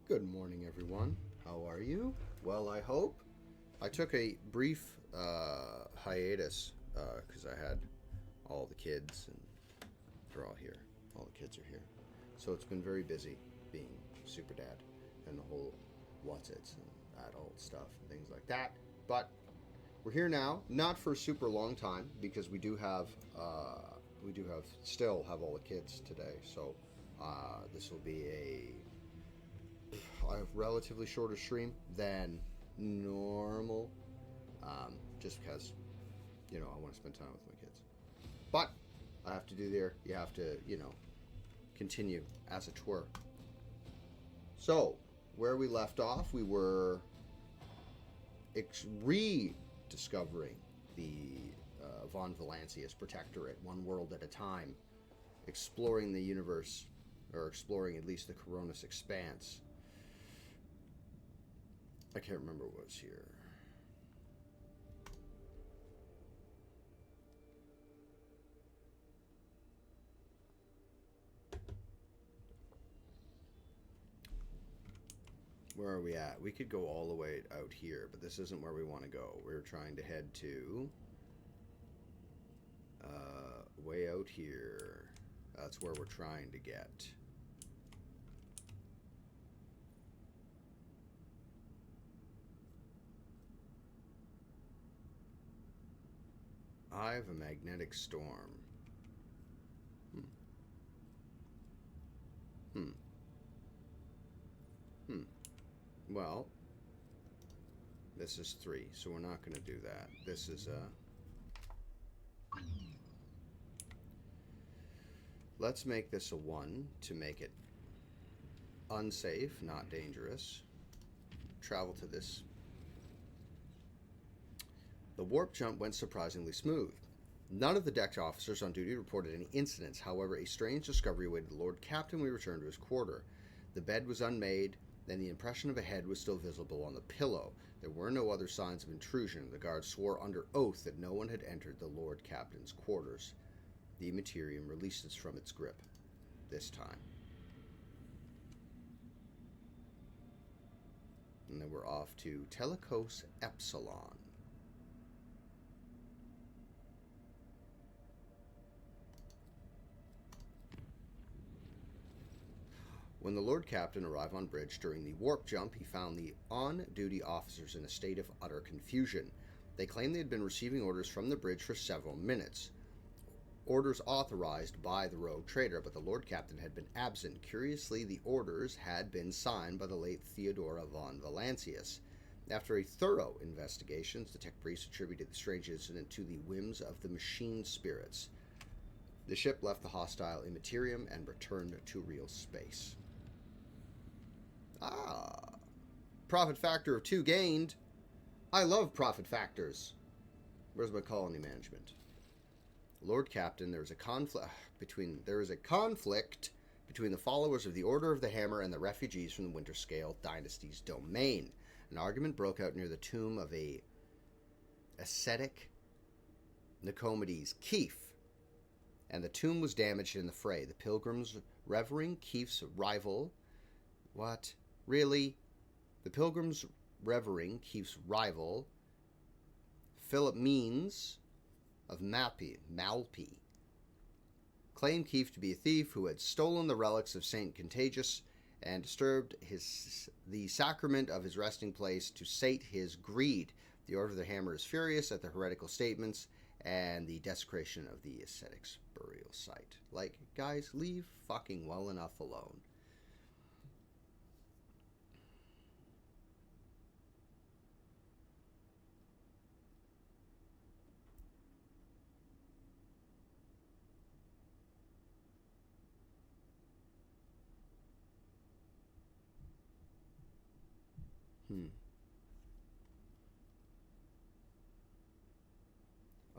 Good morning, everyone. How are you? Well, I hope. I took a brief hiatus because I had all the kids, and they're all here. All the kids are here. So it's been very busy being super dad and the whole what's it's and adult stuff and things like that. But we're here now, not for a super long time because we do have still have all the kids today. So this will be a relatively shorter stream than normal, just because I want to spend time with my kids. But I have to do there. You have to continue as it were. So where we left off, we were rediscovering the von Valancius Protectorate, one world at a time, exploring the universe, or exploring at least the Koronus Expanse. I can't remember what was here. Where are we at? We could go all the way out here, but this isn't where we want to go. We're trying to head to way out here. That's where we're trying to get. Eye of a magnetic storm. Well, this is 3, so we're not going to do that. This is let's make this a 1 to make it unsafe, not dangerous. Travel to this. The warp jump went surprisingly smooth. None of the deck officers on duty reported any incidents. However, a strange discovery awaited the Lord Captain when we returned to his quarter. The bed was unmade, and the impression of a head was still visible on the pillow. There were no other signs of intrusion. The guard swore under oath that no one had entered the Lord Captain's quarters. The Immaterium released us from its grip. This time. And then we're off to Telecos Epsilon. When the Lord Captain arrived on bridge during the warp jump, he found the on-duty officers in a state of utter confusion. They claimed they had been receiving orders from the bridge for several minutes. Orders authorized by the rogue trader, but the Lord Captain had been absent. Curiously, the orders had been signed by the late Theodora von Valancius. After a thorough investigation, the tech priest attributed the strange incident to the whims of the machine spirits. The ship left the hostile Immaterium and returned to real space. Profit factor of 2 gained. I love profit factors. Where's my colony management? Lord Captain, there is a conflict between the followers of the Order of the Hammer and the refugees from the Winterscale Dynasty's domain. An argument broke out near the tomb of a ascetic Nicomedes, Keef, and the tomb was damaged in the fray. The pilgrims revering Keef's rival... What? Really? The pilgrims revering Keef's rival, Philip Means of Malpi, claimed Keef to be a thief who had stolen the relics of Saint Contagious and disturbed the sacrament of his resting place to sate his greed. The Order of the Hammer is furious at the heretical statements and the desecration of the ascetic's burial site. Like, guys, leave fucking well enough alone.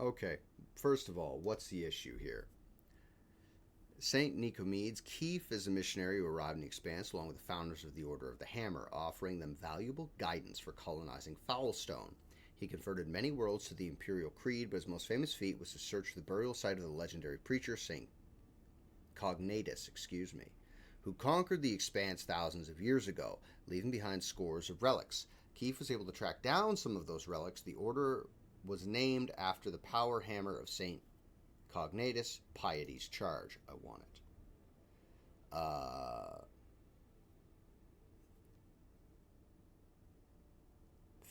Okay, first of all, what's the issue here? Saint Nicomedes, Keef is a missionary who arrived in the Expanse along with the founders of the Order of the Hammer, offering them valuable guidance for colonizing Foulstone. He converted many worlds to the Imperial Creed, but his most famous feat was to search the burial site of the legendary preacher, Saint Cognatus, who conquered the Expanse thousands of years ago, leaving behind scores of relics. Keith was able to track down some of those relics. The order was named after the power hammer of Saint Cognatus, Piety's charge. I want it.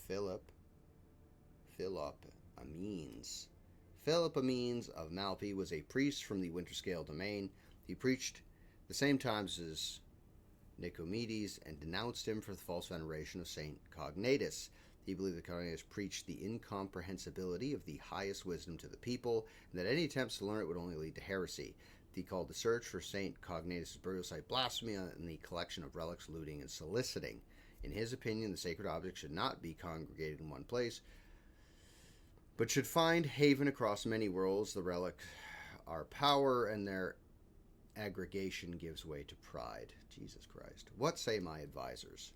Philip Amines. Philip Amines of Malpi was a priest from the Winterscale domain. He preached the same times as Nicomedes and denounced him for the false veneration of Saint Cognatus. He believed that Cognatus preached the incomprehensibility of the highest wisdom to the people, and that any attempts to learn it would only lead to heresy. He called the search for Saint Cognatus' burial site blasphemy and the collection of relics, looting, and soliciting. In his opinion, the sacred objects should not be congregated in one place, but should find haven across many worlds. The relics are power, and their aggregation gives way to pride. Jesus Christ. What say my advisors?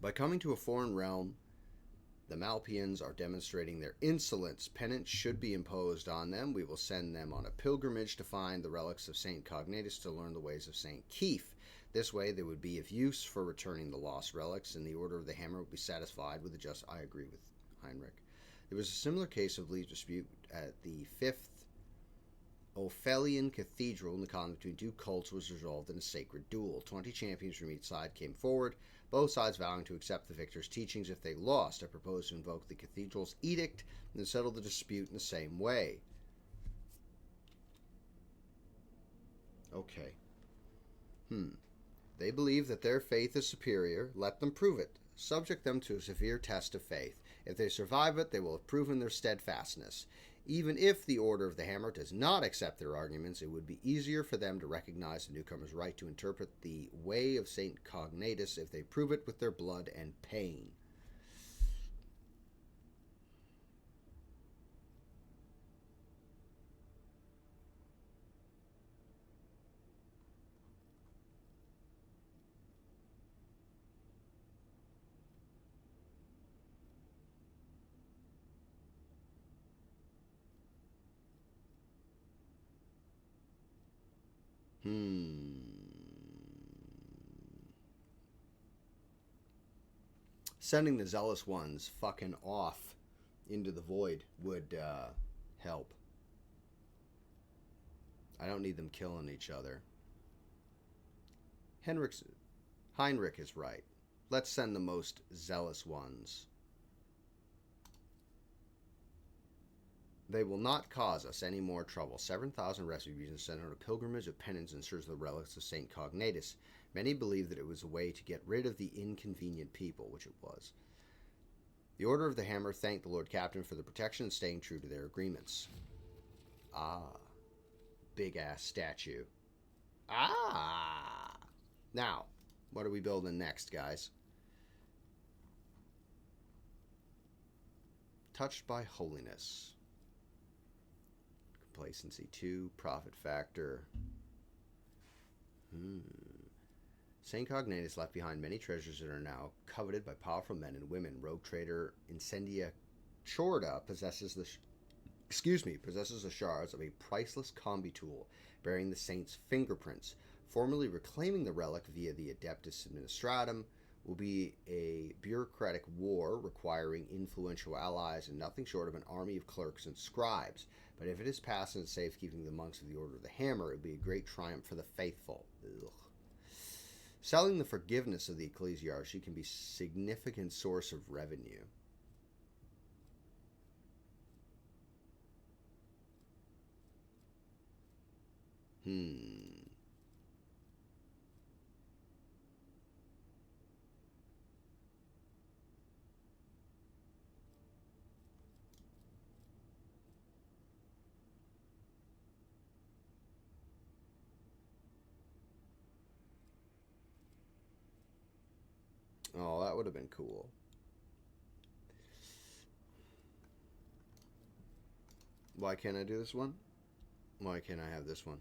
By coming to a foreign realm, the Malpians are demonstrating their insolence. Penance should be imposed on them. We will send them on a pilgrimage to find the relics of Saint Cognatus to learn the ways of Saint Keith. This way they would be of use for returning the lost relics, and the Order of the Hammer would be satisfied with the just... I agree with Heinrich. There was a similar case of legal dispute at the 5th Ophelian Cathedral, and the conflict between two cults was resolved in a sacred duel. 20 champions from each side came forward, both sides vowing to accept the victor's teachings if they lost. I proposed to invoke the cathedral's edict and settle the dispute in the same way. Okay. They believe that their faith is superior. Let them prove it. Subject them to a severe test of faith. If they survive it, they will have proven their steadfastness. Even if the Order of the Hammer does not accept their arguments, it would be easier for them to recognize the newcomer's right to interpret the way of Saint Cognatus if they prove it with their blood and pain. Sending the zealous ones fucking off into the void would help. I don't need them killing each other. Heinrich is right. Let's send the most zealous ones. They will not cause us any more trouble. 7,000 refugees sent on a pilgrimage of penance in search of the relics of Saint Cognatus. Many believed that it was a way to get rid of the inconvenient people, which it was. The Order of the Hammer thanked the Lord Captain for the protection and staying true to their agreements. Ah. Big-ass statue. Ah! Now, what are we building next, guys? Touched by holiness. Complacency 2, profit factor. Saint Cognatus left behind many treasures that are now coveted by powerful men and women. Rogue trader Incendia Chorda possesses the shards of a priceless combi tool bearing the saint's fingerprints. Formally reclaiming the relic via the Adeptus Administratum will be a bureaucratic war requiring influential allies and nothing short of an army of clerks and scribes. But if it is passed in safekeeping the monks of the Order of the Hammer, it would be a great triumph for the faithful. Ugh. Selling the forgiveness of the ecclesiarchy can be a significant source of revenue. Oh, that would have been cool. Why can't I do this one? Why can't I have this one?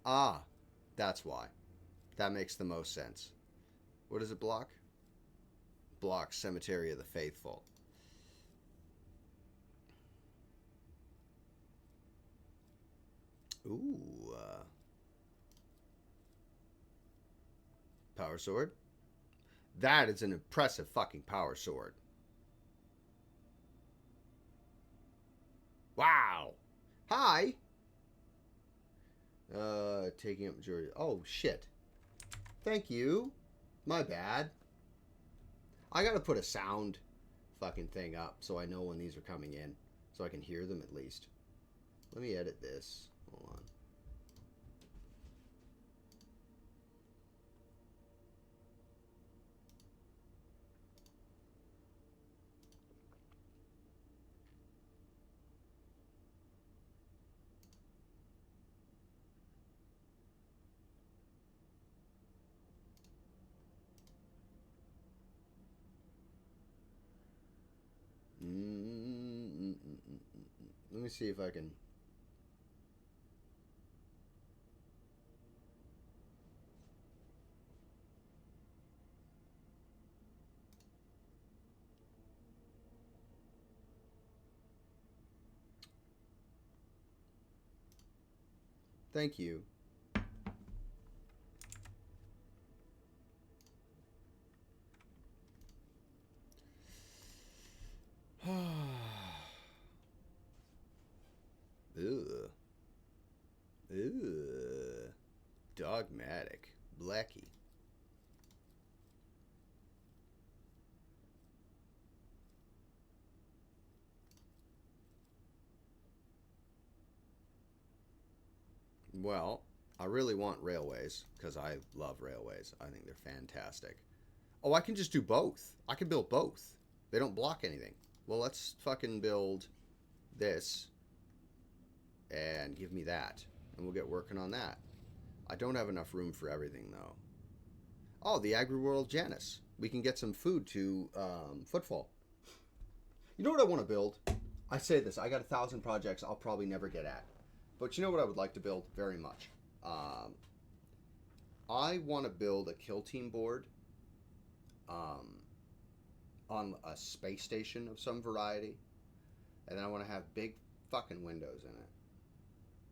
Ah, that's why. That makes the most sense. What does it block? block Cemetery of the Faithful. Ooh. Power sword. That is an impressive fucking power sword. Wow. Hi. Taking up majority. Oh, shit. Thank you. My bad. I gotta put a sound fucking thing up so I know when these are coming in. So I can hear them at least. Let me edit this. Hold on. Let me see if I can. Thank you. Ugh. Ugh. Dogmatic. Blackie. Well, I really want railways because I love railways. I think they're fantastic. Oh, I can just do both. I can build both. They don't block anything. Well, let's fucking build this and give me that. And we'll get working on that. I don't have enough room for everything, though. Oh, the Agri-World Janus. We can get some food to Footfall. You know what I want to build? I say this. I got 1,000 projects I'll probably never get at. But you know what I would like to build very much? I want to build a kill team board on a space station of some variety. And then I want to have big fucking windows in it.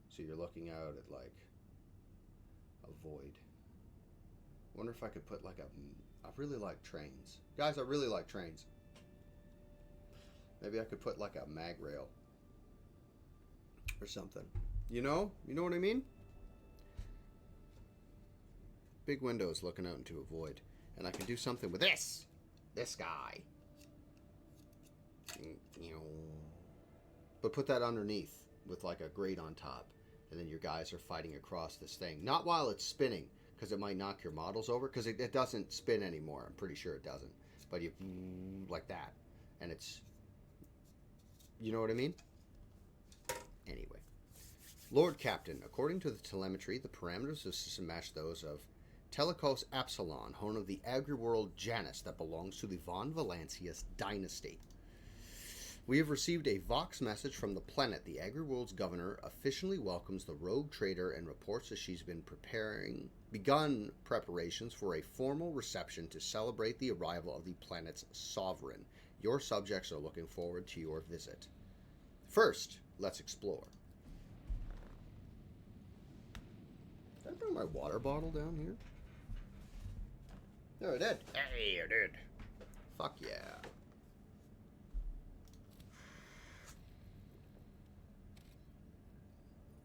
So you're looking out at like a void. I wonder if I could put like I really like trains. Guys, I really like trains. Maybe I could put like a mag rail or something. You know what I mean? Big windows looking out into a void. And I can do something with this guy. But put that underneath with like a grate on top. And then your guys are fighting across this thing. Not while it's spinning, because it might knock your models over. Because it doesn't spin anymore. I'm pretty sure it doesn't. But you like that. And it's... You know what I mean? Anyway. Lord Captain, according to the telemetry, the parameters of the system match those of Telecos Absalon, home of the agri-world Janus that belongs to the von Valancius dynasty. We have received a Vox message from the planet. The agri-world's governor officially welcomes the rogue trader and reports that she's begun preparations for a formal reception to celebrate the arrival of the planet's sovereign. Your subjects are looking forward to your visit. First, let's explore. Did I bring my water bottle down here? No, I did. Hey, I did. Fuck yeah.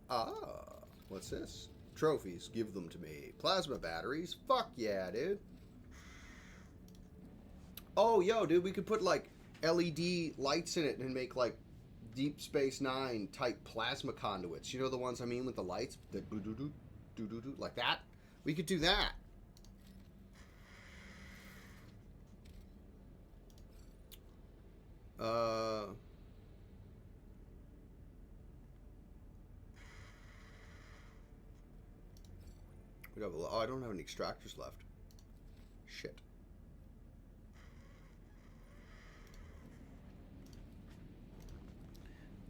Ah, what's this? Trophies, give them to me. Plasma batteries, fuck yeah, dude. Oh, yo, dude, we could put, like, LED lights in it and make, like, Deep Space Nine type plasma conduits. You know the ones I mean with the lights? The do-do-do, like that? We could do that. I don't have any extractors left. Shit.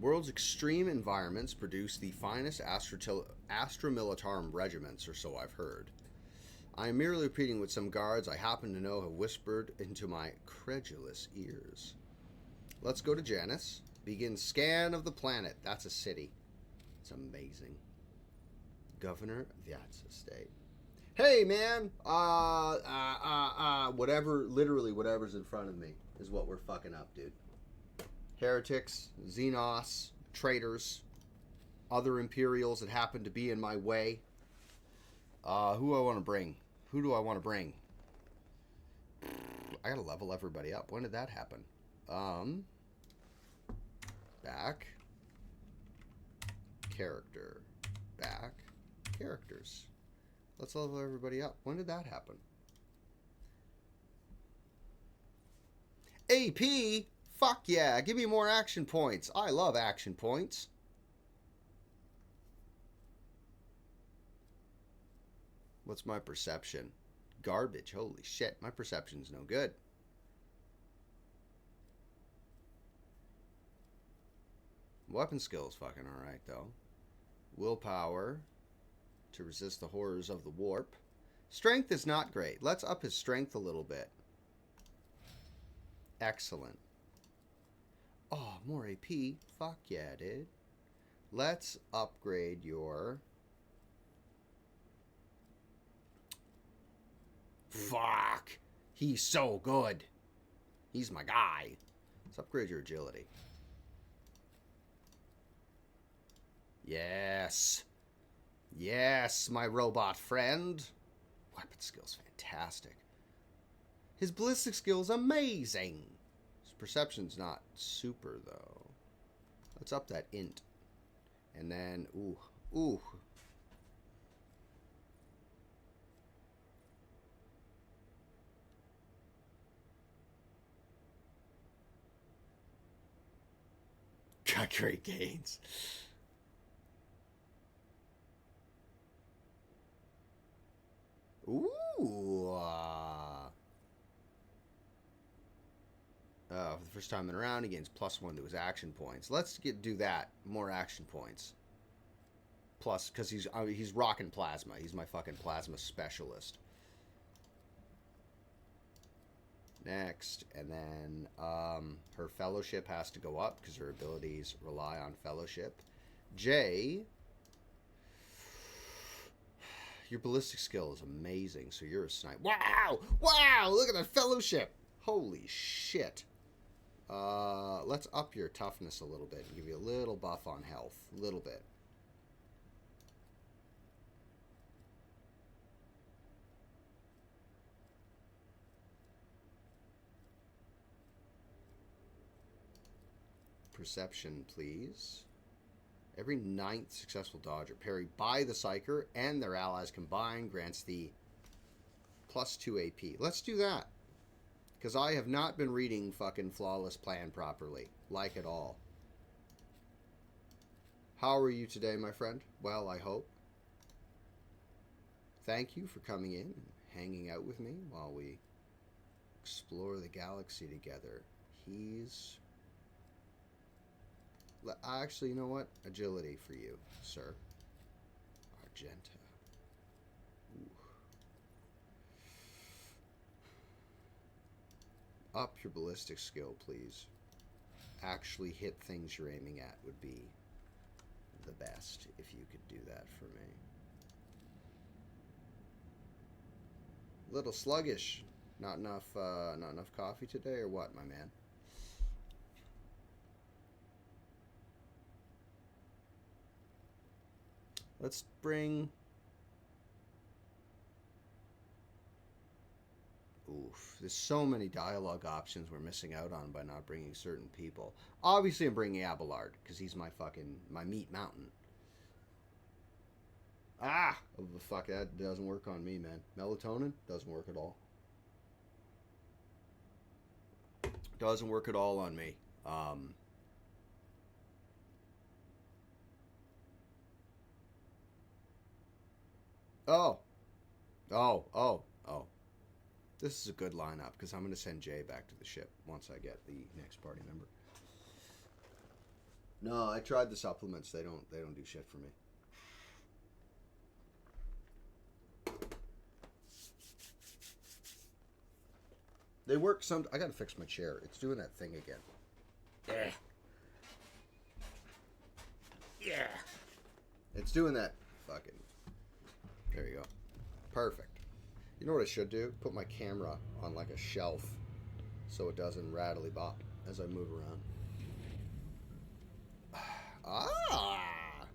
World's extreme environments produce the finest Astra Militarum regiments, or so I've heard. I am merely repeating what some guards I happen to know have whispered into my credulous ears. Let's go to Janus. Begin scan of the planet. That's a city. It's amazing. Governor, that's a state. Hey, man. Whatever, literally whatever's in front of me is what we're fucking up, dude. Heretics, xenos, traitors, other Imperials that happen to be in my way. Who do I want to bring? Who do I want to bring? I gotta level everybody up. When did that happen? Back. Character. Back. Characters. Let's level everybody up. When did that happen? AP? Fuck yeah. Give me more action points. I love action points. What's my perception? Garbage. Holy shit. My perception's no good. Weapon skill's fucking alright, though. Willpower to resist the horrors of the warp. Strength is not great. Let's up his strength a little bit. Excellent. Oh, more AP. Fuck yeah, dude. Let's upgrade your... Fuck. He's so good. He's my guy. Let's upgrade your agility. Yes. Yes, my robot friend. Weapon skill's fantastic. His ballistic skill's amazing. His perception's not super, though. Let's up that int. And then, ooh. Got great gains. Ooh. For the first time in a round, he gains +1 to his action points. Let's do that. More action points. Plus, because he's rocking plasma. He's my fucking plasma specialist. Next, and then her fellowship has to go up because her abilities rely on fellowship. J, your ballistic skill is amazing, so you're a sniper. Wow! Wow! Look at that fellowship! Holy shit. Let's up your toughness a little bit and give you a little buff on health. A little bit. Perception, please. Every 9th successful dodge or parry by the Psyker and their allies combined grants the +2 AP. Let's do that. Because I have not been reading fucking Flawless Plan properly. Like at all. How are you today, my friend? Well, I hope. Thank you for coming in and hanging out with me while we explore the galaxy together. He's... Actually, you know what? Agility for you, sir. Argenta. Ooh. Up your ballistic skill, please. Actually hit things you're aiming at would be the best if you could do that for me. Little sluggish. Not enough coffee today, or what, my man? Let's bring... Oof. There's so many dialogue options we're missing out on by not bringing certain people. Obviously, I'm bringing Abelard, because he's my meat mountain. Ah! Oh, fuck, that doesn't work on me, man. Melatonin? Doesn't work at all. Doesn't work at all on me. Oh. This is a good lineup because I'm going to send Jay back to the ship once I get the next party member. No, I tried the supplements. They don't do shit for me. They work some... I gotta fix my chair. It's doing that thing again. Yeah. Yeah. It's doing that fucking... There you go. Perfect. You know what I should do? Put my camera on like a shelf so it doesn't rattly bop as I move around. Ah!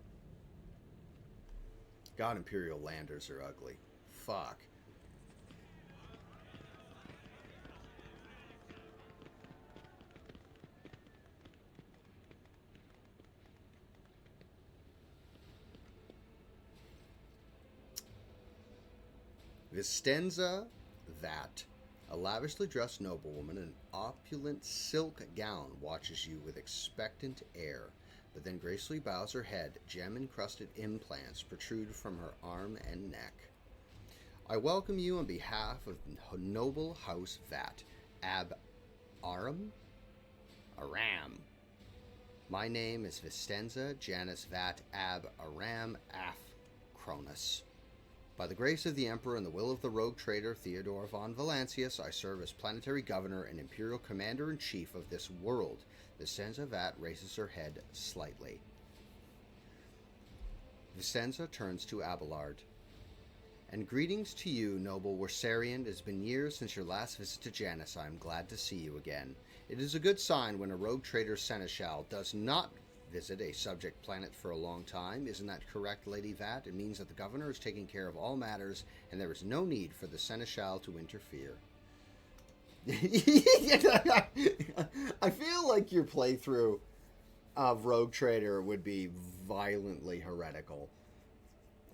God, Imperial landers are ugly. Fuck. Vistenza Vat, a lavishly dressed noblewoman in an opulent silk gown, watches you with expectant air, but then gracefully bows her head. Gem-encrusted implants protrude from her arm and neck. I welcome you on behalf of noble House Vat, Ab Aram? Aram. My name is Vistenza Janus Vat Ab Aram Af Koronus. By the grace of the Emperor and the will of the rogue trader Theodore von Valancius, I serve as planetary governor and imperial commander-in-chief of this world. Vicenza Vat raises her head slightly. Vicenza turns to Abelard. And greetings to you, noble Wersarian. It has been years since your last visit to Janus. I am glad to see you again. It is a good sign when a rogue trader seneschal does not visit a subject planet for a long time. Isn't that correct, Lady Vat? It means that the governor is taking care of all matters, and there is no need for the seneschal to interfere. I feel like your playthrough of Rogue Trader would be violently heretical.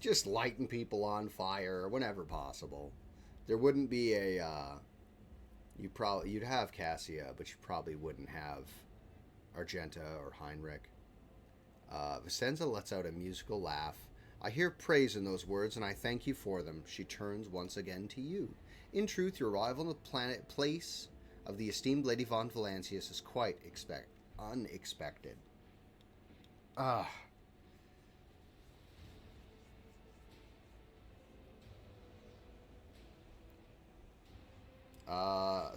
Just lighting people on fire whenever possible. There wouldn't be a you'd have Cassia, but you probably wouldn't have Argenta or Heinrich. Vicenza lets out a musical laugh. I hear praise in those words, and I thank you for them. She turns once again to you. In truth, your arrival on the planet place of the esteemed Lady von Valancius is quite unexpected.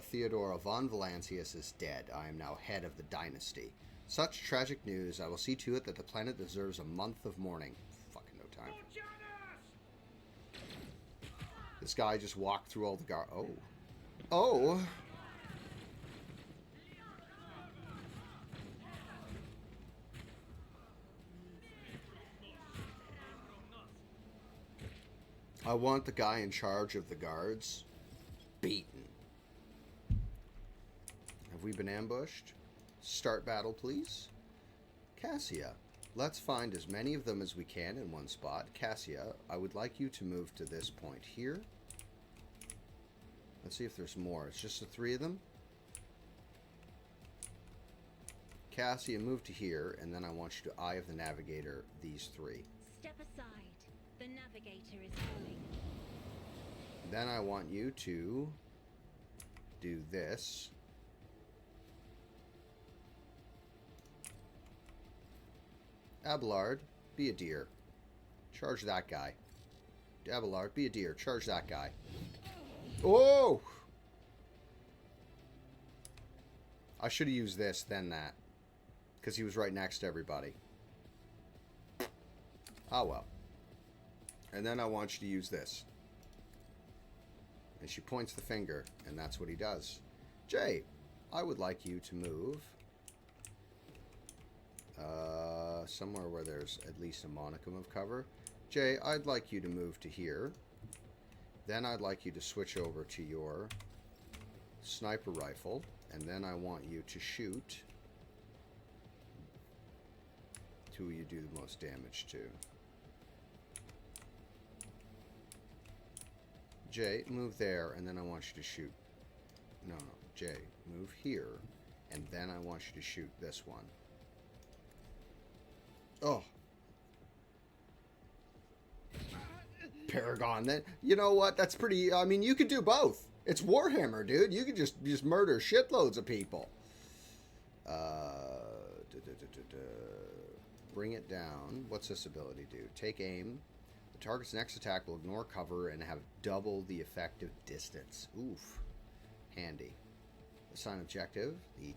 Theodora von Valancius is dead. I am now head of the dynasty. Such tragic news. I will see to it that the planet deserves a month of mourning. Fucking no time. This guy just walked through all the Oh. I want the guy in charge of the guards beaten. Have we been ambushed? Start battle, please. Cassia, let's find as many of them as we can in one spot. Cassia, I would like you to move to this point here. Let's see if there's more. It's just the three of them. Cassia, move to here, and then I want you to Eye of the Navigator these three. Step aside. The navigator is coming. Then I want you to do this. Abelard, be a deer. Charge that guy. Abelard, be a deer. Charge that guy. Oh! I should have used this, then that. Because he was right next to everybody. Oh well. And then I want you to use this. And she points the finger, and that's what he does. Jay, I would like you to move somewhere where there's at least a monicum of cover. Jay, I'd like you to move to here. Then I'd like you to switch over to your sniper rifle, and then I want you to shoot to who you do the most damage to. Jay, move there, and then I want you to shoot. No, Jay, move here, and then I want you to shoot this one. Oh. Paragon, then. You know what? That's pretty... I mean, you could do both. It's Warhammer, dude. You could just murder shitloads of people. Bring it down. What's this ability do? Take aim. The target's next attack will ignore cover and have double the effective distance. Oof. Handy. Assign objective. The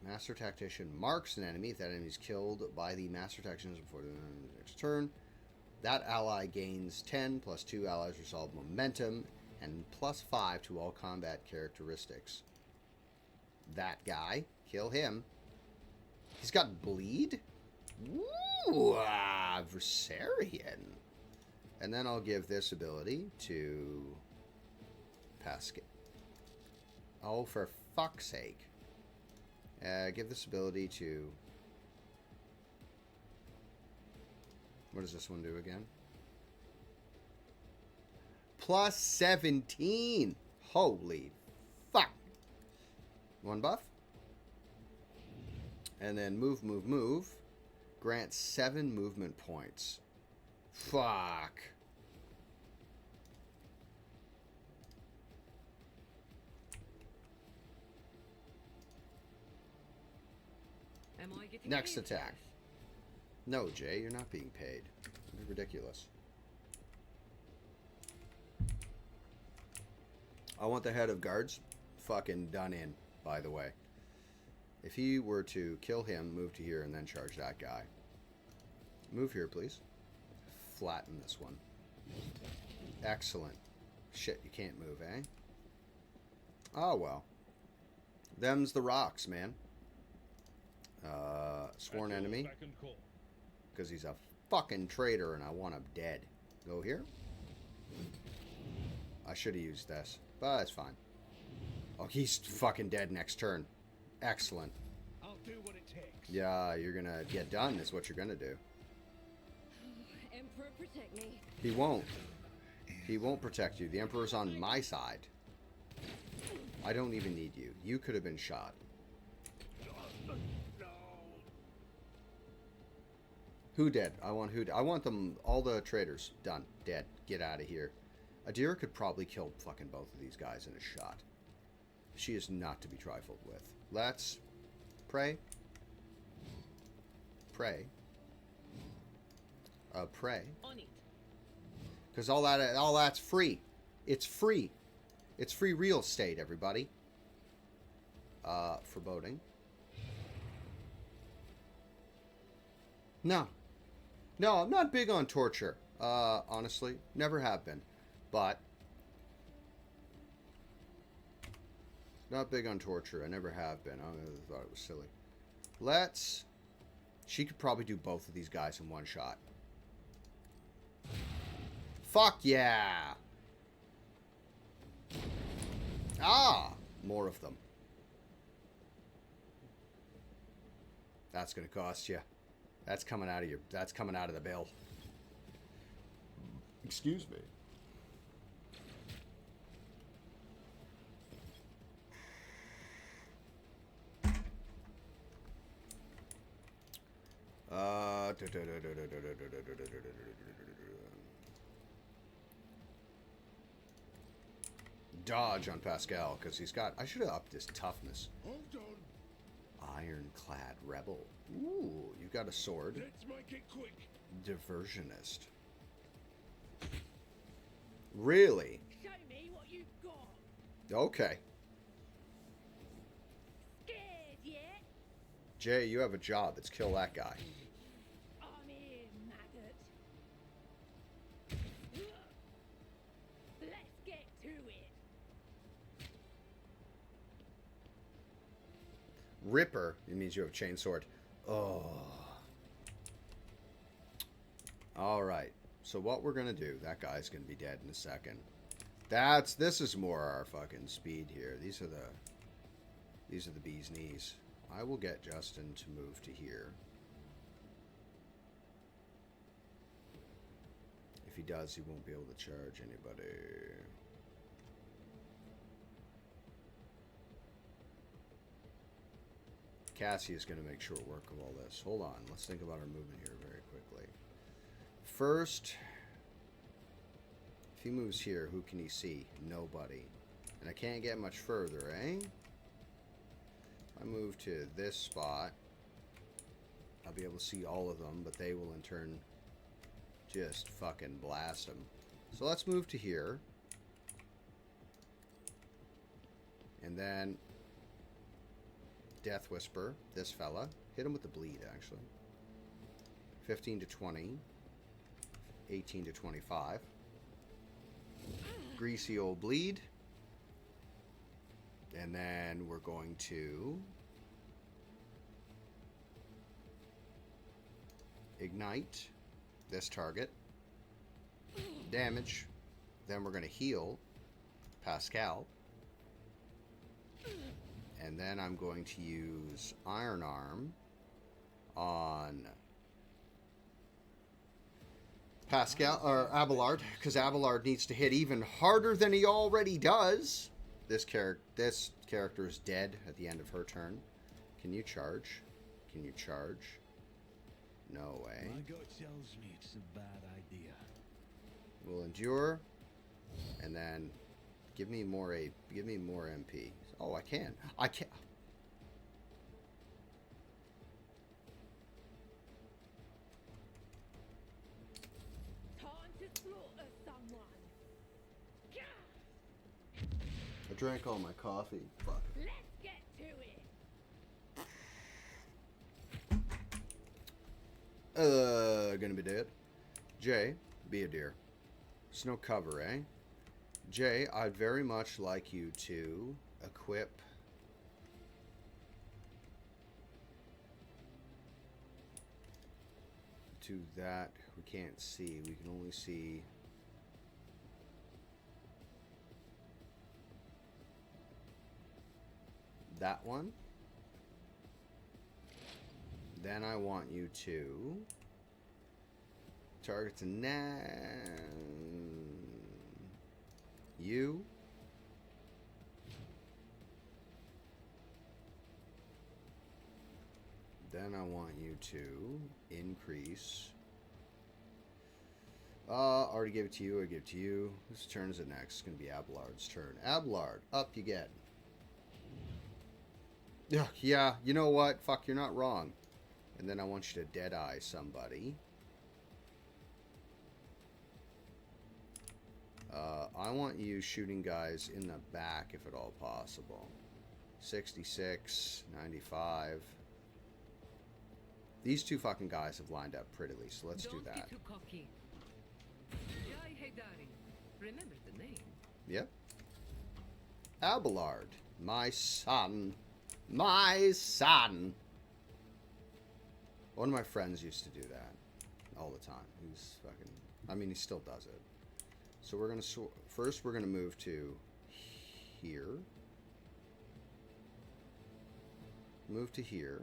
Master Tactician marks an enemy. If that enemy is killed by the Master Tactician before the next turn, that ally gains 10 plus 2 allies resolve momentum and plus 5 to all combat characteristics. That guy. Kill him. He's got bleed? Ooh, Versarian. And then I'll give this ability to Pascal. Oh, for fuck's sake. Give this ability to... What does this one do again? Plus 17. Holy fuck. One buff. And then move, move, move. Grant 7 movement points. Fuck. Am I getting Next paid? attack. No, Jay, you're not being paid. You're ridiculous. I want the head of guards fucking done in, by the way. If he were to kill him, move to here, and then charge that guy. Move here, please. Flatten this one. Excellent. Shit, you can't move, eh? Oh, well. Them's the rocks, man. Sworn enemy. Because he's a fucking traitor and I want him dead. Go here. I should have used this, but it's fine. Oh, he's fucking dead next turn. Excellent. I'll do what it takes. Yeah, you're gonna get done is what you're gonna do. Emperor, protect me. He won't. He won't protect you. The Emperor's on my side. I don't even need you. You could have been shot. No. Who dead? I want them, all the traitors. Done. Dead. Get out of here. Adira could probably kill fucking both of these guys in a shot. She is not to be trifled with. Let's pray. Pray. Pray. On it. Because all that's free. It's free. It's free real estate, everybody. Foreboding. No. No, I'm not big on torture. Honestly. Never have been. But not big on torture. I never have been. I thought it was silly. Let's... She could probably do both of these guys in one shot. Fuck yeah! Ah! More of them. That's gonna cost you. That's coming out of your... That's coming out of the bill. Excuse me. Dodge on Pascal, because he's got... I should have upped his toughness. Hold on. Ironclad Rebel. Ooh, you got a sword. Let's make it quick. Diversionist. Really? Show me what you've got. Okay. Scared yet? Jay, you have a job. Let's kill that guy. I'm here, maggot. Let's get to it. Ripper. It means you have a chain sword. Oh. Alright. So what we're going to do... That guy's going to be dead in a second. This is more our fucking speed here. These are the bee's knees. I will get Justin to move to here. If he does, he won't be able to charge anybody. Cassie is going to make short work of all this. Hold on. Let's think about our movement here very quickly. First, if he moves here, who can he see? Nobody. And I can't get much further, eh? If I move to this spot, I'll be able to see all of them, but they will in turn just fucking blast them. So let's move to here. And then Death Whisper, this fella. Hit him with the bleed, actually. 15 to 20. 18 to 25. Greasy old bleed. And then we're going to ignite this target. Damage. Then we're going to heal Pascal. And then I'm going to use Iron Arm on Pascal or Abelard, because Abelard needs to hit even harder than he already does. This character is dead at the end of her turn. Can you charge? Can you charge? No way. My gut tells me it's a bad idea. We'll endure, and then give me more MP. Oh, I can. I can. Time to slaughter someone. I drank all my coffee. Fuck. Let's get to it. Gonna be dead. Jay, be a deer. There's no cover, eh? Jay, I'd very much like you to equip to that. We can't see. We can only see that one. Then I want you to target to you. Then I want you to increase. Already gave it to you. I give it to you. Whose turn is it next? It's going to be Abelard's turn. Abelard, up you get. Yeah, you know what? Fuck, you're not wrong. And then I want you to Deadeye somebody. I want you shooting guys in the back if at all possible. 66, 95. These two fucking guys have lined up prettily, so let's do that. Don't be too cocky. Jai Haydari. Remember the name. Yep. Abelard, my son. My son. One of my friends used to do that all the time. He's fucking... I mean, he still does it. So we're going to... First, we're going to move to here. Move to here.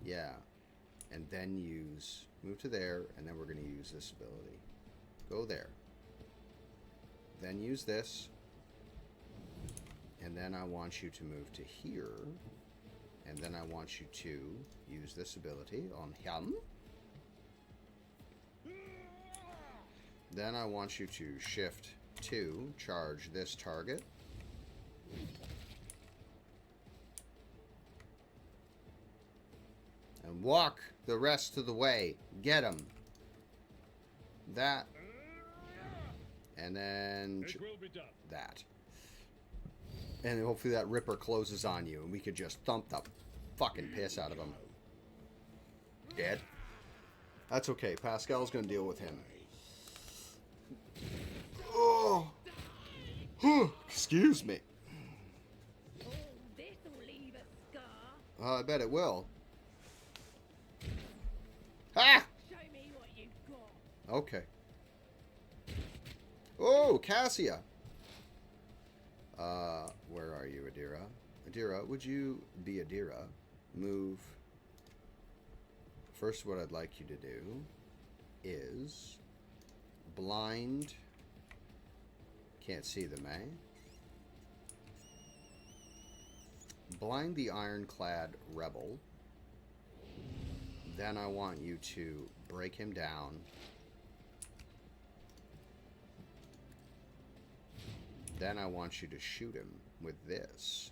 Yeah. And then use... Move to there, and then we're going to use this ability. Go there. Then use this. And then I want you to move to here. And then I want you to use this ability on him. Then I want you to shift to charge this target. And walk the rest of the way. Get him. That. And then It will be done. that. And hopefully that Ripper closes on you and we could just thump the fucking piss out of him. Dead. That's okay. Pascal's gonna deal with him. Oh! Excuse me. Oh, this'll leave a scar. I bet it will. Ah! Show me what you've got. Okay. Oh, Cassia. Where are you, Adira? Adira, would you be Adira? Move. First, what I'd like you to do is blind. Can't see them, eh? Blind the ironclad rebel. Then I want you to break him down. Then I want you to shoot him with this.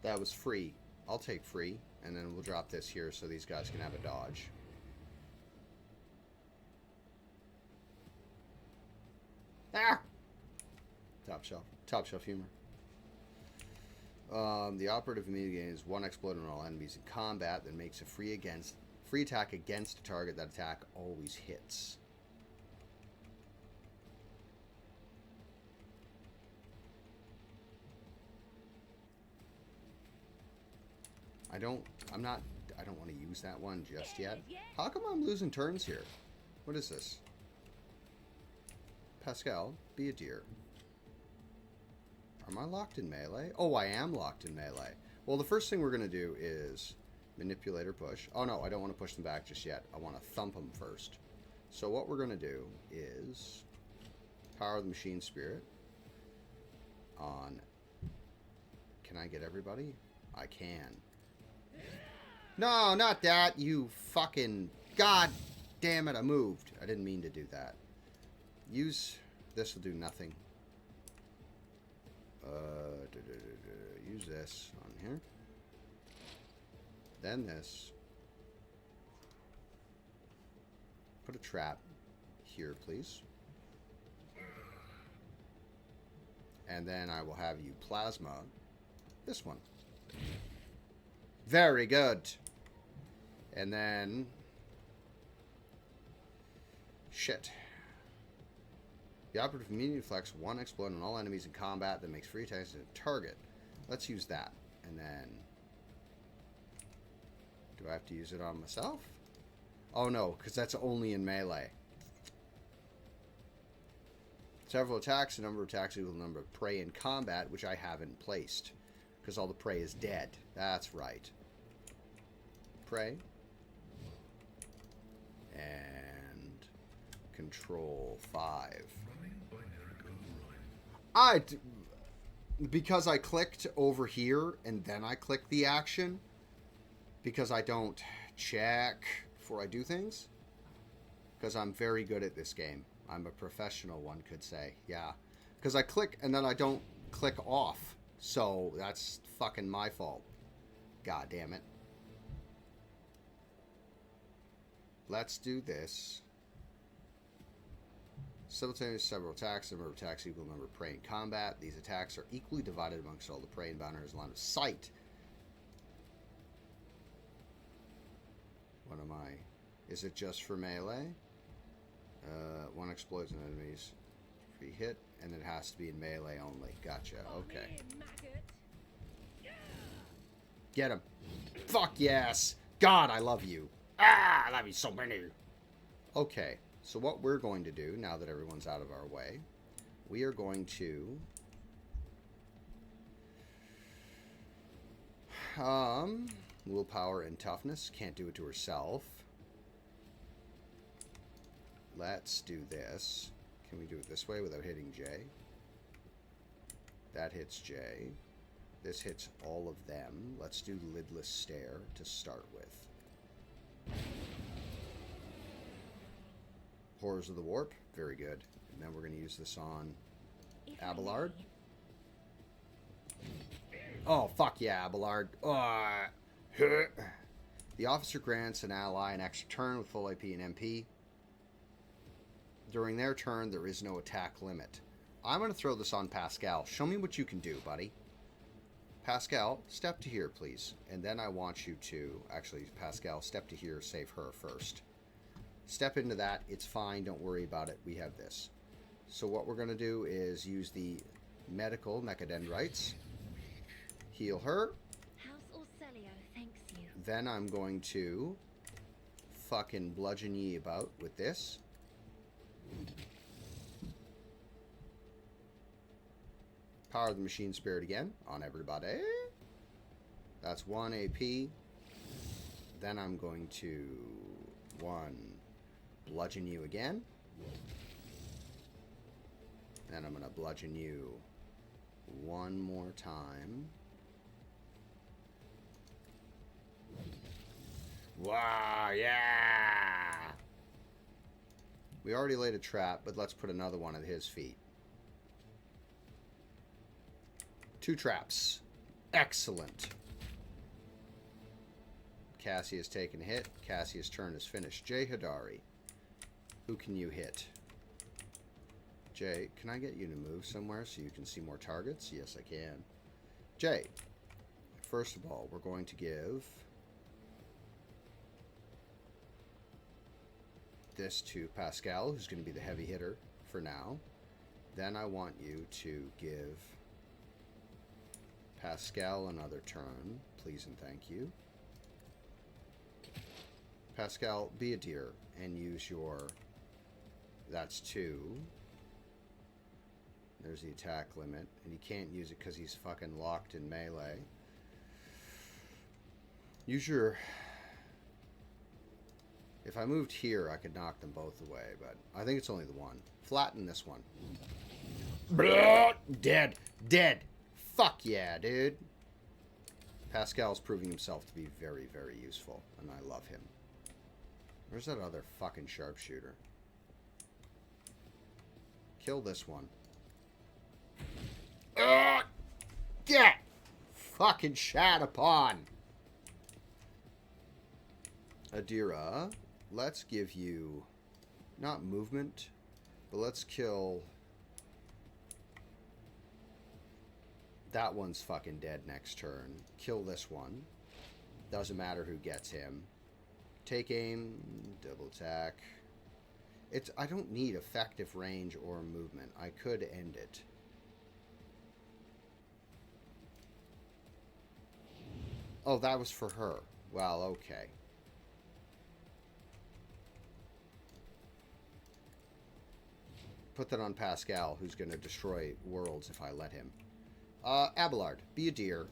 That was free. I'll take free, and then we'll drop this here so these guys can have a dodge. top shelf. Top shelf humor. The operative immediately gains 1 exploit on all enemies in combat that makes a free attack against a target. That attack always hits. I don't want to use that one just yet. How come I'm losing turns here? What is this? Pascal, be a dear. Am I locked in melee? Oh, I am locked in melee. Well, the first thing we're going to do is manipulate or push. Oh, no, I don't want to push them back just yet. I want to thump them first. So what we're going to do is power the machine spirit on... Can I get everybody? I can. No, not that, you fucking... God damn it, I moved. I didn't mean to do that. Use... This will do nothing. Use this on here. Then this. Put a trap here, please. And then I will have you plasma this one. Very good. And then... Shit. The operative immediately flex 1 explode on all enemies in combat that makes free attacks to a target. Let's use that. And then... Do I have to use it on myself? Oh no, because that's only in melee. Several attacks, a number of attacks equal the number of prey in combat, which I haven't placed. Because all the prey is dead. That's right. Prey. And... Control 5. Because I clicked over here and then I clicked the action, because I don't check before I do things, because I'm very good at this game. I'm a professional, one could say. Yeah. Because I click and then I don't click off. So that's fucking my fault. God damn it. Let's do this. Simultaneous several attacks. Number of attacks equal to number of prey in combat. These attacks are equally divided amongst all the prey and boundaries line of sight. What am I? Is it just for melee? 1 explodes on enemies. Free hit, and it has to be in melee only. Gotcha. Okay. Get him. Fuck yes. God, I love you. Ah, I love you so many. Okay. So what we're going to do, now that everyone's out of our way, we are going to... willpower and toughness. Can't do it to herself. Let's do this. Can we do it this way without hitting J? That hits J. This hits all of them. Let's do lidless stare to start with. Horrors of the Warp. Very good. And then we're going to use this on Abelard. Oh, fuck yeah, Abelard. The officer grants an ally an extra turn with full AP and MP. During their turn, there is no attack limit. I'm going to throw this on Pascal. Show me what you can do, buddy. Pascal, step to here, please. And then I want you to... Actually, Pascal, step to here. Save her first. Step into that. It's fine. Don't worry about it. We have this. So what we're going to do is use the medical mechadendrites. Heal her. House Orcelio thanks you. Then I'm going to fucking bludgeon ye about with this. Power the machine spirit again on everybody. That's 1 AP. Then I'm going to 1 bludgeon you again. Then I'm going to bludgeon you one more time. Wow, yeah! We already laid a trap, but let's put another one at his feet. 2 traps. Excellent. Cassie has taken a hit. Cassie's turn is finished. Jay Hadari. Who can you hit? Jay, can I get you to move somewhere so you can see more targets? Yes, I can. Jay, first of all, we're going to give this to Pascal, who's going to be the heavy hitter for now. Then I want you to give Pascal another turn, please and thank you. Pascal, be a dear and use your... That's 2. There's the attack limit, and he can't use it because he's fucking locked in melee. Use your... If I moved here, I could knock them both away, but I think it's only the one. Flatten this one. Dead. Dead. Fuck yeah, dude. Pascal's proving himself to be very, very useful, and I love him. Where's that other fucking sharpshooter? Kill this one. Get fucking shat upon. Adira, let's give you not movement, but let's kill. That one's fucking dead next turn. Kill this one. Doesn't matter who gets him. Take aim, double attack. I don't need effective range or movement. I could end it. Oh, that was for her. Well, okay. Put that on Pascal, who's going to destroy worlds if I let him. Abelard, be a dear.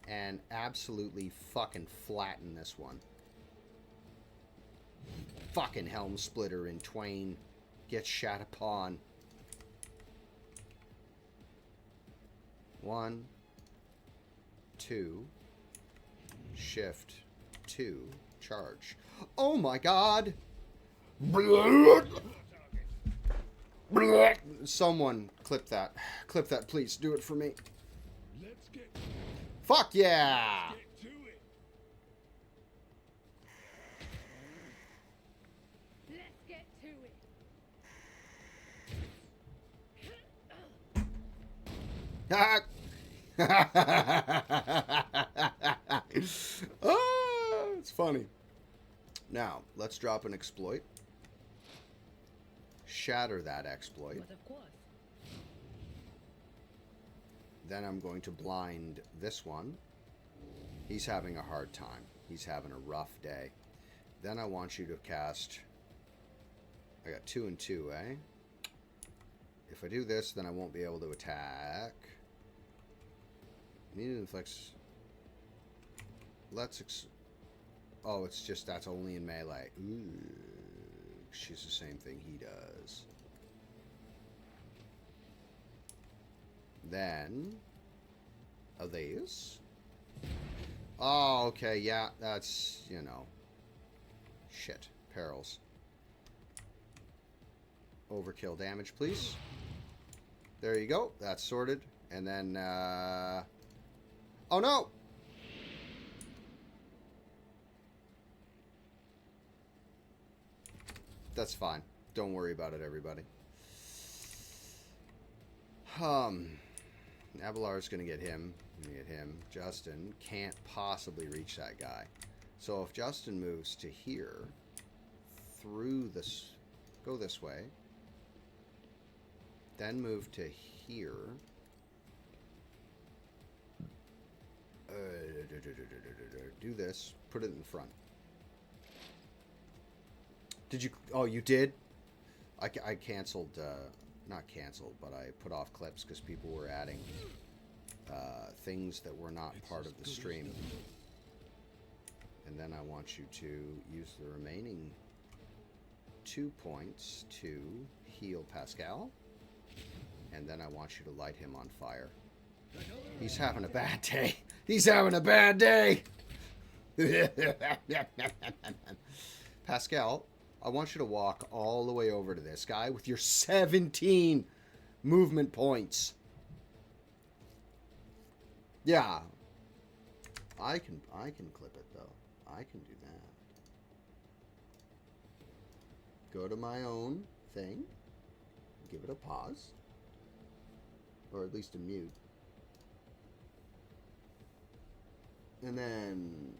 And absolutely fucking flatten this one. Fucking helm splitter in twain. Get shat upon. 1, 2, shift, 2, charge. Oh my god! Someone clip that. Clip that, please. Do it for me. Let's get Fuck yeah! to it. Let's get to it. Oh, it's funny. Now, let's drop an exploit. Shatter that exploit. But of course. Then I'm going to blind this one. He's having a hard time. He's having a rough day. Then I want you to cast... I got 2 and 2, eh? If I do this, then I won't be able to attack. Need to inflex... Oh, it's just that's only in melee. Ooh. She's the same thing he does. Then... Of these. Oh, okay, yeah, that's, you know. Shit. Perils. Overkill damage, please. There you go. That's sorted. And then, oh, no! That's fine. Don't worry about it, everybody. Abelard's gonna get him. Gonna get him. Justin can't possibly reach that guy. So if Justin moves to here, through this, go this way, then move to here. Do this. Put it in front. Did you... Oh, you did? I canceled... not canceled, but I put off clips because people were adding things that were not part of the stream. And then I want you to use the remaining 2 points to heal Pascal. And then I want you to light him on fire. He's having a bad day. He's having a bad day! Pascal, I want you to walk all the way over to this guy with your 17 movement points. Yeah. I can clip it though. I can do that. Go to my own thing. give it a pause. Or at least a mute. And then...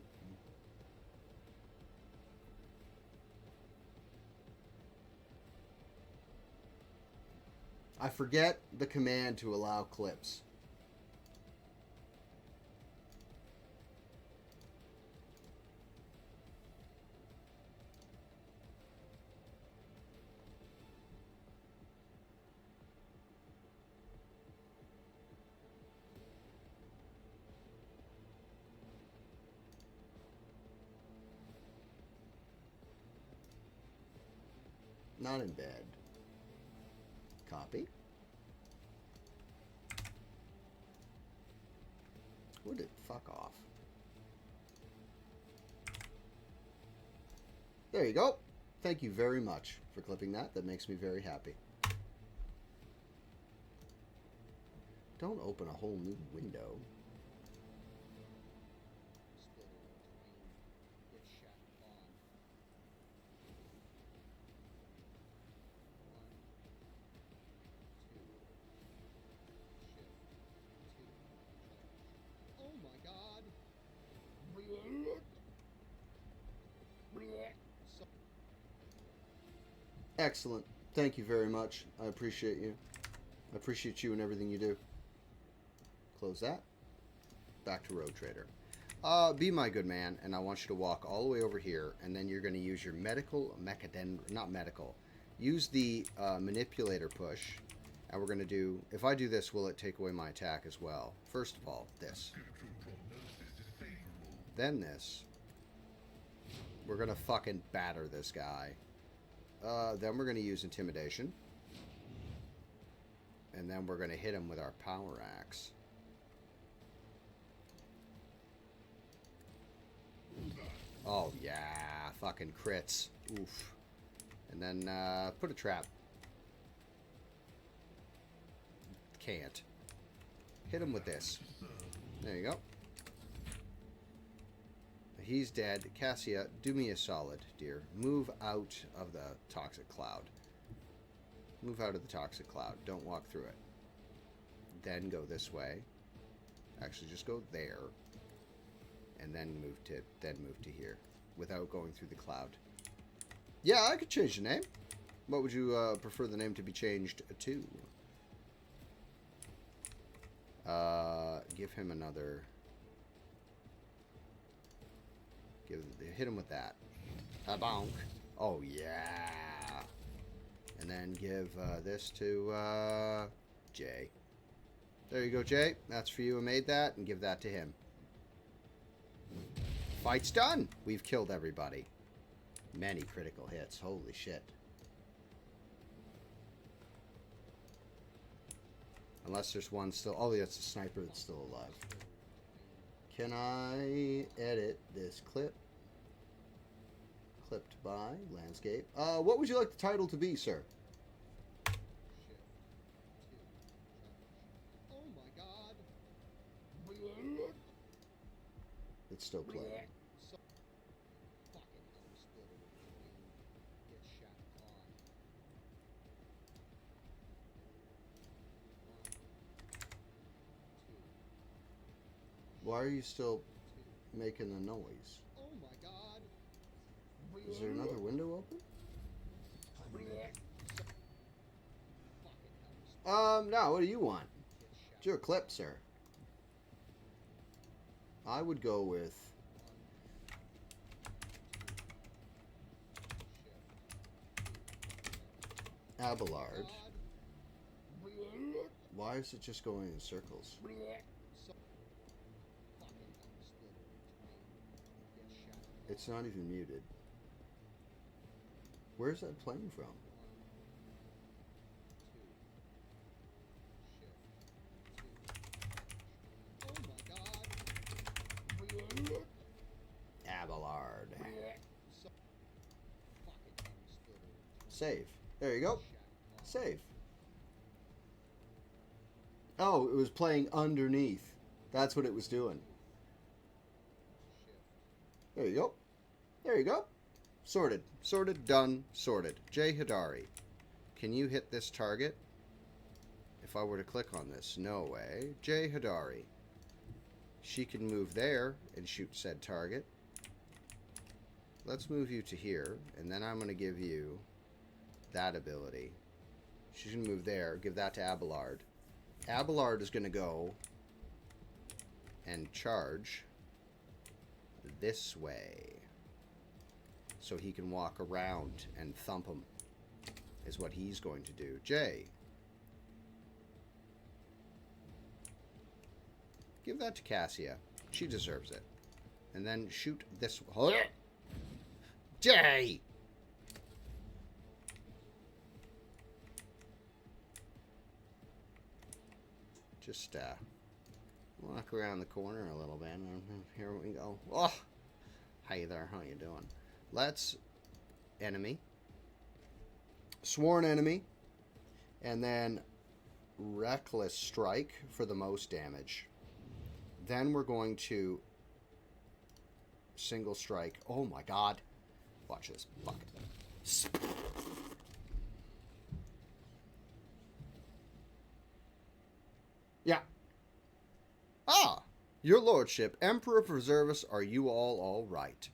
I forget the command to allow clips. Not in bed. Copy. Would it fuck off? There you go. Thank you very much for clipping that. That makes me very happy. Don't open a whole new window. Excellent. Thank you very much. I appreciate you. I appreciate you and everything you do. Close that. Back to Road Trader. Be my good man, and I want you to walk all the way over here, and then you're going to use your medical not medical. Use the manipulator push, and we're going to do... If I do this, will it take away my attack as well? First of all, this. Then this. We're going to fucking batter this guy. Then we're going to use intimidation. And then we're going to hit him with our power axe. Oh, yeah. Fucking crits. Oof. And then put a trap. Can't. Hit him with this. There you go. He's dead. Cassia, do me a solid, dear. Move out of the toxic cloud. Move out of the toxic cloud. Don't walk through it. Then go this way. Actually, just go there. And then move to here. Without going through the cloud. Yeah, I could change the name. What would you prefer the name to be changed to? Give him another... Hit him with that. Bonk. Oh, yeah. And then give this to Jay. There you go, Jay. That's for you. I made that. And give that to him. Fight's done. We've killed everybody. Many critical hits. Holy shit. Unless there's one still... Oh, that's a sniper that's still alive. Can I edit this clip? Clipped by Landscape. What would you like the title to be, sir? Oh my god. It's still playing. Why are you still making the noise? Oh my god. Is there another window open? No, what do you want? It's your clip, sir. I would go with... Abelard. Why is it just going in circles? It's not even muted. Where's that playing from? Abelard. Save. There you go. Save. Oh, it was playing underneath. That's what it was doing. There you go. There you go. Sorted. Sorted, done, sorted. Jay Hidari. Can you hit this target? If I were to click on this, no way. J. Hadari. She can move there and shoot said target. Let's move you to here, and then I'm going to give you that ability. She's going to move there. Give that to Abelard. Abelard is going to go and charge this way, so he can walk around and thump him, is what he's going to do. Jay. Give that to Cassia. She deserves it. And then shoot this. Jay! Just walk around the corner a little bit. Here we go. Oh! Hey there, how you doing? Let's enemy. Sworn enemy. And then reckless strike for the most damage. Then we're going to single strike. Oh my god. Watch this. Fuck it. Yeah. Ah! Your lordship, Emperor Preservus, are you all right?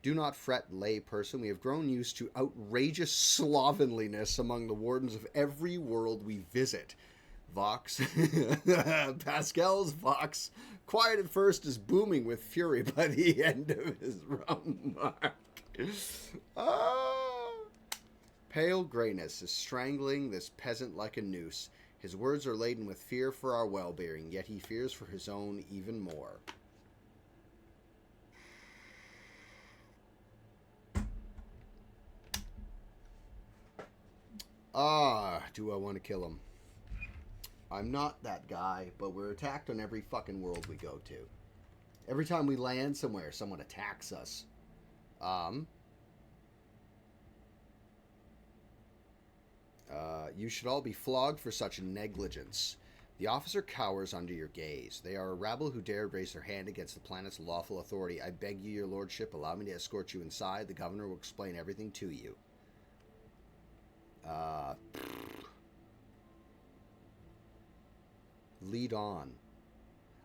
Do not fret, lay person. We have grown used to outrageous slovenliness among the wardens of every world we visit. Vox. Pascal's Vox. Quiet at first is booming with fury by the end of his rum mark. Pale grayness is strangling this peasant like a noose. His words are laden with fear for our well-being, yet he fears for his own even more. Do I want to kill him? I'm not that guy, but we're attacked on every fucking world we go to. Every time we land somewhere, someone attacks us. You should all be flogged for such negligence. The officer cowers under your gaze. They are a rabble who dared raise their hand against the planet's lawful authority. I beg you, your lordship, allow me to escort you inside. The governor will explain everything to you. Lead on.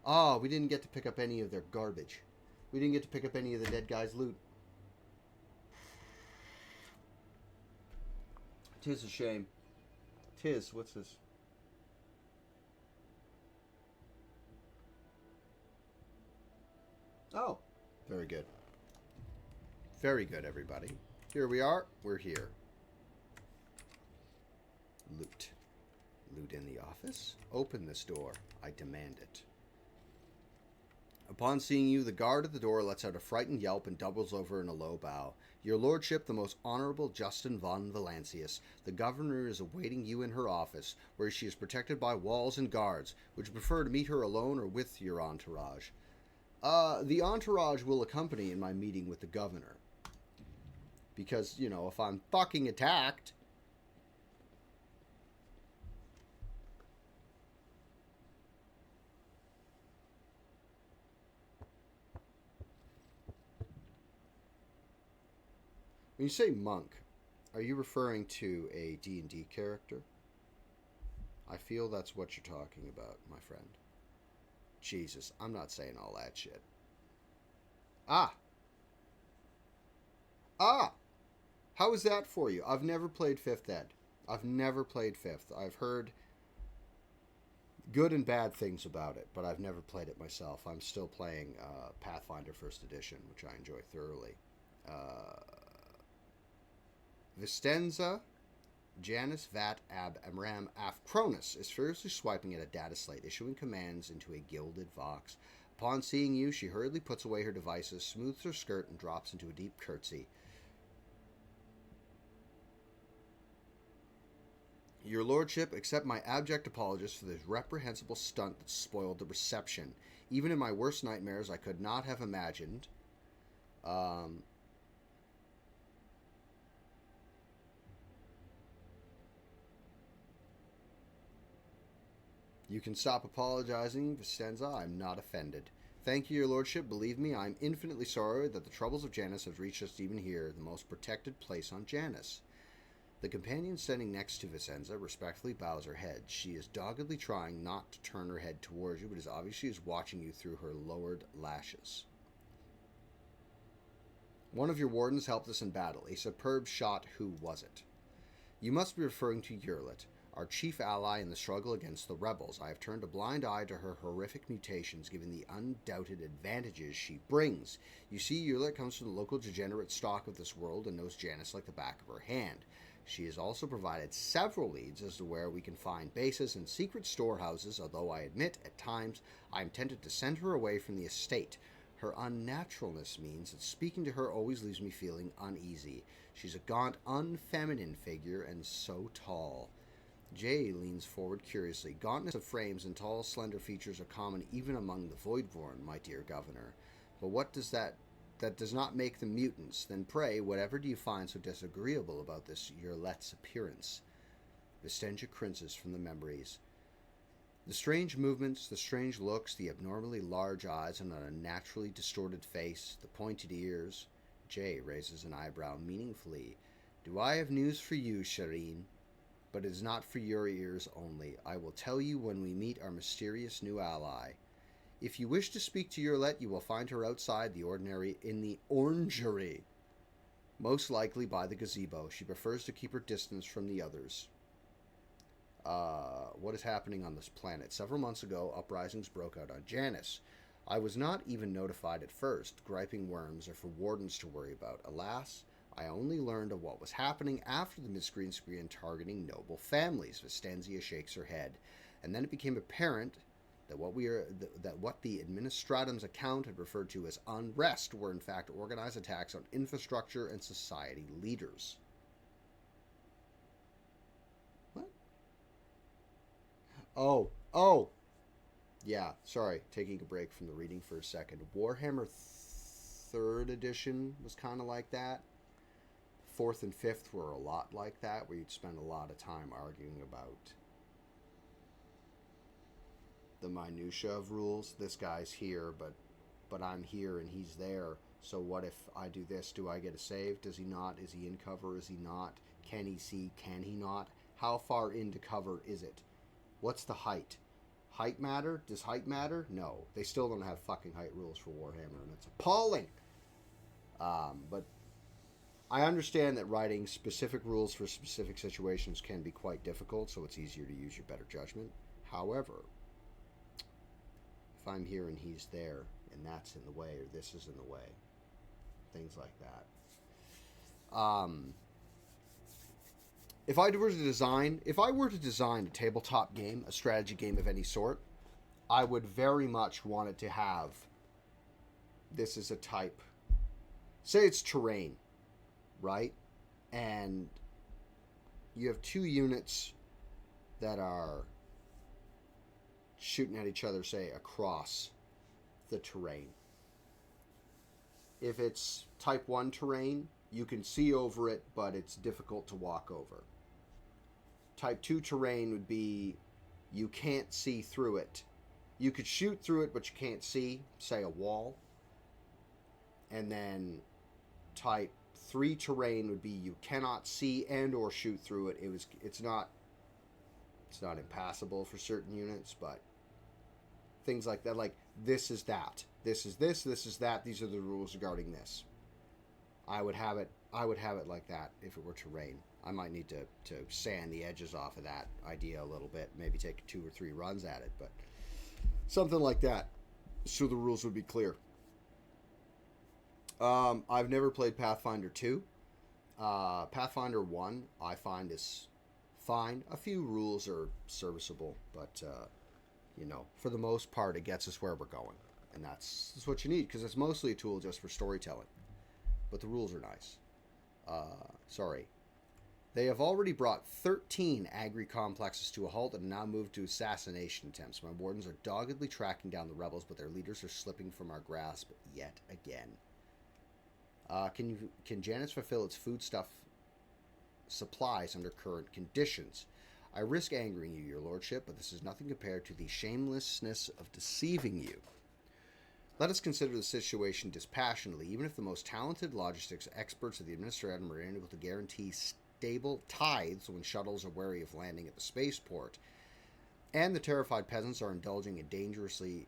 Oh, we didn't get to pick up any of their garbage. We didn't get to pick up any of the dead guy's loot. Tis a shame. Tis, what's this? Oh, very good. Very good, everybody. Here we are. We're here. Loot. Loot in the office? Open this door. I demand it. Upon seeing you, the guard at the door lets out a frightened yelp and doubles over in a low bow. Your lordship, the most honorable Justin von Valancius, the governor is awaiting you in her office, where she is protected by walls and guards. Would you prefer to meet her alone or with your entourage? The entourage will accompany in my meeting with the governor. Because, you know, if I'm fucking attacked... When you say monk, are you referring to a D&D character? I feel that's what you're talking about, my friend. Jesus, I'm not saying all that shit. Ah! How is that for you? I've never played 5th Ed. I've never played 5th. I've heard good and bad things about it, but I've never played it myself. I'm still playing Pathfinder 1st Edition, which I enjoy thoroughly. Vistenza, Janus, Vat, Ab, Amram, Af, Koronus is furiously swiping at a data slate, issuing commands into a gilded vox. Upon seeing you, she hurriedly puts away her devices, smooths her skirt, and drops into a deep curtsy. Your lordship, accept my abject apologies for this reprehensible stunt that spoiled the reception. Even in my worst nightmares, I could not have imagined... You can stop apologizing, Vicenza. I'm not offended. Thank you, your lordship. Believe me, I'm infinitely sorry that the troubles of Janus have reached us even here, the most protected place on Janus. The companion standing next to Vicenza respectfully bows her head. She is doggedly trying not to turn her head towards you, but is obviously watching you through her lowered lashes. One of your wardens helped us in battle. A superb shot. Who was it? You must be referring to Yurlet, our chief ally in the struggle against the rebels. I have turned a blind eye to her horrific mutations, given the undoubted advantages she brings. You see, Yurlet comes from the local degenerate stock of this world and knows Janice like the back of her hand. She has also provided several leads as to where we can find bases and secret storehouses, although I admit, at times, I am tempted to send her away from the estate. Her unnaturalness means that speaking to her always leaves me feeling uneasy. She's a gaunt, unfeminine figure, and so tall. Jay leans forward curiously. Gauntness of frames and tall, slender features are common even among the Voidborn, my dear governor. But what does that does not make them mutants? Then pray, whatever do you find so disagreeable about this Yurlet's appearance? Vistenja cringes from the memories. The strange movements, the strange looks, the abnormally large eyes on an unnaturally distorted face, the pointed ears. Jay raises an eyebrow meaningfully. Do I have news for you, Shireen? But it is not for your ears only. I will tell you when we meet our mysterious new ally. If you wish to speak to Yurlet, you will find her outside the ordinary in the orangery. Most likely by the gazebo. She prefers to keep her distance from the others. What is happening on this planet? Several months ago, uprisings broke out on Janus. I was not even notified at first. Griping worms are for wardens to worry about. Alas, I only learned of what was happening after the miscreants began targeting noble families. Vistenzia shakes her head. And then it became apparent that what the Administratum's account had referred to as unrest were in fact organized attacks on infrastructure and society leaders. What? Oh! Yeah, sorry, taking a break from the reading for a second. Warhammer 3rd edition was kind of like that. 4th and 5th were a lot like that, where you'd spend a lot of time arguing about the minutia of rules. This guy's here, but I'm here and he's there. So what if I do this? Do I get a save? Does he not? Is he in cover? Is he not? Can he see? Can he not? How far into cover is it? What's the height? Height matter? Does height matter? No. They still don't have fucking height rules for Warhammer, and it's appalling. But I understand that writing specific rules for specific situations can be quite difficult, so it's easier to use your better judgment. However, if I'm here and he's there, and that's in the way, or this is in the way, things like that. If I were to design a tabletop game, a strategy game of any sort, I would very much want it to have, this is a type, say it's terrain, right? And you have two units that are shooting at each other, say, across the terrain. If it's type 1 terrain, you can see over it, but it's difficult to walk over. Type 2 terrain would be you can't see through it. You could shoot through it, but you can't see, say, a wall. And then type 3 terrain would be you cannot see and or shoot through it. It's not impassable for certain units, but things like that, like this is that. This is this is that. These are the rules regarding this. I would have it like that if it were terrain. I might need to sand the edges off of that idea a little bit, maybe take 2 or 3 runs at it, but something like that, so the rules would be clear. I've never played Pathfinder 2. Pathfinder 1 I find is fine. A few rules are serviceable, but for the most part, it gets us where we're going, and that's what you need, because it's mostly a tool just for storytelling. But the rules are nice. They have already brought 13 agri complexes to a halt and now moved to assassination attempts. My wardens are doggedly tracking down the rebels, but their leaders are slipping from our grasp yet again. Can Janus fulfill its foodstuff supplies under current conditions? I risk angering you, your lordship, but this is nothing compared to the shamelessness of deceiving you. Let us consider the situation dispassionately. Even if the most talented logistics experts of the Administratum are unable to guarantee unpredictable tides when shuttles are wary of landing at the spaceport. And the terrified peasants are indulging a dangerously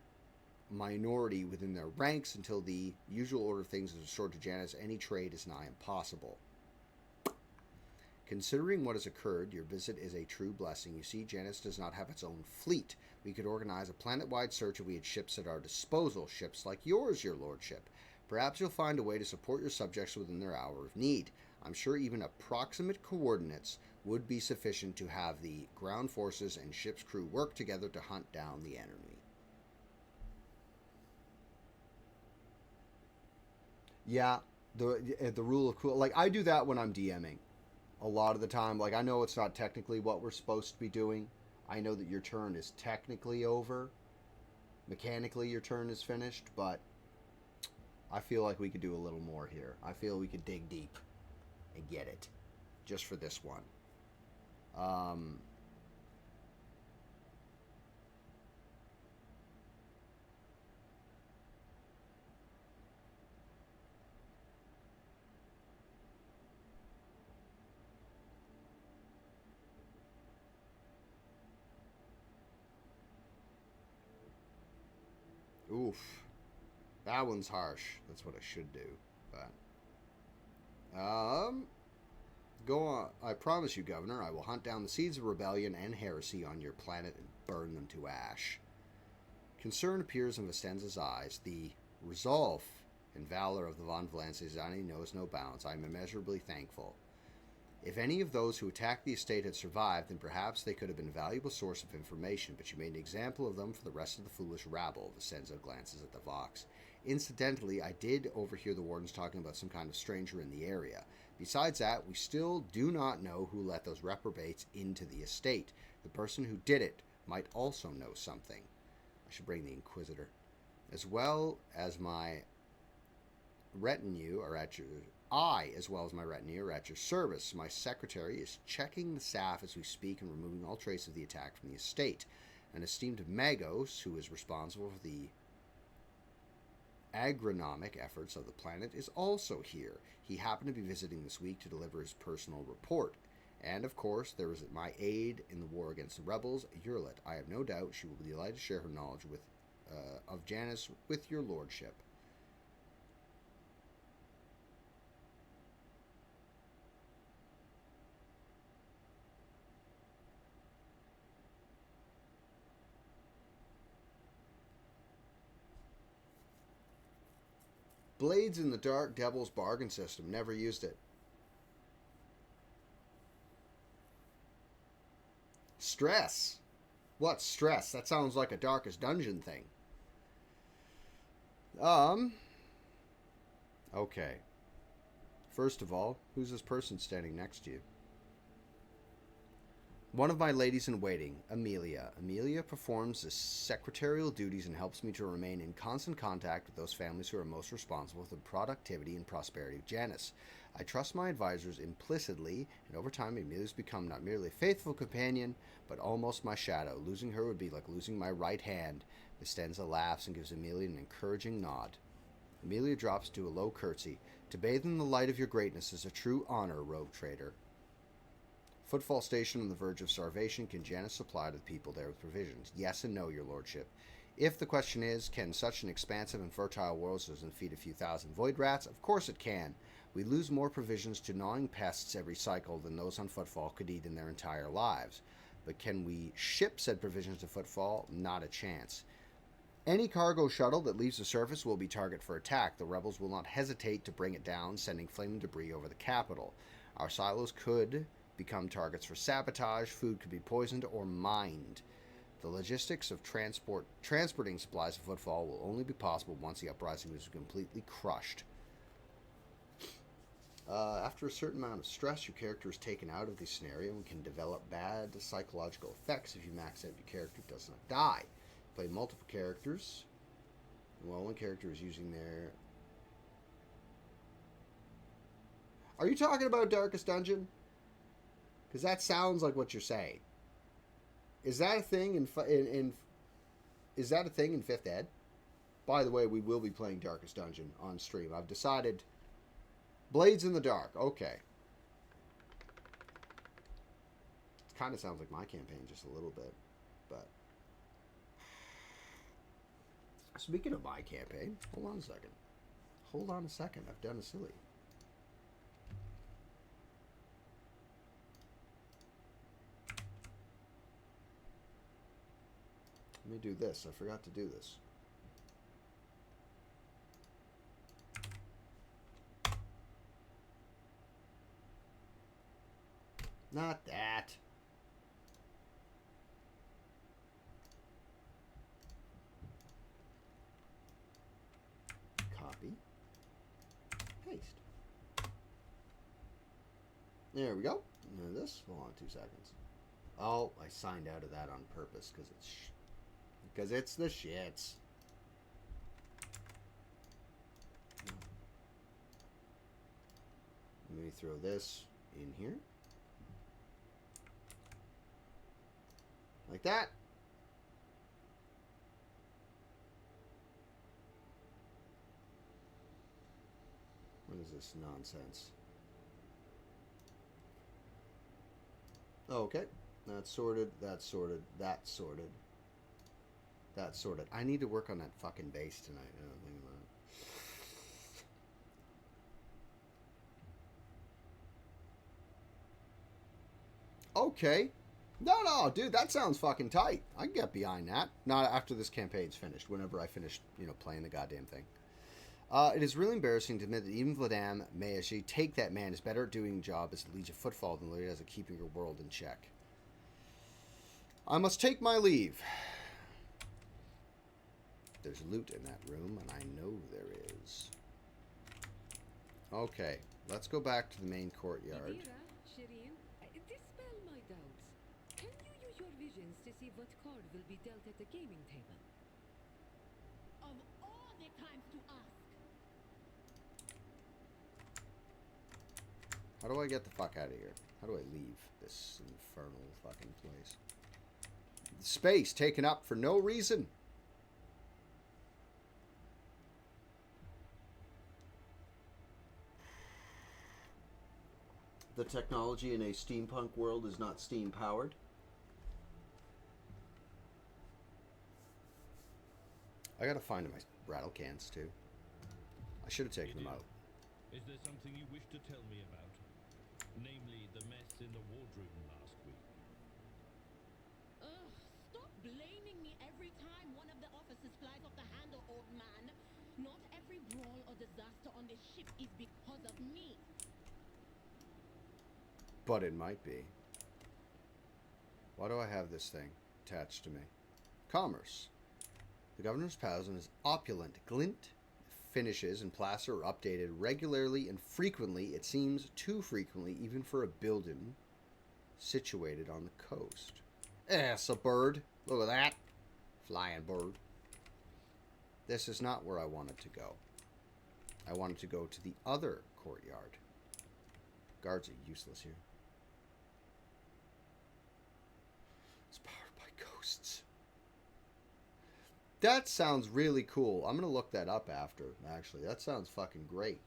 minority within their ranks until the usual order of things is restored to Janus. Any trade is nigh impossible. Considering what has occurred, your visit is a true blessing. You see, Janus does not have its own fleet. We could organize a planet-wide search if we had ships at our disposal, ships like yours, your lordship. Perhaps you'll find a way to support your subjects within their hour of need. I'm sure even approximate coordinates would be sufficient to have the ground forces and ship's crew work together to hunt down the enemy. Yeah, the rule of cool. Like, I do that when I'm DMing. A lot of the time, like, I know it's not technically what we're supposed to be doing. I know that your turn is technically over. Mechanically, your turn is finished, but I feel like we could do a little more here. I feel we could dig deep and get it. Just for this one. Oof. That one's harsh. That's what I should do. But go on. I promise you, Governor, I will hunt down the seeds of rebellion and heresy on your planet and burn them to ash. Concern appears in Vistenza's eyes. The resolve and valor of the von Valancius knows no bounds. I am immeasurably thankful. If any of those who attacked the estate had survived, then perhaps they could have been a valuable source of information, but you made an example of them for the rest of the foolish rabble. Vicenza glances at the Vox. Incidentally, I did overhear the wardens talking about some kind of stranger in the area. Besides that, we still do not know who let those reprobates into the estate. The person who did it might also know something. I should bring the Inquisitor. As well as my retinue are at your... as well as my retinue, are at your service. My secretary is checking the staff as we speak and removing all trace of the attack from the estate. An esteemed Magos, who is responsible for the agronomic efforts of the planet, is also here. He happened to be visiting this week to deliver his personal report. And, of course, there is my aide in the war against the rebels, Urlet. I have no doubt she will be delighted to share her knowledge of Janus with your lordship. Blades in the Dark Devil's bargain system. Never used it. Stress. What stress? That sounds like a Darkest Dungeon thing. Okay. First of all, who's this person standing next to you? One of my ladies in waiting, Amelia. Amelia performs the secretarial duties and helps me to remain in constant contact with those families who are most responsible for the productivity and prosperity of Janus. I trust my advisors implicitly, and over time Amelia's become not merely a faithful companion, but almost my shadow. Losing her would be like losing my right hand. Vistenza laughs and gives Amelia an encouraging nod. Amelia drops to a low curtsy. To bathe in the light of your greatness is a true honor, rogue trader. Footfall station on the verge of starvation. Can Janus supply to the people there with provisions? Yes and no, your lordship. If the question is, can such an expansive and fertile world as feed a few thousand void rats? Of course it can. We lose more provisions to gnawing pests every cycle than those on Footfall could eat in their entire lives. But can we ship said provisions to Footfall? Not a chance. Any cargo shuttle that leaves the surface will be target for attack. The rebels will not hesitate to bring it down, sending flaming debris over the capital. Our silos could become targets for sabotage, food could be poisoned or mined. The logistics of transporting supplies to Footfall will only be possible once the uprising is completely crushed. After a certain amount of stress, your character is taken out of the scenario and can develop bad psychological effects if you max out your character does not die. Play multiple characters. Well, one character is using their... Are you talking about Darkest Dungeon? Because that sounds like what you're saying. Is that a thing is that a thing in 5th Ed? By the way, we will be playing Darkest Dungeon on stream. I've decided Blades in the Dark. Okay. kind of sounds like my campaign just a little bit, but speaking of my campaign, hold on a second. Hold on a second. I've done a silly. Let me do this. I forgot to do this. Not that. Copy. Paste. There we go. Now this. Hold on 2 seconds. Oh, I signed out of that on purpose because it's the shits. Let me throw this in here. Like that. What is this nonsense? Okay. That's sorted. That's sorted. That's sorted. That's sorted. I need to work on that fucking base tonight. I don't think about it. Okay. No, dude, that sounds fucking tight. I can get behind that. Not after this campaign's finished. Whenever I finish, playing the goddamn thing. It is really embarrassing to admit that even Vladam may actually take that man is better at doing a job as the Liege of Footfall than Lily does at keeping your world in check. I must take my leave. There's loot in that room, and I know there is. Okay, let's go back to the main courtyard. Idira, Shireen, dispel my doubts. Can you use your visions to see what card will be dealt at the gaming table? Of all the times to ask. How do I get the fuck out of here? How do I leave this infernal fucking place? Space taken up for no reason. The technology in a steampunk world is not steam powered. I gotta find my rattle cans too. I should have taken them out. Is there something you wish to tell me about? Namely, the mess in the wardroom last week. Ugh, stop blaming me every time one of the officers flies off the handle, old man. Not every brawl or disaster on the ship is because of me. But it might be. Why do I have this thing attached to me? Commerce. The governor's palace is opulent. Glint finishes and plaster are updated regularly and frequently. It seems too frequently, even for a building situated on the coast. It's a bird. Look at that. Flying bird. This is not where I wanted to go. I wanted to go to the other courtyard. Guards are useless here. It's powered by ghosts. That sounds really cool. I'm going to look that up after, actually. That sounds fucking great.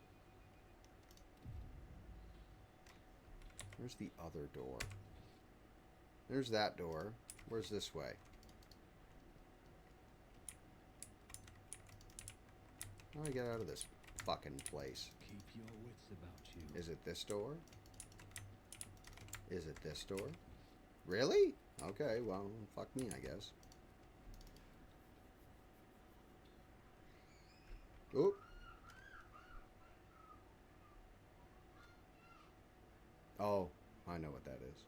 Where's the other door? There's that door. Where's this way? How do I get out of this fucking place? Keep your wits about you. Is it this door? Is it this door? Really? Okay, well, fuck me, I guess. Oop. Oh, I know what that is.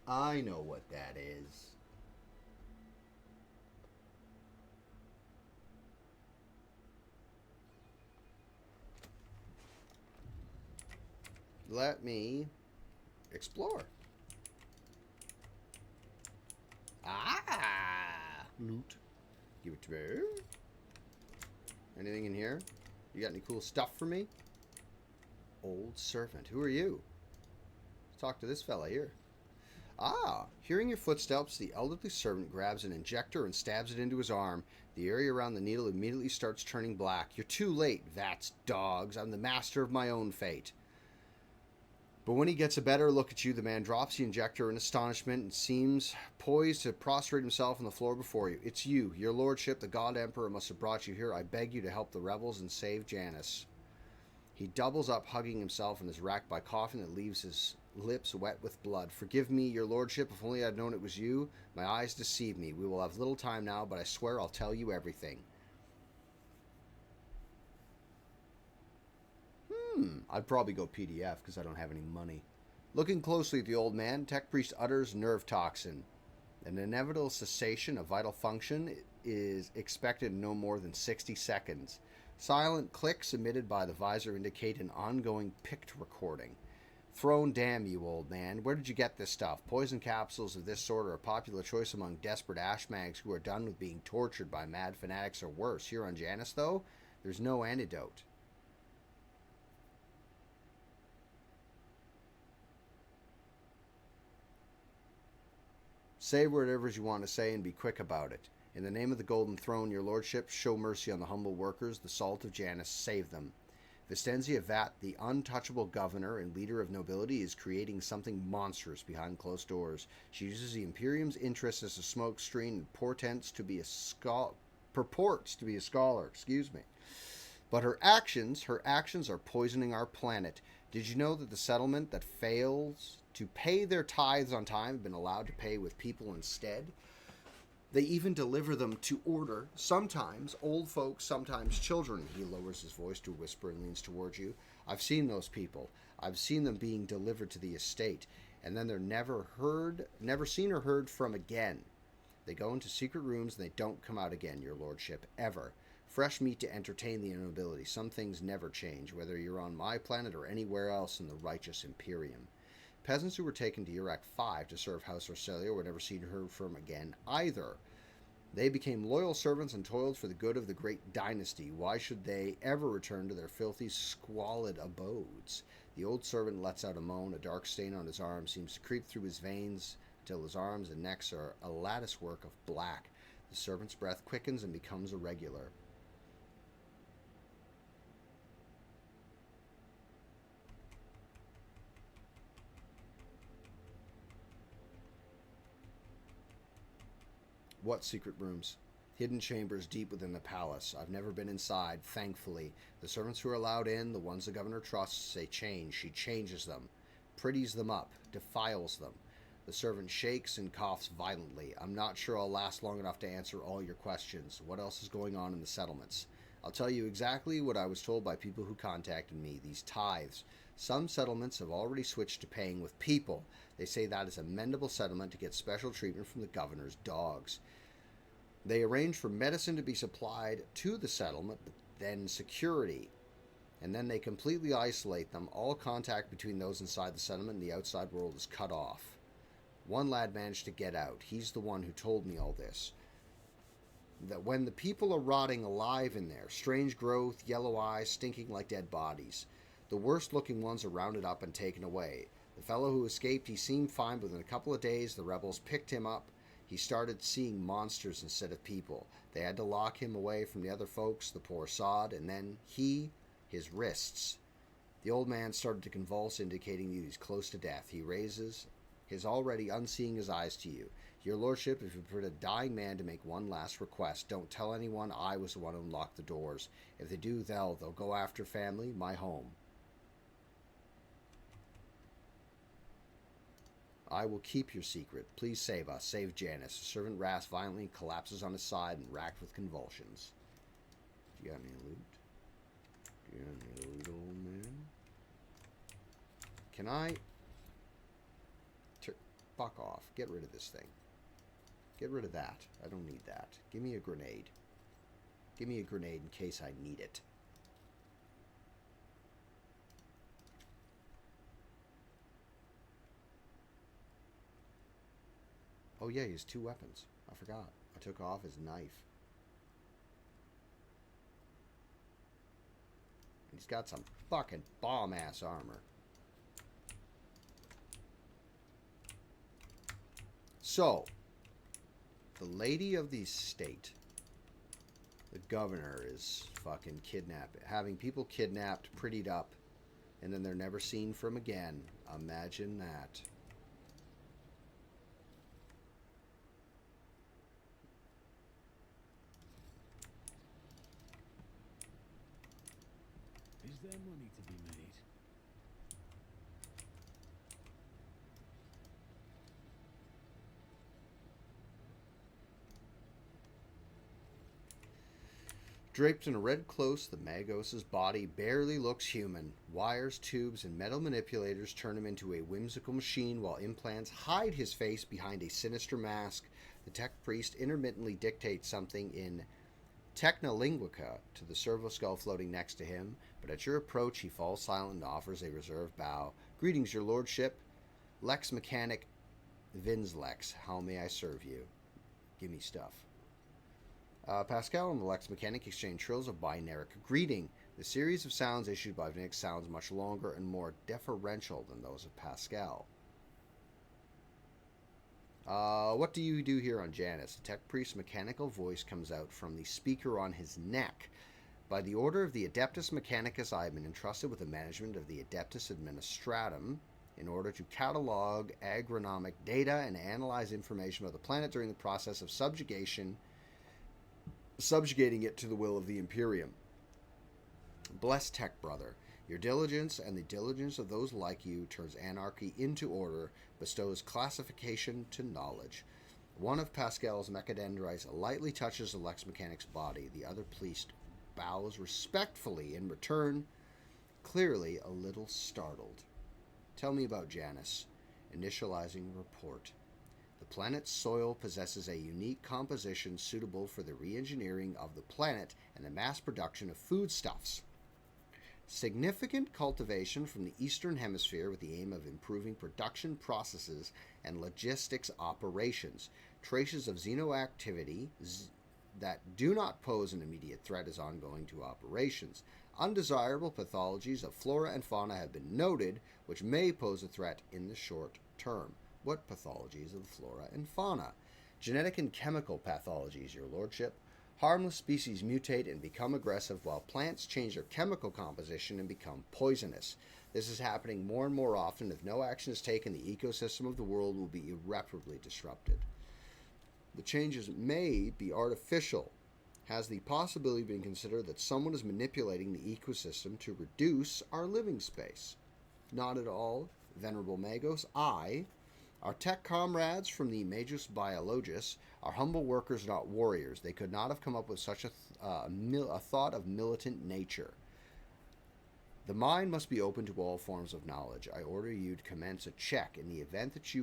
I know what that is. Let me explore. Ah! Loot. Give it to me. Anything in here? You got any cool stuff for me? Old servant. Who are you? Let's talk to this fella here. Ah! Hearing your footsteps, the elderly servant grabs an injector and stabs it into his arm. The area around the needle immediately starts turning black. You're too late, Vats dogs. I'm the master of my own fate. But when he gets a better look at you, the man drops the injector in astonishment and seems poised to prostrate himself on the floor before you. It's you, your lordship, the God Emperor must have brought you here. I beg you to help the rebels and save Janice. He doubles up, hugging himself, and is racked by coughing that leaves his lips wet with blood. Forgive me, your lordship, if only I'd known it was you. My eyes deceive me. We will have little time now, but I swear I'll tell you everything. I'd probably go PDF because I don't have any money. Looking closely at the old man, Tech Priest utters nerve toxin. An inevitable cessation of vital function is expected in no more than 60 seconds. Silent clicks emitted by the visor indicate an ongoing picked recording. Throne, damn you, old man. Where did you get this stuff? Poison capsules of this sort are a popular choice among desperate ashmags who are done with being tortured by mad fanatics or worse. Here on Janus, though, there's no antidote. Say whatever you want to say and be quick about it. In the name of the Golden Throne, your lordship, show mercy on the humble workers, the salt of Janus, save them. Vistenzia Vat, the untouchable governor and leader of nobility, is creating something monstrous behind closed doors. She uses the Imperium's interest as a smokescreen and purports to be a scholar, But her actions are poisoning our planet. Did you know that the settlement that fails to pay their tithes on time have been allowed to pay with people instead? They even deliver them to order, sometimes old folks, sometimes children. He lowers his voice to a whisper and leans towards you. I've seen those people. I've seen them being delivered to the estate, and then they're never seen or heard from again. They go into secret rooms and they don't come out again, your lordship, ever. Fresh meat to entertain the nobility. Some things never change, whether you're on my planet or anywhere else in the righteous Imperium. Peasants who were taken to Urak 5 to serve House Orcelia were never seen or heard from again either. They became loyal servants and toiled for the good of the great dynasty. Why should they ever return to their filthy, squalid abodes? The old servant lets out a moan. A dark stain on his arm seems to creep through his veins until his arms and necks are a lattice work of black. The servant's breath quickens and becomes irregular. What secret rooms? Hidden chambers deep within the palace. I've never been inside, thankfully. The servants who are allowed in, the ones the governor trusts, say change. She changes them, pretties them up, defiles them. The servant shakes and coughs violently. I'm not sure I'll last long enough to answer all your questions. What else is going on in the settlements? I'll tell you exactly what I was told by people who contacted me. These tithes. Some settlements have already switched to paying with people. They say that is a mendable settlement to get special treatment from the governor's dogs. They arrange for medicine to be supplied to the settlement, but then security. And then they completely isolate them. All contact between those inside the settlement and the outside world is cut off. One lad managed to get out. He's the one who told me all this. That when the people are rotting alive in there, strange growth, yellow eyes, stinking like dead bodies, the worst looking ones are rounded up and taken away. The fellow who escaped, he seemed fine, but within a couple of days, the rebels picked him up. He started seeing monsters instead of people. They had to lock him away from the other folks, the poor sod, and then his wrists. The old man started to convulse, indicating that he's close to death. He raises his already unseeing his eyes to you. Your lordship, if you permit a dying man to make one last request, don't tell anyone I was the one who unlocked the doors. If they do, they'll go after family, my home. I will keep your secret. Please save us. Save Janice. The servant rasps violently, collapses on his side, and racked with convulsions. Do you got any loot? Do you got any loot, old man? Can I... Fuck off. Get rid of this thing. Get rid of that. I don't need that. Give me a grenade. Give me a grenade in case I need it. Oh yeah, he has two weapons. I forgot. I took off his knife. He's got some fucking bomb-ass armor. So, the lady of the state, the governor, is fucking having people kidnapped, prettied up, and then they're never seen from again. Imagine that. Is there money to be made? Draped in a red cloth, the Magos's body barely looks human. Wires, tubes, and metal manipulators turn him into a whimsical machine, while implants hide his face behind a sinister mask. The tech priest intermittently dictates something in Technolinguica to the servo skull floating next to him, but at your approach he falls silent and offers a reserved bow. Greetings, your lordship. Lex Mechanic Vinslex, how may I serve you? Give me stuff. Pascal and the Lex Mechanic exchange trills of binaric greeting. The series of sounds issued by Vinix sounds much longer and more deferential than those of Pascal. What do you do here on Janus? The tech priest's mechanical voice comes out from the speaker on his neck. By the order of the Adeptus Mechanicus, I have been entrusted with the management of the Adeptus Administratum in order to catalog agronomic data and analyze information about the planet during the process of subjugating it to the will of the Imperium. Bless Tech Brother. Your diligence and the diligence of those like you turns anarchy into order, bestows classification to knowledge. One of Pascal's mechadendrites lightly touches the Lex Mechanic's body. The other priest bows respectfully in return, clearly a little startled. Tell me about Janus. Initializing report. The planet's soil possesses a unique composition suitable for the re-engineering of the planet and the mass production of foodstuffs. Significant cultivation from the Eastern Hemisphere with the aim of improving production processes and logistics operations. Traces of xenoactivity that do not pose an immediate threat is ongoing to operations. Undesirable pathologies of flora and fauna have been noted, which may pose a threat in the short term. What pathologies of the flora and fauna? Genetic and chemical pathologies, your lordship. Harmless species mutate and become aggressive, while plants change their chemical composition and become poisonous. This is happening more and more often. If no action is taken, the ecosystem of the world will be irreparably disrupted. The changes may be artificial. Has the possibility been considered that someone is manipulating the ecosystem to reduce our living space? Not at all, Venerable Magos. Our tech comrades from the Magus Biologus are humble workers, not warriors. They could not have come up with such a thought of militant nature. The mind must be open to all forms of knowledge. I order you to commence a check in the event that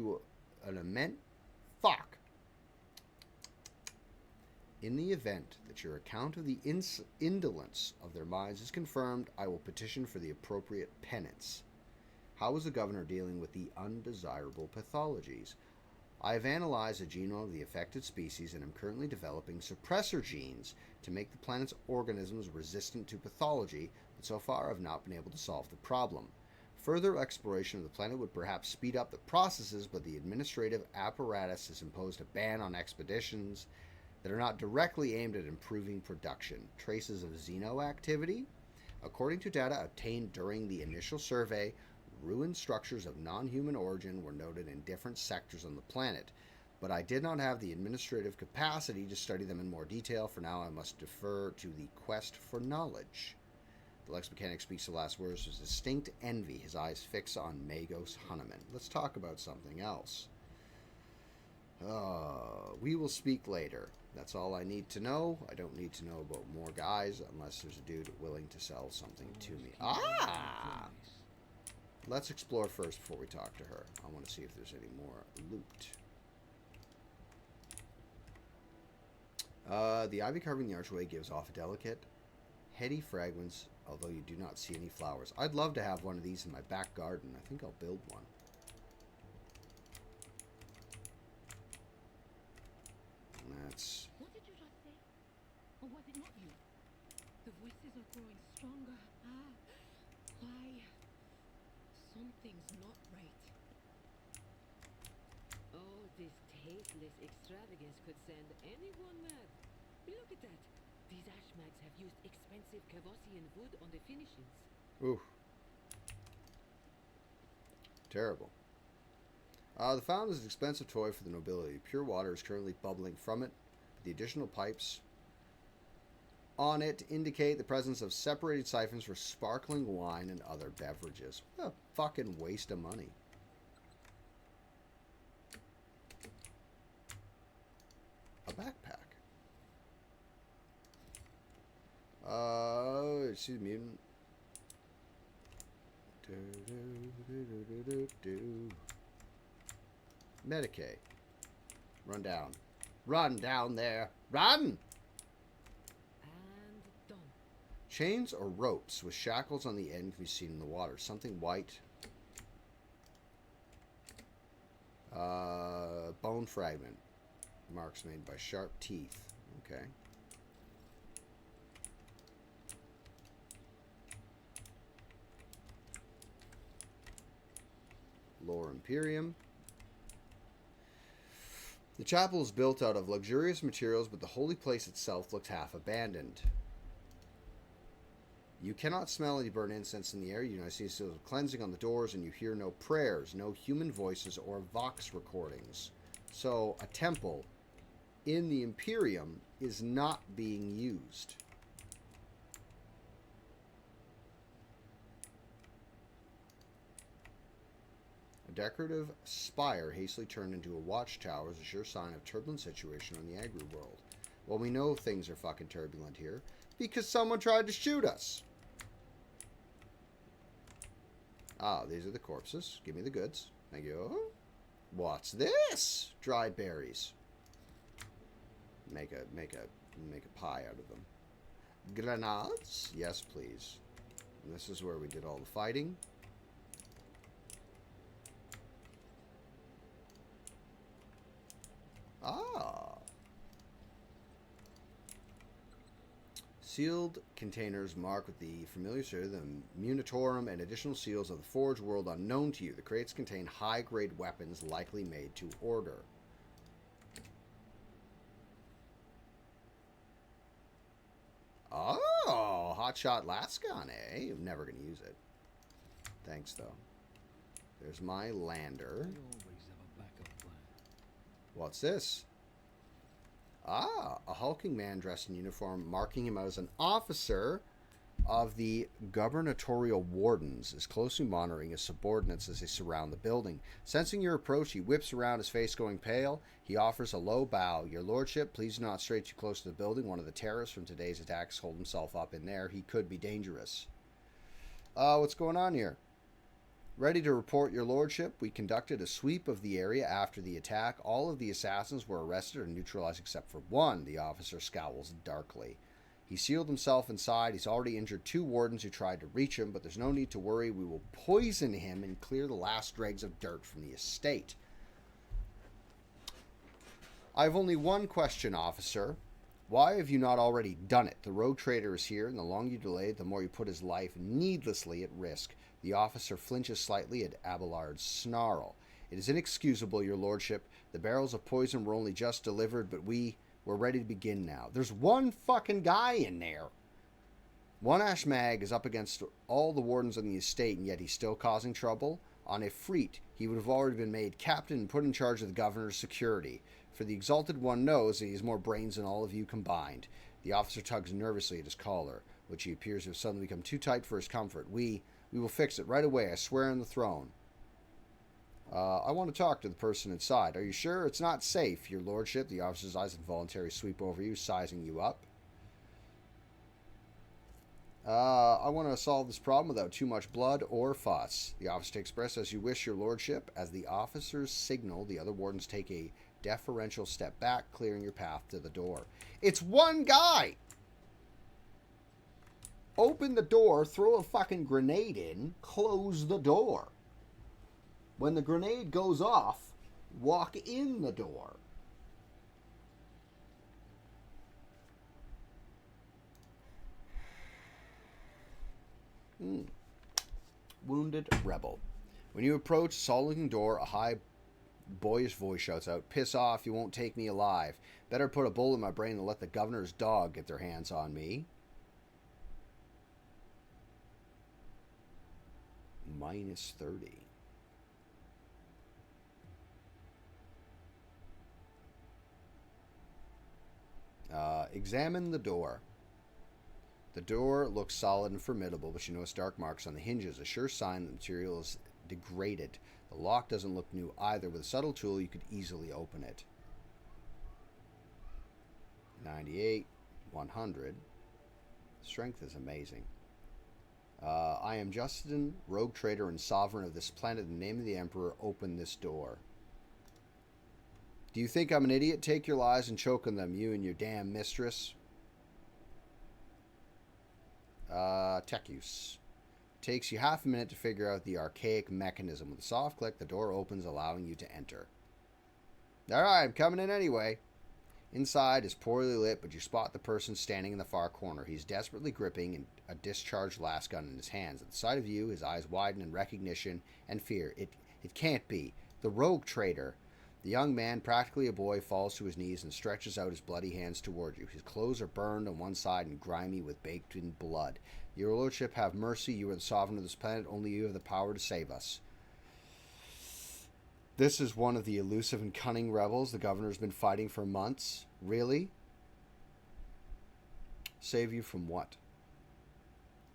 In the event that your account of the indolence of their minds is confirmed, I will petition for the appropriate penance. How is the governor dealing with the undesirable pathologies? I have analyzed the genome of the affected species and am currently developing suppressor genes to make the planet's organisms resistant to pathology, but so far I have not been able to solve the problem. Further exploration of the planet would perhaps speed up the processes, but the administrative apparatus has imposed a ban on expeditions that are not directly aimed at improving production. Traces of xenoactivity? According to data obtained during the initial survey, ruined structures of non-human origin were noted in different sectors on the planet, but I did not have the administrative capacity to study them in more detail. For now, I must defer to the quest for knowledge. The Lex Mechanic speaks the last words with distinct envy, his eyes fixed on Magos Hunneman. Let's talk about something else. We will speak later. That's all I need to know. I don't need to know about more guys unless there's a dude willing to sell something to me. Let's explore first before we talk to her. I want to see if there's any more loot. The ivy carving the archway gives off a delicate, heady fragrance, although you do not see any flowers. I'd love to have one of these in my back garden. I think I'll build one. That's... What did you just say? Or was it not you? The voices are growing stronger. Why? Something's not right. Oh, this tasteless extravagance could send anyone mad. Look at that. These ashmags have used expensive Cavossian wood on the finishings. Ooh. Terrible. The fountain is an expensive toy for the nobility. Pure water is currently bubbling from it. The additional pipes on it indicate the presence of separated siphons for sparkling wine and other beverages. What a fucking waste of money. A backpack. She's mutant. Medicaid. Run down. Run down there. Run! And done. Chains or ropes with shackles on the end can be seen in the water. Something white. Bone fragment. Marks made by sharp teeth. Okay. Lore Imperium. The chapel is built out of luxurious materials, but the holy place itself looks half abandoned. You cannot smell any burnt incense in the air. You know, see seals of cleansing on the doors, and you hear no prayers, no human voices or vox recordings. So, a temple in the Imperium is not being used. A decorative spire hastily turned into a watchtower is a sure sign of turbulent situation on the agri world. Well, we know things are fucking turbulent here because someone tried to shoot us. Ah, these are the corpses. Give me the goods. Thank you. What's this? Dried berries. Make a pie out of them. Grenades? Yes, please. And this is where we did all the fighting. Ah. Sealed containers marked with the familiar seal, the Munitorum, and additional seals of the Forge world unknown to you. The crates contain high-grade weapons likely made to order. Oh, hotshot Lascon, eh? I'm never going to use it. Thanks, though. There's my lander. I always have a backup plan. What's this? Ah, a hulking man dressed in uniform, marking him out as an officer of the gubernatorial wardens, is closely monitoring his subordinates as they surround the building. Sensing your approach, he whips around, his face going pale. He offers a low bow. Your lordship, please do not stray too close to the building. One of the terrorists from today's attacks holed himself up in there. He could be dangerous. What's going on here? Ready to report, your lordship. We conducted a sweep of the area after the attack. All of the assassins were arrested or neutralized except for one. The officer scowls darkly. He sealed himself inside. He's already injured 2 wardens who tried to reach him, but there's no need to worry. We will poison him and clear the last dregs of dirt from the estate. I have only one question, officer. Why have you not already done it? The rogue trader is here, and the longer you delay, the more you put his life needlessly at risk. The officer flinches slightly at Abelard's snarl. It is inexcusable, your lordship. The barrels of poison were only just delivered, but we're ready to begin now. There's one fucking guy in there. One Ashmag is up against all the wardens on the estate, and yet he's still causing trouble. On Ifrit, he would have already been made captain and put in charge of the governor's security. For the Exalted One knows that he has more brains than all of you combined. The officer tugs nervously at his collar, which he appears to have suddenly become too tight for his comfort. We will fix it right away, I swear on the throne. I want to talk to the person inside. Are you sure? It's not safe, your lordship. The officer's eyes involuntarily sweep over you, sizing you up. I want to solve this problem without too much blood or fuss. The officer takes breath as you wish, your lordship. As the officers signal, the other wardens take a deferential step back, clearing your path to the door. It's one guy! Open the door, throw a fucking grenade in, close the door. When the grenade goes off, walk in the door. Wounded rebel. When you approach a solid-looking door, a high, boyish voice shouts out, "Piss off, you won't take me alive. Better put a bullet in my brain than let the governor's dog get their hands on me." -30. Examine the door. The door looks solid and formidable, but you notice dark marks on the hinges, a sure sign that the material is degraded. The lock doesn't look new either. With a subtle tool, you could easily open it. 98, 100. Strength is amazing. I am Justin, rogue trader and sovereign of this planet. In the name of the Emperor, open this door. Do you think I'm an idiot? Take your lies and choke on them, you and your damn mistress. Tech use. Takes you half a minute to figure out the archaic mechanism. With a soft click, the door opens, allowing you to enter. Alright, I'm coming in anyway. Inside is poorly lit, but you spot the person standing in the far corner. He's desperately gripping a discharged lasgun in his hands. At the sight of you, his eyes widen in recognition and fear. It can't be. The rogue trader. The young man, practically a boy, falls to his knees and stretches out his bloody hands toward you. His clothes are burned on one side and grimy with baked in blood. Your lordship, have mercy. You are the sovereign of this planet. Only you have the power to save us. This is one of the elusive and cunning rebels the governor's been fighting for months. Really? Save you from what?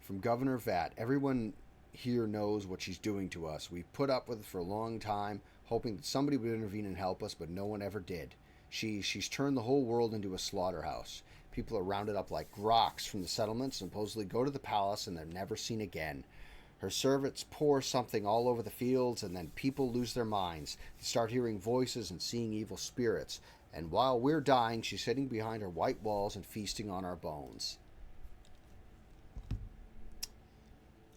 From Governor Vat. Everyone here knows what she's doing to us. We've put up with it for a long time, hoping that somebody would intervene and help us, but no one ever did. She's turned the whole world into a slaughterhouse. People are rounded up like groks from the settlements and supposedly go to the palace and they're never seen again. Her servants pour something all over the fields, and then people lose their minds. They start hearing voices and seeing evil spirits. And while we're dying, she's sitting behind her white walls and feasting on our bones.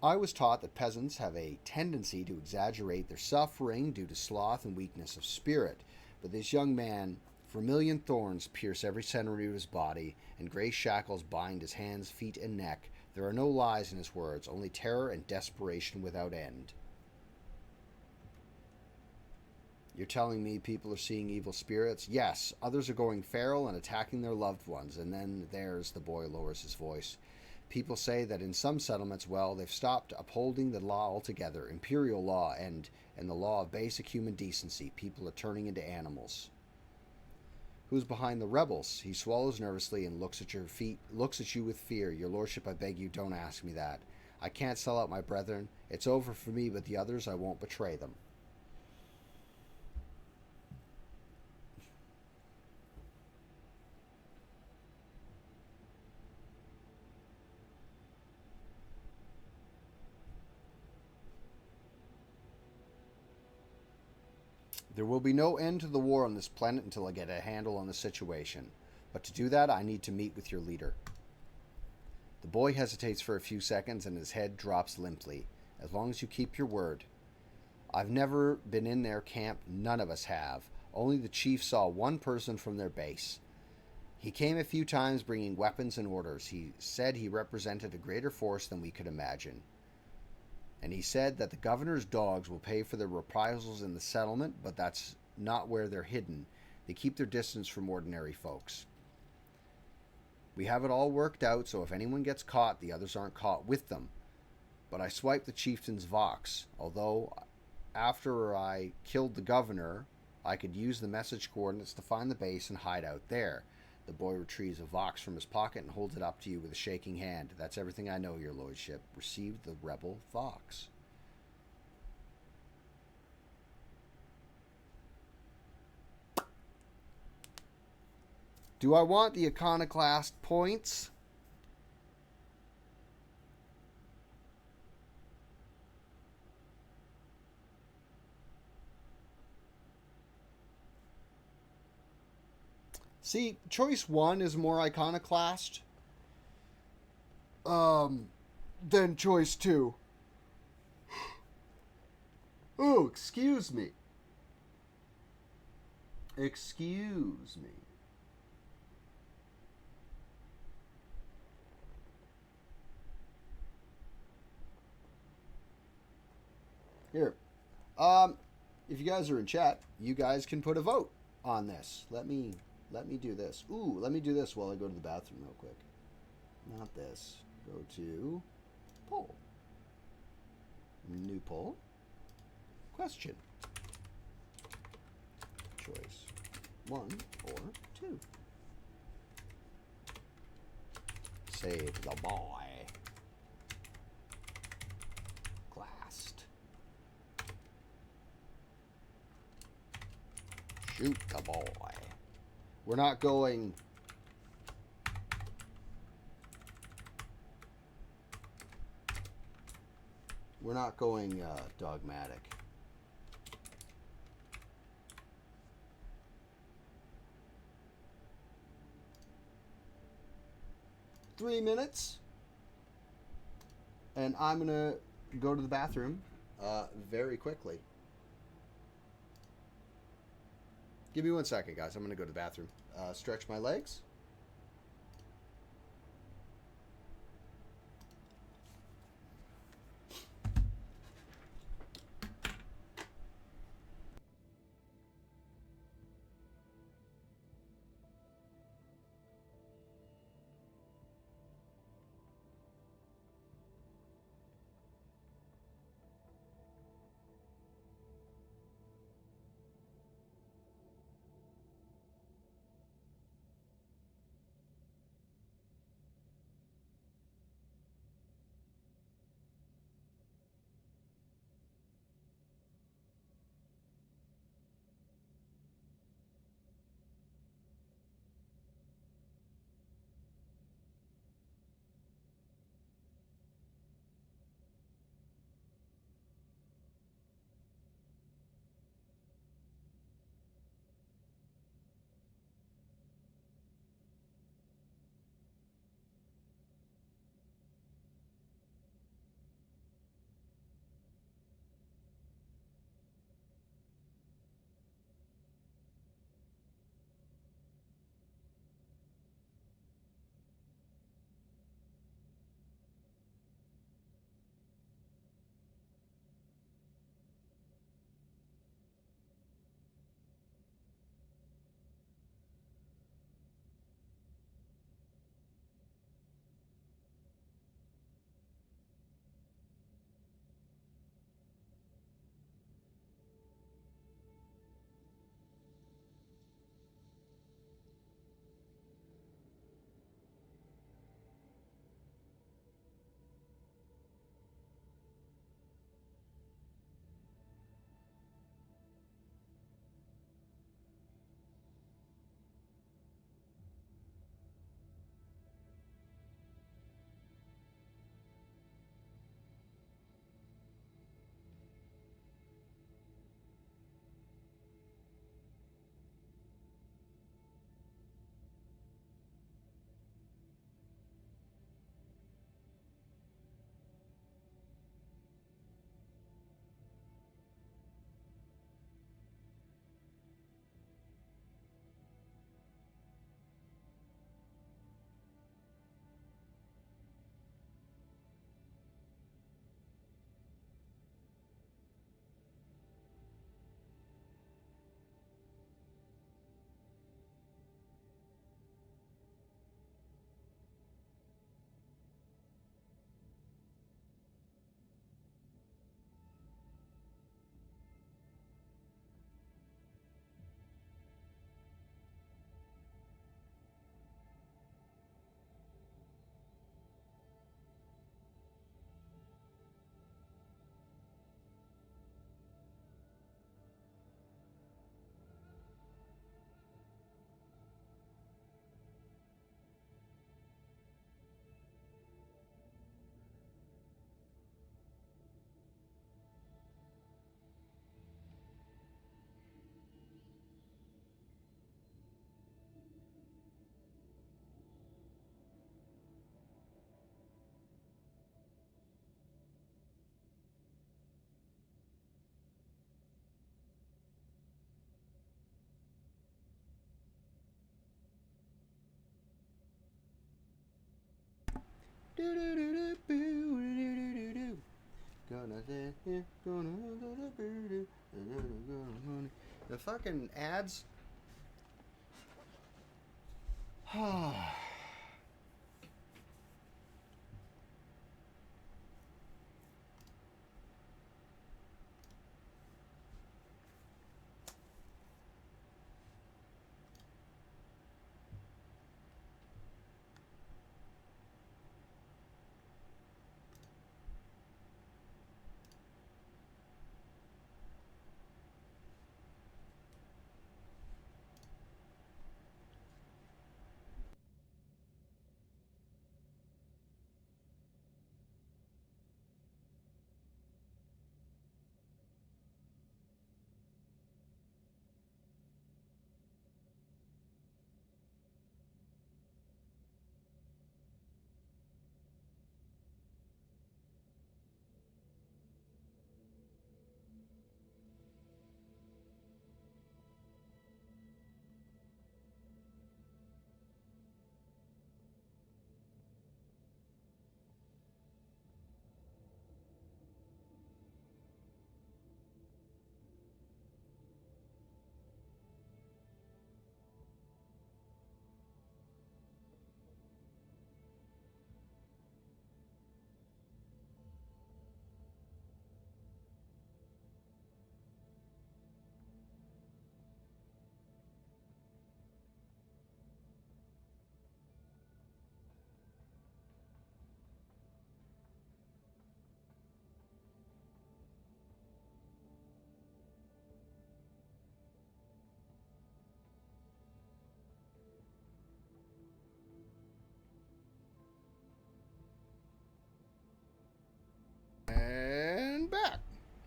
I was taught that peasants have a tendency to exaggerate their suffering due to sloth and weakness of spirit. But this young man, vermilion thorns pierce every centimeter of his body, and gray shackles bind his hands, feet, and neck. There are no lies in his words, only terror and desperation without end. You're telling me people are seeing evil spirits? Yes, others are going feral and attacking their loved ones. And then there's, the boy lowers his voice. People say that in some settlements, well, they've stopped upholding the law altogether. Imperial law and the law of basic human decency. People are turning into animals. Who's behind the rebels? He swallows nervously and looks at you with fear. Your lordship, I beg you, don't ask me that. I can't sell out my brethren. It's over for me, but the others, I won't betray them. There will be no end to the war on this planet until I get a handle on the situation. But to do that, I need to meet with your leader. The boy hesitates for a few seconds and his head drops limply. As long as you keep your word. I've never been in their camp. None of us have. Only the chief saw one person from their base. He came a few times bringing weapons and orders. He said he represented a greater force than we could imagine. And he said that the governor's dogs will pay for their reprisals in the settlement, but that's not where they're hidden. They keep their distance from ordinary folks. We have it all worked out, so if anyone gets caught, the others aren't caught with them. But I swiped the chieftain's Vox, although after I killed the governor, I could use the message coordinates to find the base and hide out there. The boy retrieves a Vox from his pocket and holds it up to you with a shaking hand. That's everything I know, your lordship. Receive the rebel Vox. Do I want the iconoclast points? See, choice 1 is more iconoclast than choice 2. Oh, excuse me. Excuse me. Here. If you guys are in chat, you guys can put a vote on this. Let me do this. Ooh, let me do this while I go to the bathroom real quick. Not this. Go to poll. New poll. Question. Choice 1 or 2. Save the boy. Glassed. Shoot the boy. We're not going... We're not going dogmatic. Three minutes. And I'm going to go to the bathroom very quickly. Give me 1 second, guys. I'm going to go to the bathroom. Stretch my legs. The fucking ads.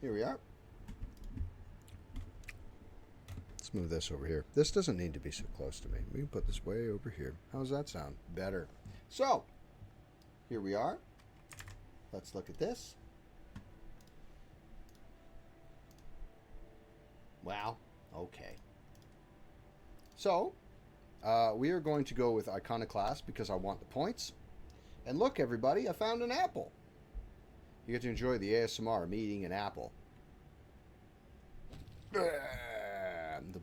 Here we are. Let's move this over here. This doesn't need to be so close to me. We can put this way over here. How's that sound? Better. So, here we are. Let's look at this. Wow. Okay. So, we are going to go with Iconoclast because I want the points. And look, everybody, I found an apple. You get to enjoy the ASMR of me eating an apple. The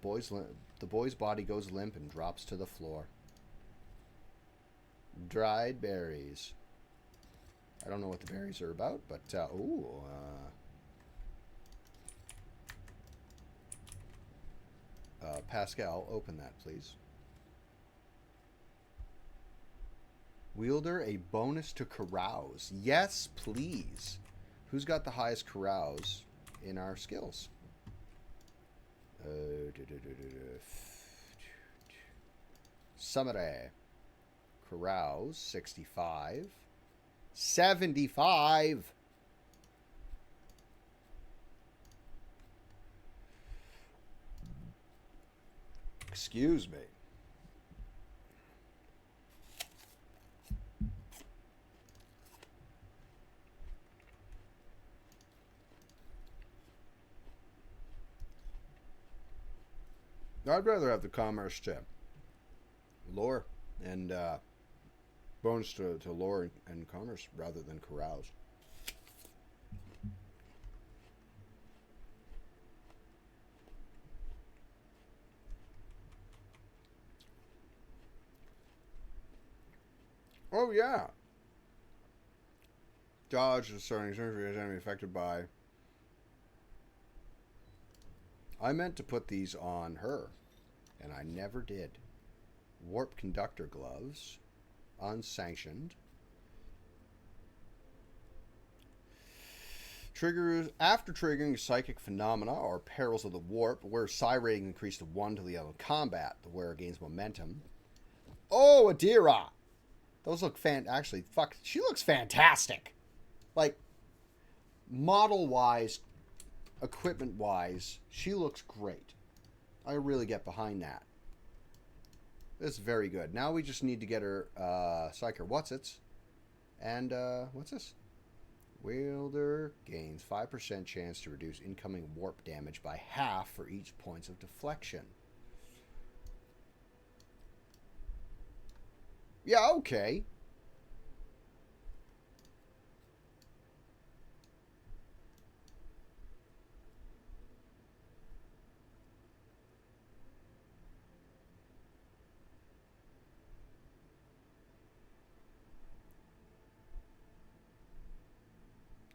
boy's body goes limp and drops to the floor. Dried berries. I don't know what the berries are about, but Pascal, open that, please. Wielder, a bonus to carouse. Yes, please. Who's got the highest carouse in our skills? Summary. Carouse, 65. 75. Excuse me. I'd rather have the commerce to lore and bonus to lore and commerce rather than carouse. Oh yeah. Dodge is starting to enemy affected by. I meant to put these on her, and I never did. Warp conductor gloves, unsanctioned. Triggers after triggering psychic phenomena or perils of the warp, where psi rating increased to 1 till the end of combat. The wearer gains momentum. Oh, Adira! Those look actually, fuck, she looks fantastic. Like, model-wise, equipment-wise, she looks great. I really get behind that. This is very good. Now we just need to get her, Psyker Whatsits. And, what's this? Wielder gains 5% chance to reduce incoming warp damage by half for each points of deflection. Yeah, okay.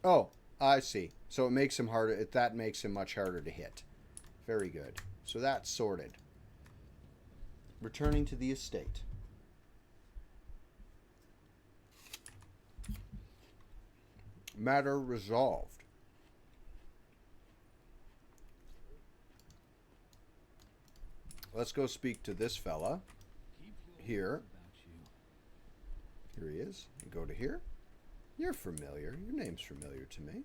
Oh, I see. So it makes him harder. That makes him much harder to hit. Very good. So that's sorted. Returning to the estate. Matter resolved. Let's go speak to this fella. Here. Here he is. You go to here. You're familiar. Your name's familiar to me.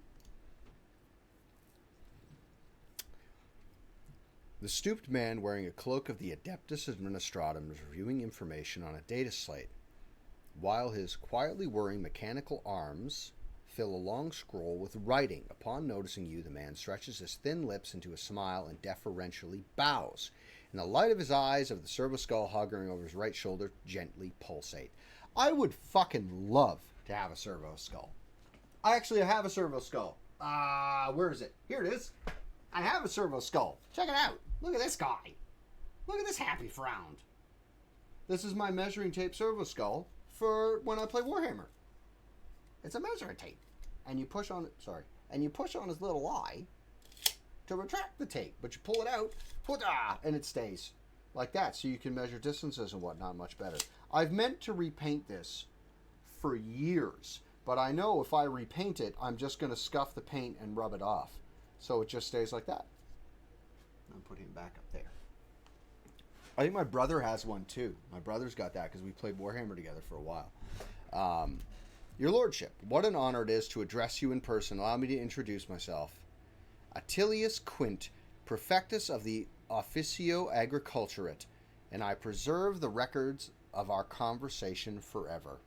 The stooped man wearing a cloak of the Adeptus Administratum is reviewing information on a data slate, while his quietly whirring mechanical arms fill a long scroll with writing. Upon noticing you, the man stretches his thin lips into a smile and deferentially bows. In the light of his eyes of the servo skull hovering over his right shoulder gently pulsate. I would fucking love to have a servo skull. I actually have a servo skull. Where is it? Here it is. I have a servo skull. Check it out. Look at this guy. Look at this happy frown. This is my measuring tape servo skull for when I play Warhammer. It's a measuring tape. And you push on it, and you push on his little eye to retract the tape. But you pull it out, and it stays like that. So you can measure distances and whatnot much better. I've meant to repaint this for years, but I know if I repaint it, I'm just going to scuff the paint and rub it off. So it just stays like that. I'll put him back up there. I think my brother has one too. My brother's got that because we played Warhammer together for a while. Your Lordship, what an honor it is to address you in person. Allow me to introduce myself. Attilius Quint, Prefectus of the Officio Agriculturate, and I preserve the records of our conversation forever.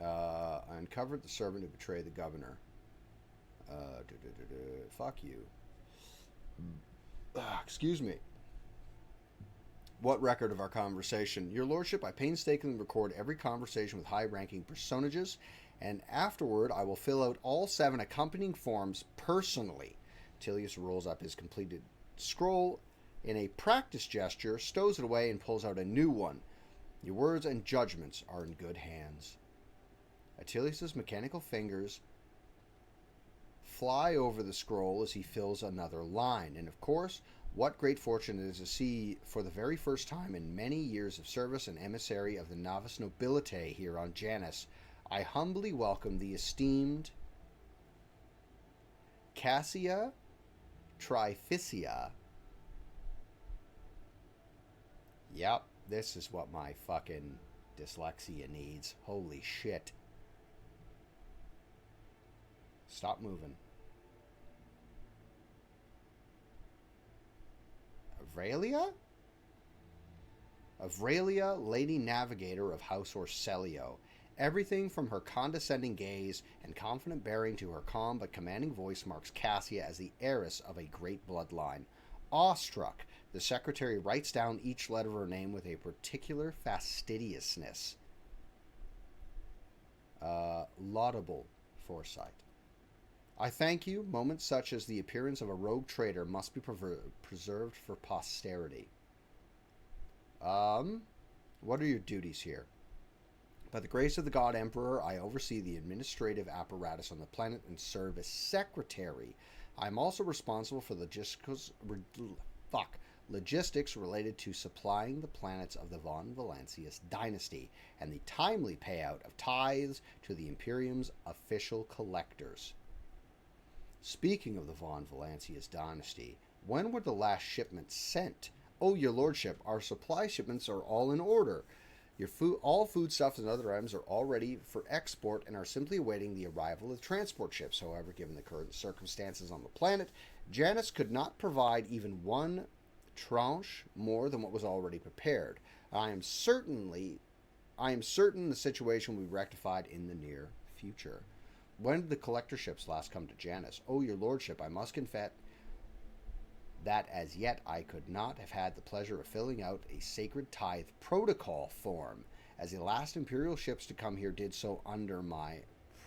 I uncovered the servant who betrayed the governor. Fuck you. Excuse me. What record of our conversation? Your lordship, I painstakingly record every conversation with high-ranking personages, and afterward I will fill out all 7 accompanying forms personally. Tilius rolls up his completed scroll in a practice gesture, stows it away, and pulls out a new one. Your words and judgments are in good hands. Attilius's mechanical fingers fly over the scroll as he fills another line. And of course, what great fortune it is to see for the very first time in many years of service an emissary of the novice nobilite here on Janus. I humbly welcome the esteemed Cassia Trificia. Yep, this is what my fucking dyslexia needs. Holy shit. Stop moving. Aurelia, Lady Navigator of House Orselio. Everything from her condescending gaze and confident bearing to her calm but commanding voice marks Cassia as the heiress of a great bloodline. Awestruck, the secretary writes down each letter of her name with a particular fastidiousness. Laudable foresight. I thank you. Moments such as the appearance of a rogue traitor must be preserved for posterity. What are your duties here? By the grace of the God Emperor, I oversee the administrative apparatus on the planet and serve as secretary. I am also responsible for logistics related to supplying the planets of the von Valancius dynasty and the timely payout of tithes to the Imperium's official collectors. Speaking of the von Valancius dynasty, when were the last shipments sent? Oh, your lordship, our supply shipments are all in order. All foodstuffs and other items are all ready for export and are simply awaiting the arrival of transport ships. However, given the current circumstances on the planet, Janus could not provide even one tranche more than what was already prepared. I am certain the situation will be rectified in the near future. When did the collector ships last come to Janus? Oh, your lordship, I must confess that as yet I could not have had the pleasure of filling out a sacred tithe protocol form, as the last imperial ships to come here did so under my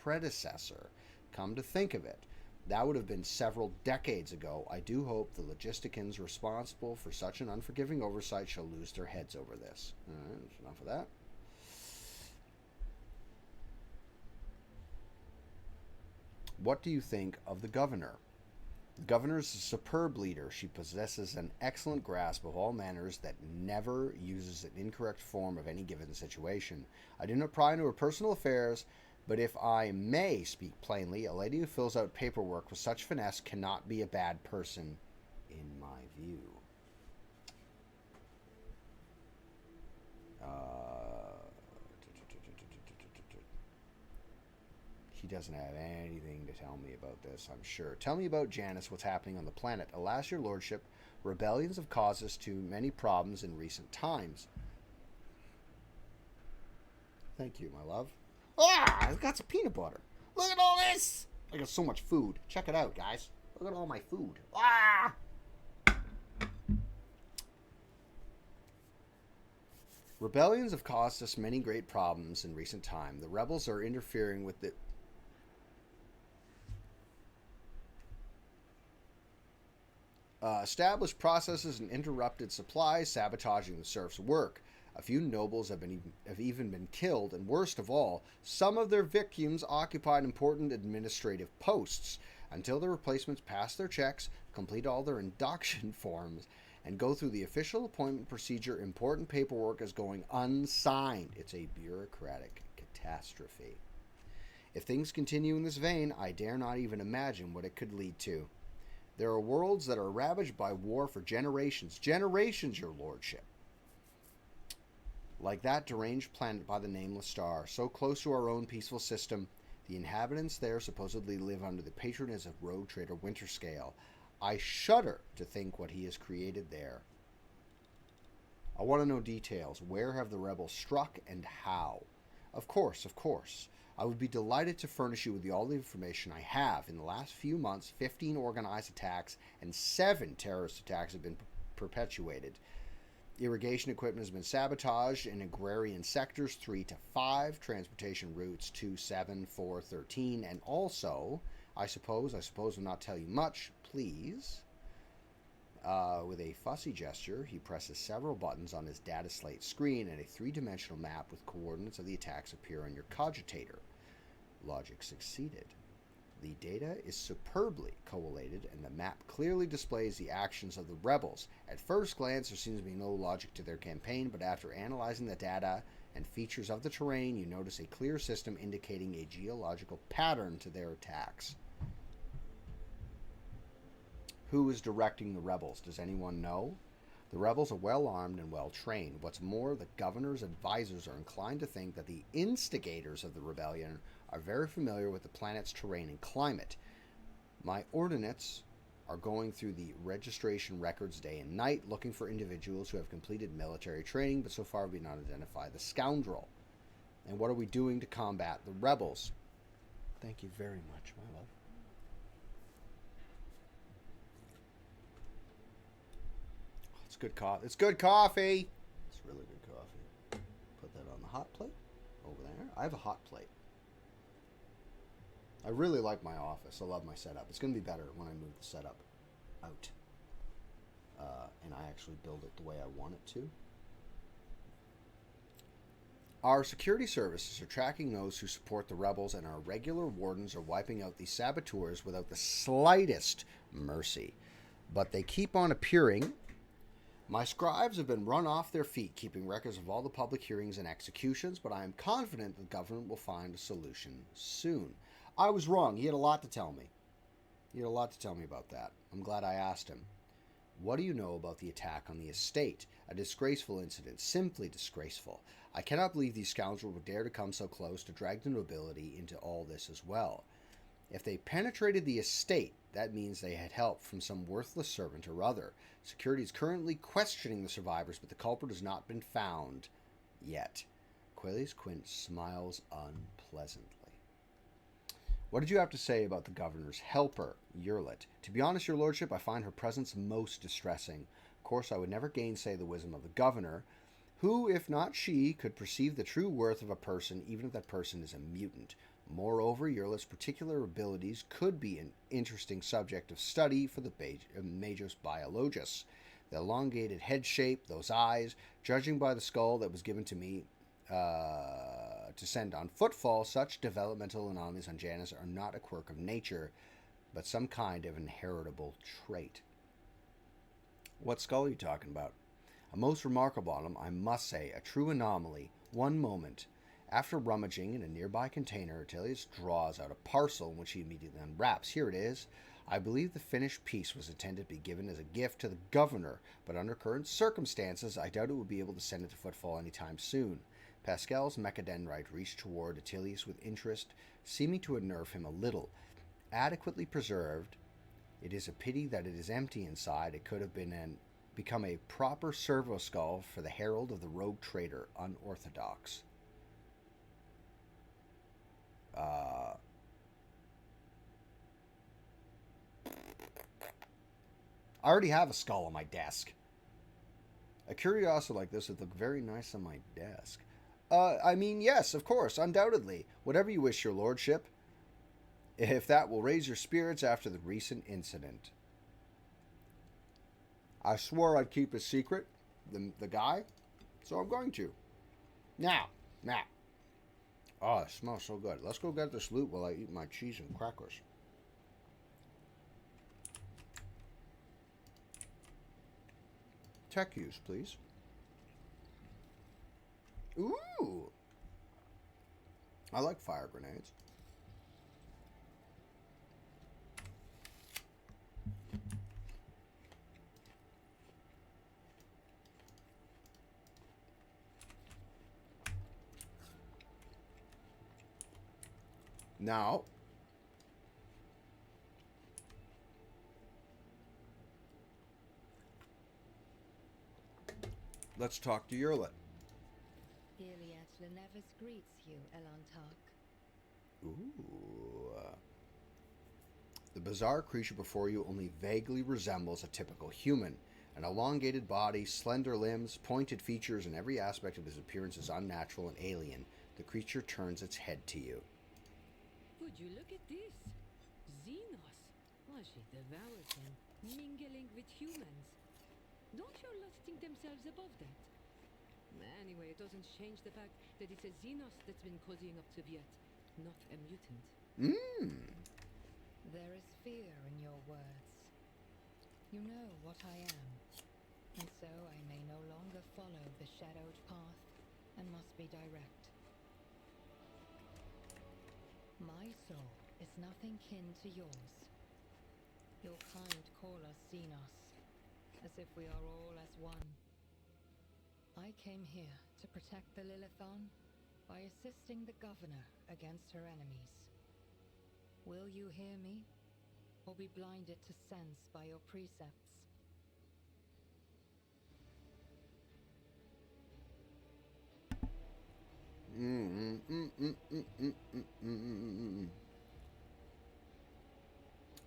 predecessor. Come to think of it, that would have been several decades ago. I do hope the logisticians responsible for such an unforgiving oversight shall lose their heads over this. That's enough of that. What do you think of the governor? The governor is a superb leader. She possesses an excellent grasp of all manners that never uses an incorrect form of any given situation. I do not pry into her personal affairs, but if I may speak plainly, a lady who fills out paperwork with such finesse cannot be a bad person, in my view. He doesn't have anything to tell me about this, I'm sure. Tell me about Janus, what's happening on the planet. Alas, your lordship, rebellions have caused us to many problems in recent times. Thank you, my love. Ah, I've got some peanut butter. Look at all this! I got so much food. Check it out, guys. Look at all my food. Ah! Rebellions have caused us many great problems in recent time. The rebels are interfering with the established processes and interrupted supplies, sabotaging the serfs' work. A few nobles have even been killed, and worst of all, some of their victims occupied important administrative posts until their replacements pass their checks, complete all their induction forms, and go through the official appointment procedure. Important paperwork is going unsigned. It's a bureaucratic catastrophe. If things continue in this vein, I dare not even imagine what it could lead to. There are worlds that are ravaged by war for generations. Generations, your lordship. Like that deranged planet by the nameless star, so close to our own peaceful system, The inhabitants there supposedly live under the patronage of rogue trader Winterscale. I shudder to think what he has created there. I want to know details. Where have the rebels struck and how? Of course, of course. I would be delighted to furnish you with all the information I have. In the last few months, 15 organized attacks and 7 terrorist attacks have been perpetuated. Irrigation equipment has been sabotaged in agrarian sectors 3 to 5, transportation routes 2, 7, 4, 13, and also, I suppose will not tell you much, please. With a fussy gesture, he presses several buttons on his data slate screen, and a 3-dimensional map with coordinates of the attacks appear on your cogitator. Logic succeeded. The data is superbly collated, and the map clearly displays the actions of the rebels. At first glance, there seems to be no logic to their campaign, but after analyzing the data and features of the terrain, you notice a clear system indicating a geological pattern to their attacks. Who is directing the rebels? Does anyone know? The rebels are well armed and well trained. What's more, the governor's advisors are inclined to think that the instigators of the rebellion are very familiar with the planet's terrain and climate. My ordinates are going through the registration records day and night, looking for individuals who have completed military training, but so far we not identify the scoundrel. And what are we doing to combat the rebels? Thank you very much, my love. It's good coffee. It's good coffee. It's really good coffee. Put that on the hot plate over there. I have a hot plate. I really like my office. I love my setup. It's going to be better when I move the setup out. And I actually build it the way I want it to. Our security services are tracking those who support the rebels, and our regular wardens are wiping out the saboteurs without the slightest mercy. But they keep on appearing. My scribes have been run off their feet, keeping records of all the public hearings and executions, but I am confident the government will find a solution soon. I was wrong. He had a lot to tell me. He had a lot to tell me about that. I'm glad I asked him. What do you know about the attack on the estate? A disgraceful incident. Simply disgraceful. I cannot believe these scoundrels would dare to come so close to drag the nobility into all this as well. If they penetrated the estate, that means they had help from some worthless servant or other. Security is currently questioning the survivors, but the culprit has not been found yet. Quelius Quint smiles unpleasantly. What did you have to say about the governor's helper, Yerlet? To be honest, your lordship, I find her presence most distressing. Of course, I would never gainsay the wisdom of the governor, who, if not she, could perceive the true worth of a person, even if that person is a mutant. Moreover, Yerlet's particular abilities could be an interesting subject of study for the Magos Biologus. The elongated head shape, those eyes, judging by the skull that was given to me to send on footfall, such developmental anomalies on Janus are not a quirk of nature, but some kind of inheritable trait. What skull are you talking about? A most remarkable on him, I must say, a true anomaly. One moment. After rummaging in a nearby container, Atelius draws out a parcel, which he immediately unwraps. Here it is. I believe the finished piece was intended to be given as a gift to the governor, but under current circumstances, I doubt it will be able to send it to Footfall anytime soon. Pascal's mechadendrite reached toward Atelius with interest, seeming to unnerve him a little. Adequately preserved, it is a pity that it is empty inside. It could have become a proper servo skull for the herald of the rogue trader, unorthodox. I already have a skull on my desk. A curiosity like this would look very nice on my desk. I mean, yes, of course, undoubtedly. Whatever you wish, your lordship. If that will raise your spirits after the recent incident. I swore I'd keep a secret, the guy, so I'm going to. Now. Oh, it smells so good. Let's go get this loot while I eat my cheese and crackers. Tech use, please. Ooh! I like fire grenades. Now, let's talk to Yerlet. Iliad Lenevis greets you, Elantark. Ooh. The bizarre creature before you only vaguely resembles a typical human. An elongated body, slender limbs, pointed features, and every aspect of his appearance is unnatural and alien. The creature turns its head to you. Would you look at this? Xenos. Well, she devours him, mingling with humans. Don't your lots think themselves above that? Anyway, it doesn't change the fact that it's a Xenos that's been cozying up to Viet, not a mutant. There is fear in your words. You know what I am, and so I may no longer follow the shadowed path and must be direct. My soul is nothing kin to yours. Your kind call us Xenos, as if we are all as one. I came here to protect the Lilithon by assisting the governor against her enemies. Will you hear me, or be blinded to sense by your precepts?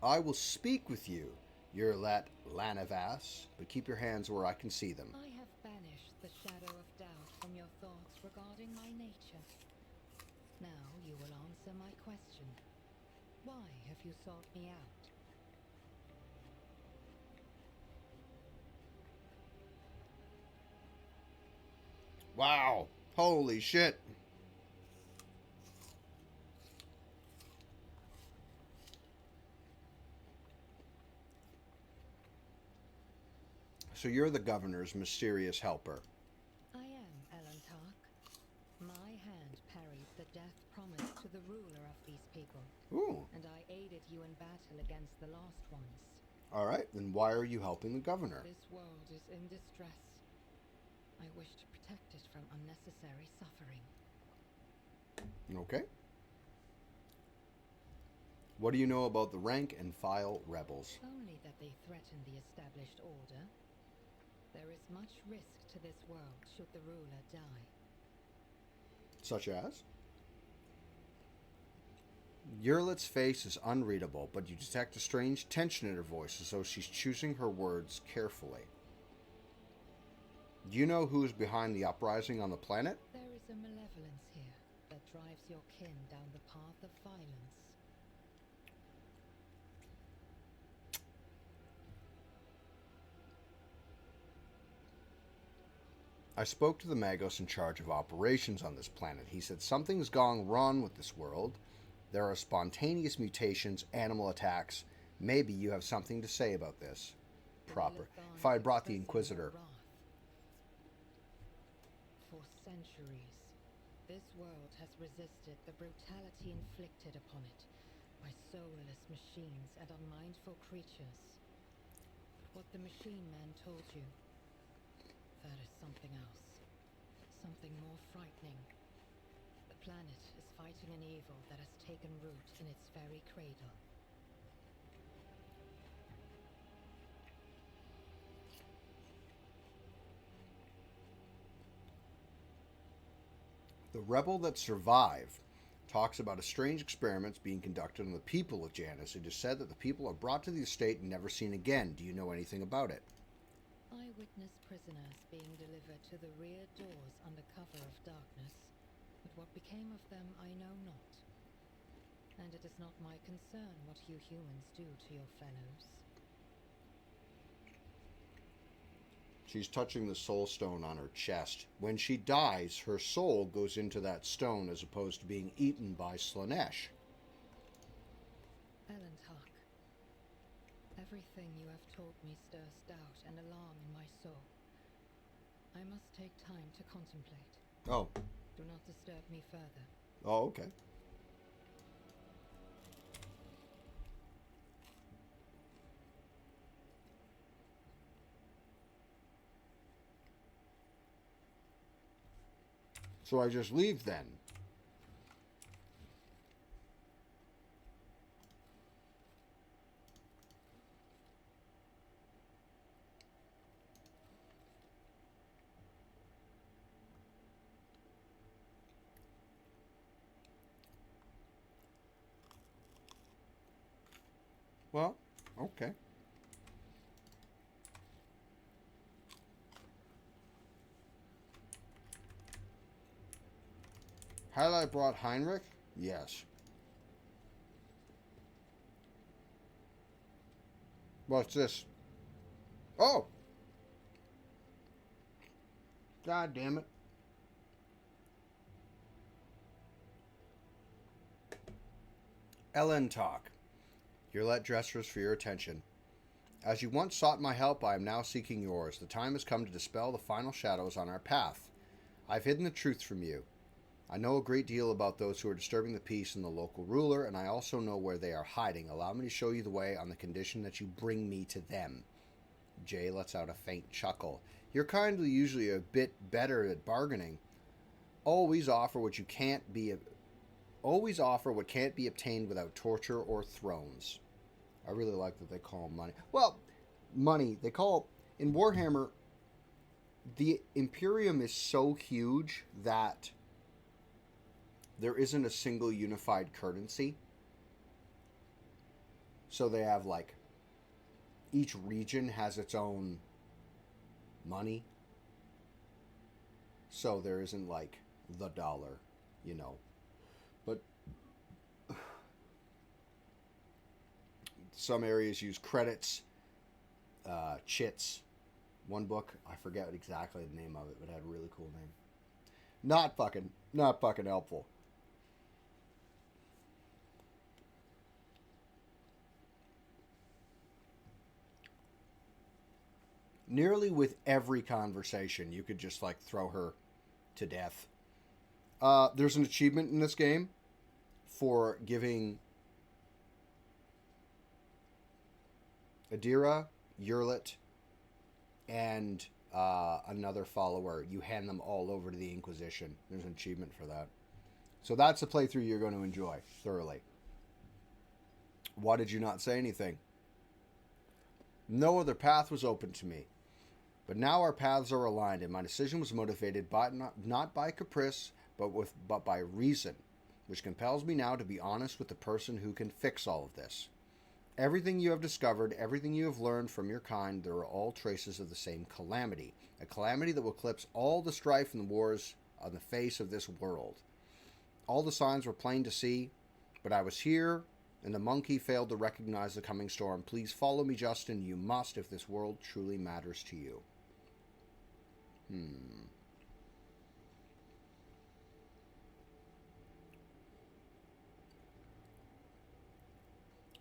I will speak with you, Yerlet Lanavas, but keep your hands where I can see them. I have banished the shadow of doubt from your thoughts regarding my nature. Now you will answer my question. Why have you sought me out? Wow. Holy shit. So you're the governor's mysterious helper. I am Elantark. My hand parried the death promised to the ruler of these people. Ooh. And I aided you in battle against the lost ones. All right, then why are you helping the governor? This world is in distress. I wish to protect it from unnecessary suffering. Okay. What do you know about the rank and file rebels? Only that they threaten the established order. There is much risk to this world should the ruler die. Such as? Yerlet's face is unreadable, but you detect a strange tension in her voice as though she's choosing her words carefully. Do you know who is behind the uprising on the planet? There is a malevolence here that drives your kin down the path of violence. I spoke to the Magos in charge of operations on this planet. He said something's gone wrong with this world. There are spontaneous mutations, animal attacks. Maybe you have something to say about this. Proper. If I had brought the Inquisitor. For centuries, this world has resisted the brutality inflicted upon it by soulless machines and unmindful creatures. But what the machine man told you, that is something else. Something more frightening. The planet is fighting an evil that has taken root in its very cradle. The rebel that survived talks about a strange experiments being conducted on the people of Janus. It is said that the people are brought to the estate and never seen again. Do you know anything about it? I witnessed prisoners being delivered to the rear doors under cover of darkness, but what became of them I know not. And it is not my concern what you humans do to your fellows. She's touching the soul stone on her chest. When she dies, her soul goes into that stone as opposed to being eaten by Slanesh. Elantark, everything you have told me stirs doubt and alarm in my soul. I must take time to contemplate. Oh. Do not disturb me further. Oh, okay. So I just leave then. Well, okay. Had I brought Heinrich? Yes. What's this? Oh! God damn it. Ellen talk. Your let dressers for your attention. As you once sought my help, I am now seeking yours. The time has come to dispel the final shadows on our path. I've hidden the truth from you. I know a great deal about those who are disturbing the peace and the local ruler, and I also know where they are hiding. Allow me to show you the way on the condition that you bring me to them. Jay lets out a faint chuckle. You're kindly usually a bit better at bargaining. Always offer what can't be obtained without torture or thrones. I really like that they call money. Well, money. They call in Warhammer. The Imperium is so huge that there isn't a single unified currency. So they have like each region has its own money. So there isn't like the dollar, you know. But some areas use credits, chits. One book, I forget exactly the name of it, but it had a really cool name. Not fucking helpful. Nearly with every conversation, you could just like throw her to death. There's an achievement in this game for giving Adira, Yurlit, and another follower. You hand them all over to the Inquisition. There's an achievement for that. So that's a playthrough you're going to enjoy thoroughly. Why did you not say anything? No other path was open to me. But now our paths are aligned, and my decision was motivated by not by caprice, but by reason, which compels me now to be honest with the person who can fix all of this. Everything you have discovered, everything you have learned from your kind, there are all traces of the same calamity. A calamity that will eclipse all the strife and wars on the face of this world. All the signs were plain to see, but I was here, and the monkey failed to recognize the coming storm. Please follow me, Justin. You must, if this world truly matters to you.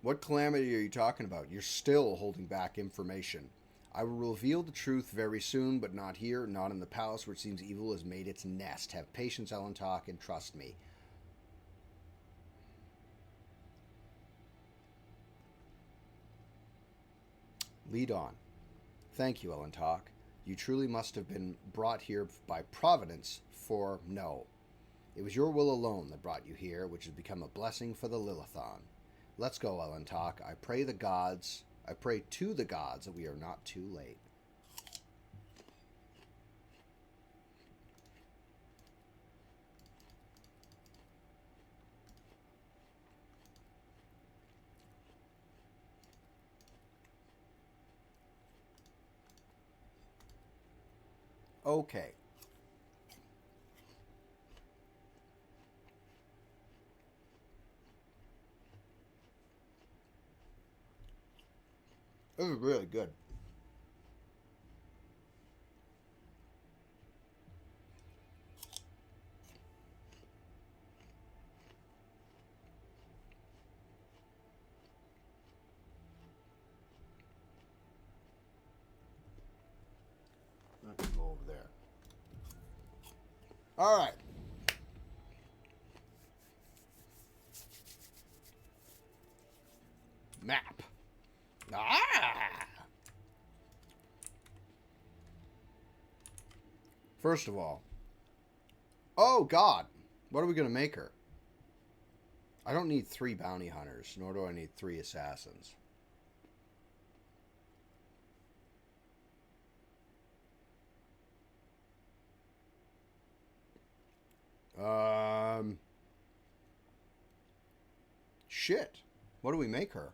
What calamity are you talking about? You're still holding back information. I will reveal the truth very soon, but not here, not in the palace where it seems evil has made its nest. Have patience, Ellen talk, and trust me. Lead on. Thank you, Ellen talk. You truly must have been brought here by Providence, for no. It was your will alone that brought you here, which has become a blessing for the Lilithon. Let's go, Ellen talk. I pray to the gods that we are not too late. Okay. This is really good. Let's go over there. All right. Map. First of all, oh God, what are we going to make her? I don't need 3 bounty hunters, nor do I need 3 assassins. Shit. What do we make her?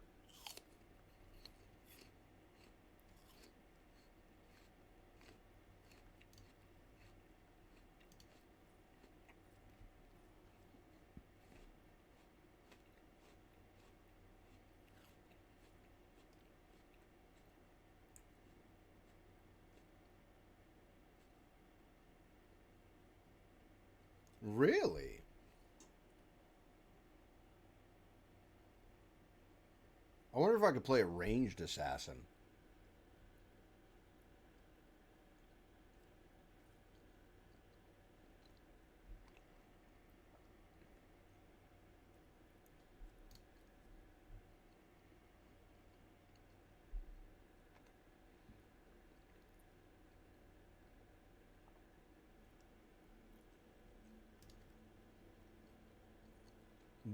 Really? I wonder if I could play a ranged assassin.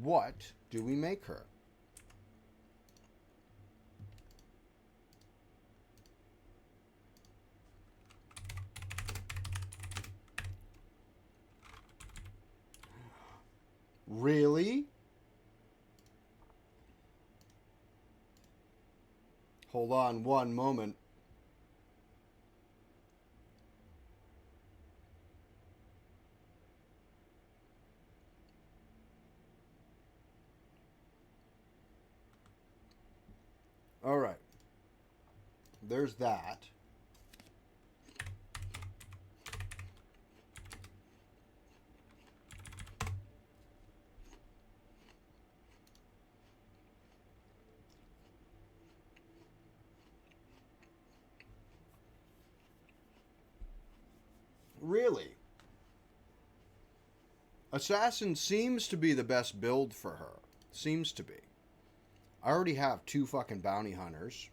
What do we make her? Really? Hold on one moment. All right. There's that. Really? Assassin seems to be the best build for her. Seems to be. I already have 2 fucking bounty hunters.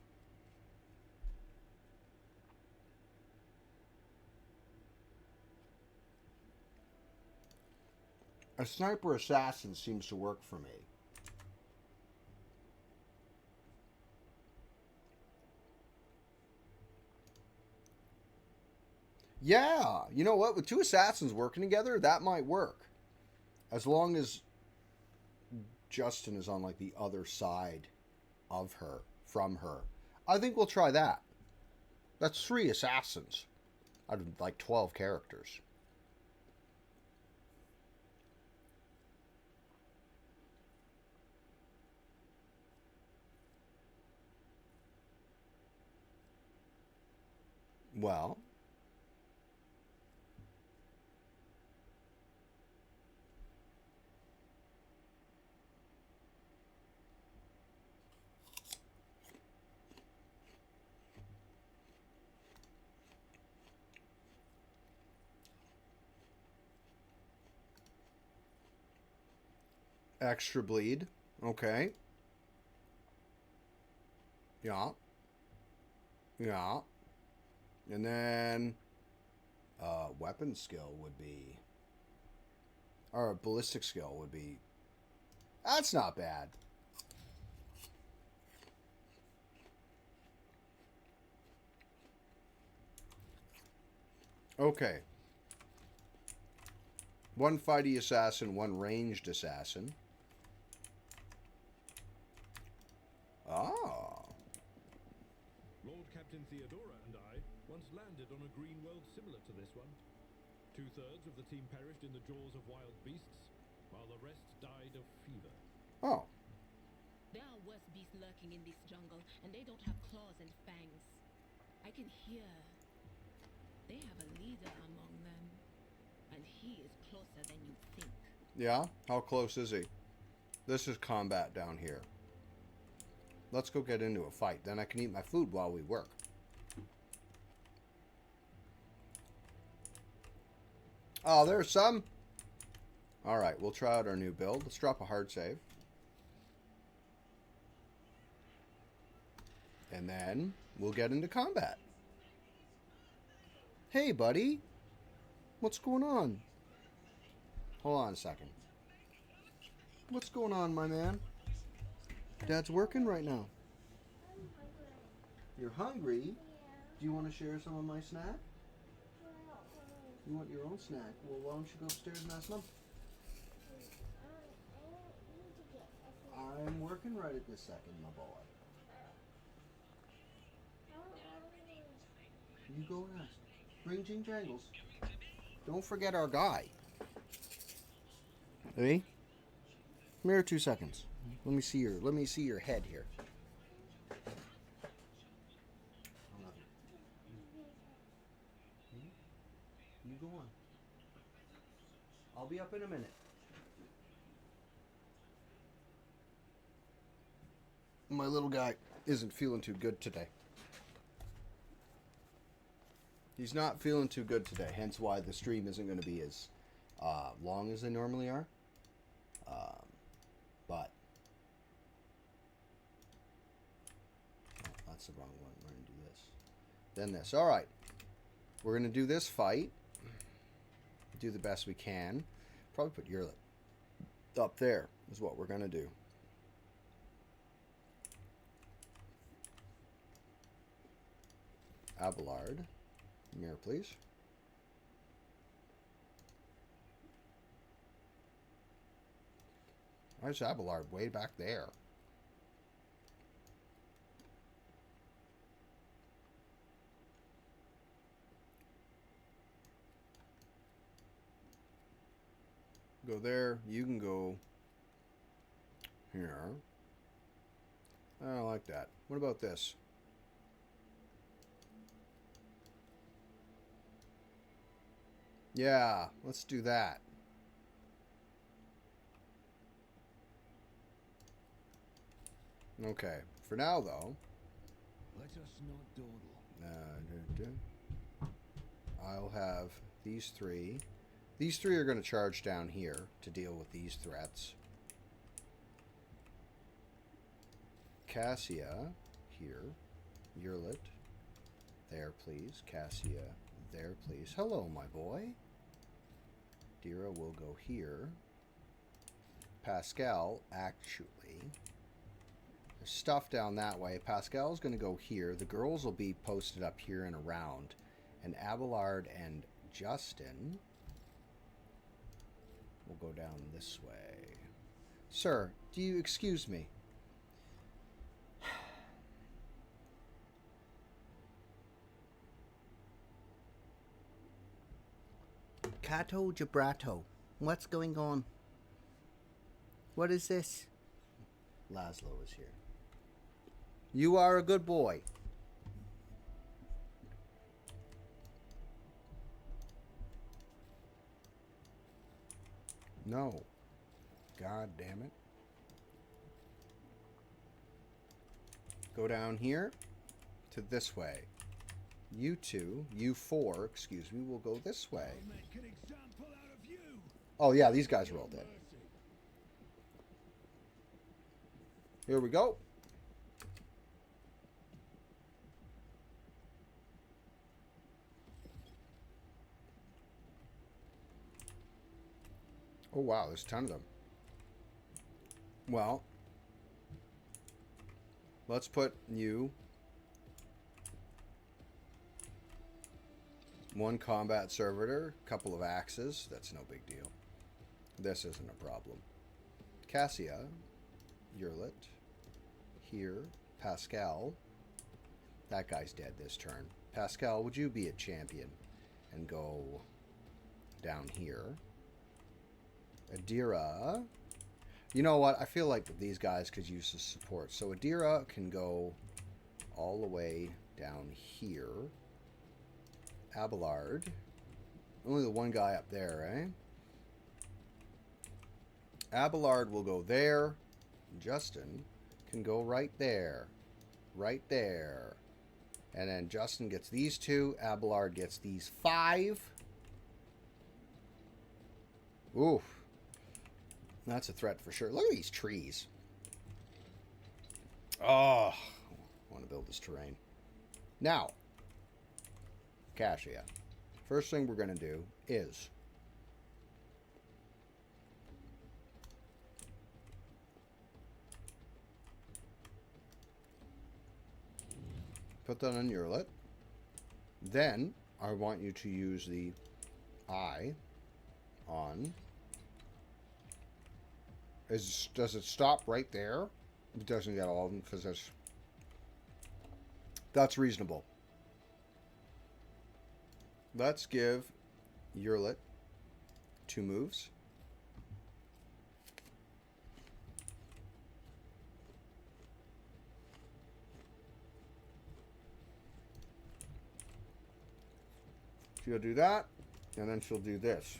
A sniper assassin seems to work for me. Yeah, you know what? With 2 assassins working together, that might work. As long as Justin is on like the other side of her, from her. I think we'll try that. That's 3 assassins out of like 12 characters. Well, extra bleed. Okay. Yeah. Yeah. And then weapon skill would be, or ballistic skill would be, that's not bad. Okay. 1 fighty assassin, 1 ranged assassin. Ah. Lord Captain Theodora and I once landed on a green world similar to this one. 2/3 of the team perished in the jaws of wild beasts, while the rest died of fever. Oh. There are worse beasts lurking in this jungle, and they don't have claws and fangs. I can hear. They have a leader among them, and he is closer than you think. Yeah? How close is he? This is combat down here. Let's go get into a fight. Then I can eat my food while we work. Oh, there's some. Alright, we'll try out our new build. Let's drop a hard save. And then we'll get into combat. Hey, buddy. What's going on? Hold on a second. What's going on, my man? Dad's working right now. You're hungry? Do you want to share some of my snack? You want your own snack? Well, why don't you go upstairs and ask Mom? I'm working right at this second, my boy. You go and ask. Bring Jing Jangles. Don't forget our guy. Hey? Come here 2 seconds. Let me see your head here. You go on. I'll be up in a minute. My little guy isn't feeling too good today. He's not feeling too good today, hence why the stream isn't going to be as long as they normally are. But that's the wrong one. We're going to do this. Then this. All right. We're going to do this fight. Do the best we can. Probably put Yurlit up there is what we're going to do. Abelard. Mirror, please. Why is Abelard way back there? Go there. You can go here. I don't like that. What about this? Yeah, let's do that. Okay, for now though. Let us not dawdle. I'll have these three. These three are going to charge down here to deal with these threats. Cassia here. Yurlit. There, please. Cassia. There, please. Hello, my boy. Dira will go here. Pascal, actually. There's stuff down that way. Pascal's going to go here. The girls will be posted up here and around. And Abelard and Justin will go down this way. Sir, do you excuse me? Cato Gibrato, what's going on? What is this? Laszlo is here. You are a good boy. No. God damn it. Go down here to this way. You two, you four, excuse me, will go this way. Oh yeah, these guys are all dead. Here we go. Oh wow, there's a ton of them. Well, let's put you one combat servitor, couple of axes. That's no big deal. This isn't a problem. Cassia, Yurlit, here, Pascal. That guy's dead this turn. Pascal, would you be a champion and go down here? Adira. You know what? I feel like these guys could use the support. So Adira can go all the way down here. Abelard. Only the one guy up there, eh? Abelard will go there. Justin can go right there. Right there. And then Justin gets these two. Abelard gets these 5. Oof. That's a threat for sure. Look at these trees. Oh, I want to build this terrain. Now, Cassia. First thing we're going to do is put that on Yurlit. Then I want you to use the eye on. Does it stop right there? It doesn't get all of them because that's reasonable. Let's give Yurlit 2 moves. She'll do that, and then she'll do this.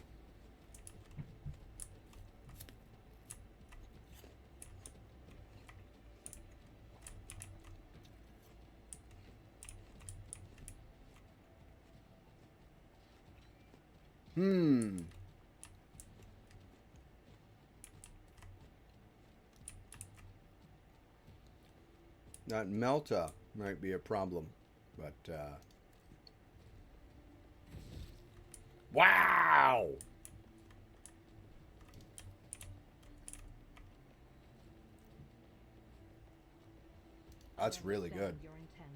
That Melta might be a problem, but wow! That's really good. Your intent.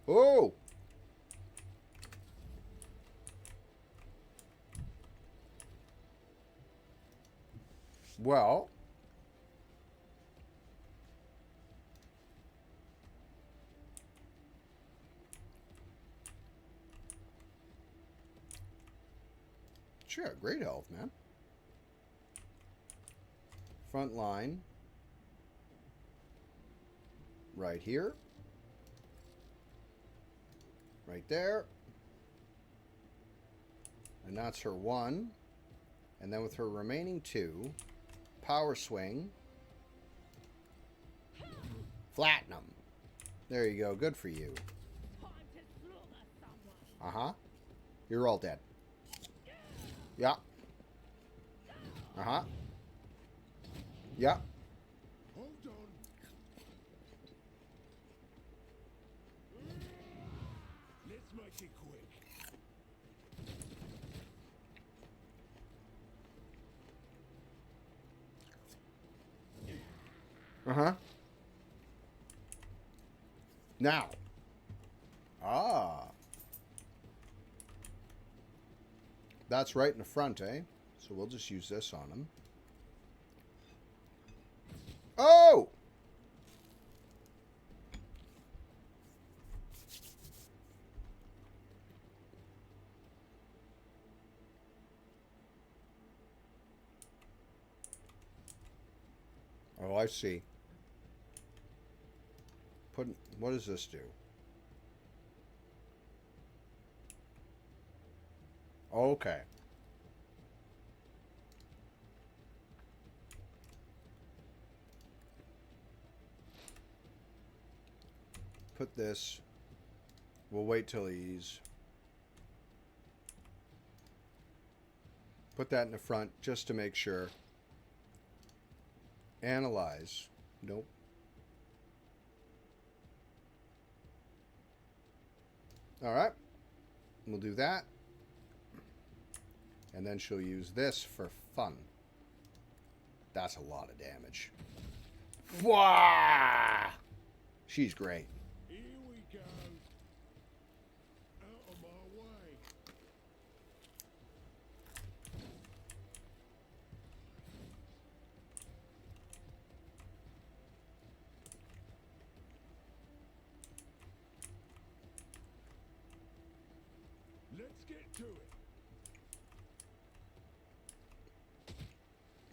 Oh! Well, sure, great health, man. Front line. Right here. Right there. And that's her 1. And then with her remaining 2, power swing. Flatten 'em. There you go. Good for you. Uh-huh. You're all dead. Yeah. Uh-huh. Yeah. Hold on. Let's make it quick. Uh-huh. Now. Ah. That's right in the front, eh? So we'll just use this on him. Oh! Oh, I see. What does this do? Okay. Put this. We'll wait till he's... Put that in the front just to make sure. Analyze. Nope. Alright. We'll do that. And then she'll use this for fun. That's a lot of damage. Wah! She's great. Here we go. Out of my way. Let's get to it.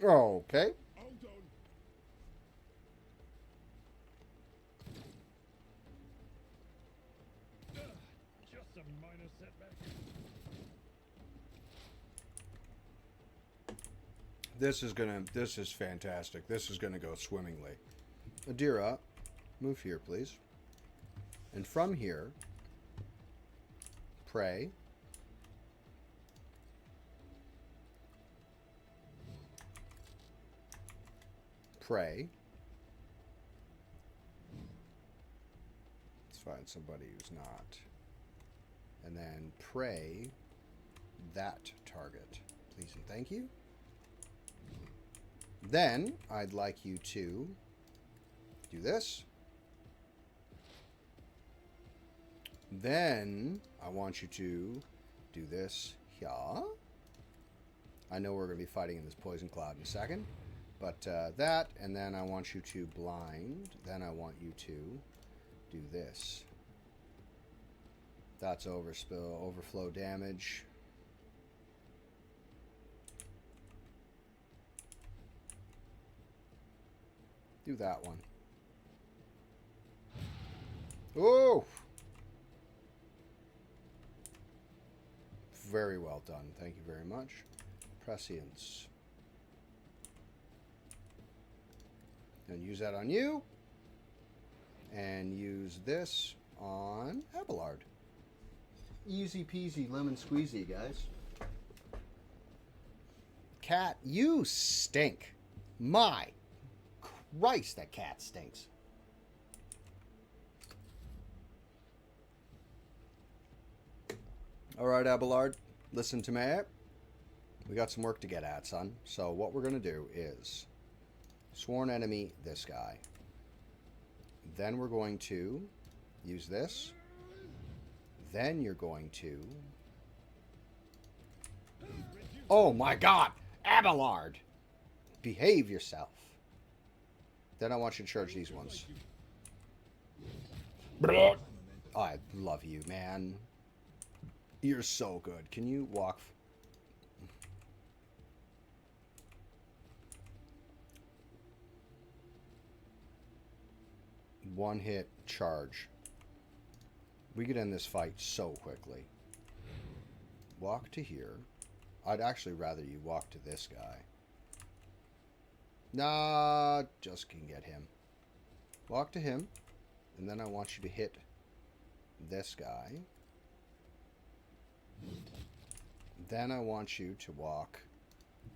Okay. Hold on. Just a minor setback. This is fantastic. This is gonna go swimmingly. Adira, move here, please. And from here, pray. Pray. Let's find somebody who's not. And then pray that target. Please and thank you. Then I'd like you to do this. Then I want you to do this here. I know we're going to be fighting in this poison cloud in a second. But that, and then I want you to blind. Then I want you to do this. That's overflow damage. Do that one. Oh! Very well done. Thank you very much. Prescience. And use that on you. And use this on Abelard. Easy peasy lemon squeezy, guys. cat, you stink. My Christ, that cat stinks. All right, Abelard, listen to me. We got some work to get at, son. So what we're going to do is sworn enemy this guy. Then we're going to use this. Then you're going to... Oh my god! Abelard! Behave yourself. Then I want you to charge these ones. Oh, I love you, man. You're so good. Can you walk... One hit charge. We could end this fight so quickly. Walk to here. I'd actually rather you walk to this guy. Nah, just can get him. Walk to him. And then I want you to hit this guy. Then I want you to walk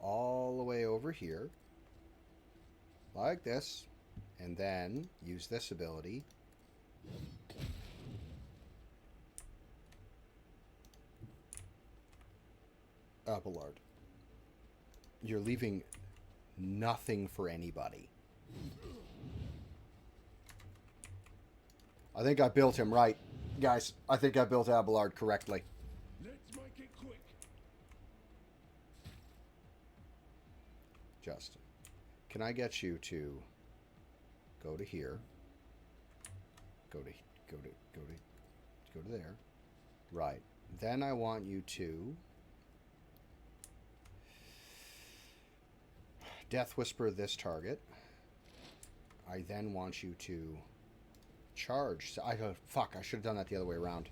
all the way over here. Like this. And then use this ability. Abelard, you're leaving nothing for anybody. I think I built him right. Guys, I think I built Abelard correctly. Let's make it quick. Justin, can I get you to go to here? Go to there. Right. Then I want you to Death Whisper this target. I then want you to charge. Fuck, I should have done that the other way around.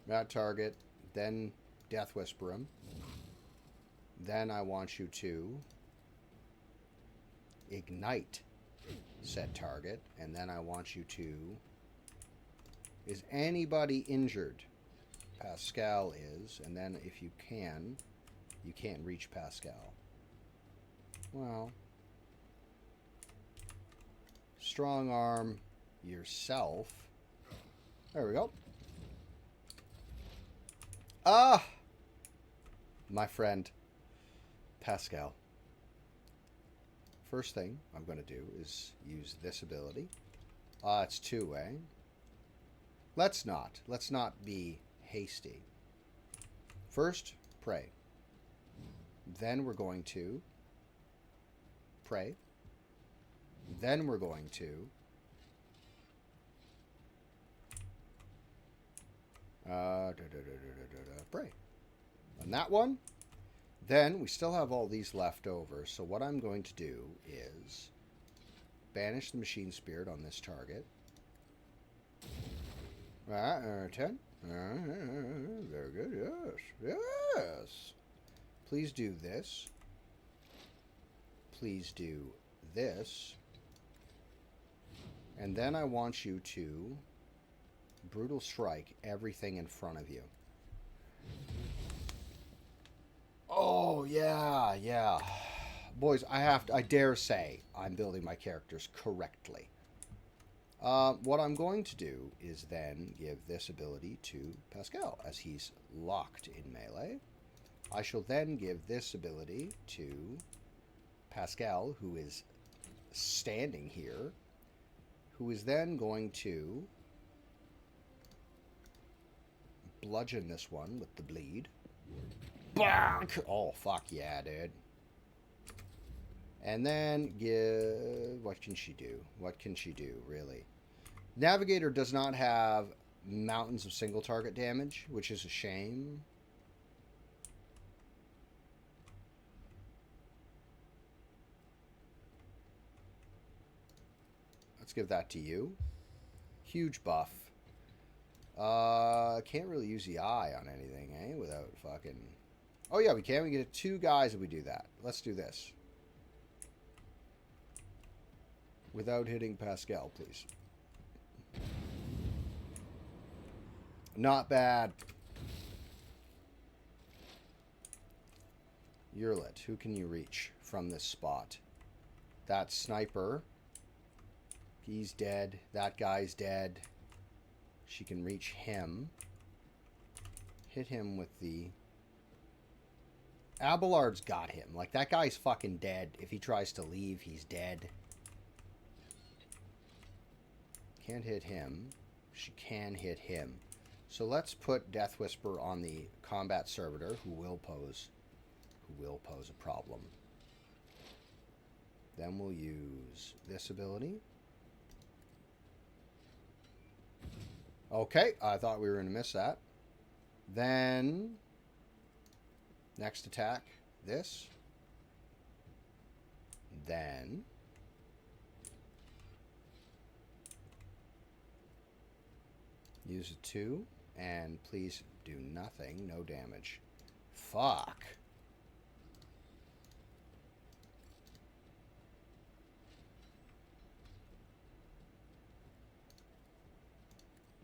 That target, then Death Whisper him. Then I want you to ignite said target, and then I want you to... Is anybody injured? Pascal is, and then if you can, you can't reach Pascal. Well, strong arm yourself. There we go. Ah! My friend, Pascal. First thing I'm going to do is use this ability. It's two-way. Let's not be hasty. First, pray. Then we're going to pray. Then we're going to pray. On that one, then we still have all these left over. So what I'm going to do is banish the machine spirit on this target. 10. Very good. Yes. Yes. Please do this. Please do this. And then I want you to brutal strike everything in front of you. Oh, yeah, yeah. Boys, I dare say I'm building my characters correctly. What I'm going to do is then give this ability to Pascal, as he's locked in melee. I shall then give this ability to Pascal, who is standing here, who is then going to bludgeon this one with the bleed. Bonk! Oh, fuck yeah, dude. And then give... What can she do? What can she do, really? Navigator does not have mountains of single target damage, which is a shame. Let's give that to you. Huge buff. Can't really use the eye on anything, eh? Without fucking... Oh, yeah, we can. We get 2 guys if we do that. Let's do this. Without hitting Pascal, please. Not bad. Yurlet, who can you reach from this spot? That sniper. He's dead. That guy's dead. She can reach him. Hit him with the... Abelard's got him. Like, that guy's fucking dead. If he tries to leave, he's dead. Can't hit him. She can hit him. So let's put Death Whisper on the combat servitor, who will pose a problem. Then we'll use this ability. Okay, I thought we were going to miss that. Then, next attack, this. Then, use a 2, and please do nothing, no damage. Fuck.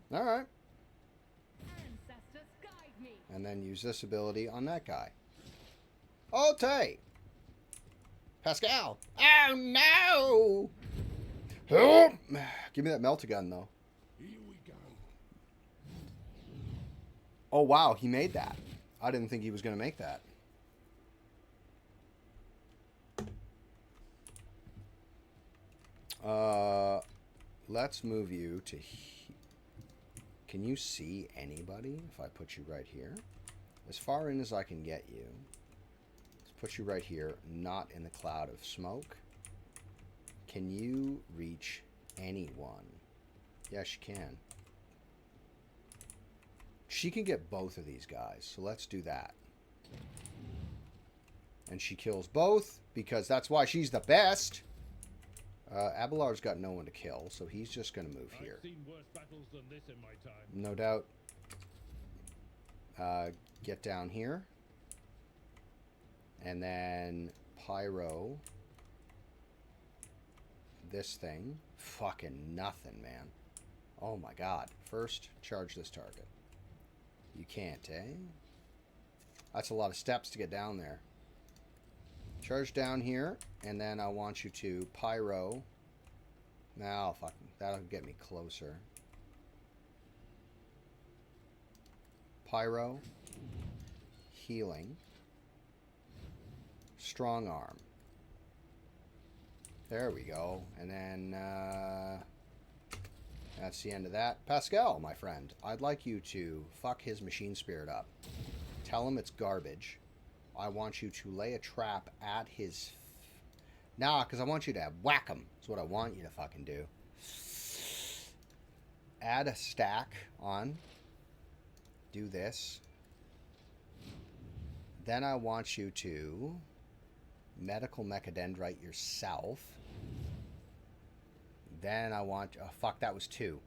Alright. Ancestors guide me. And then use this ability on that guy. Ote! Pascal! Oh no! Oh! Give me that melt-a-gun though. Here we go. Oh wow, he made that. I didn't think he was going to make that. Let's move you to... Can you see anybody if I put you right here? As far in as I can get you. Let's put you right here, not in the cloud of smoke. Can you reach anyone? Yes, she can. She can get both of these guys, so let's do that. And she kills both, because that's why she's the best. Abelard's got no one to kill, so he's just going to move here. I've seen worse battles than this in my time. No doubt. Get down here. And then pyro this thing. Fucking nothing, man. Oh my god. First, charge this target. You can't, eh? That's a lot of steps to get down there. Charge down here, and then I want you to pyro. Now, fuck, that'll get me closer. Pyro, healing, strong arm. There we go, and then that's the end of that. Pascal, my friend, I'd like you to fuck his machine spirit up. Tell him it's garbage. I want you to lay a trap at his... Nah, because I want you to whack him. That's what I want you to fucking do. Add a stack on. Do this. Then I want you to medical mechadendrite yourself. Then I want... Oh, fuck, that was 2.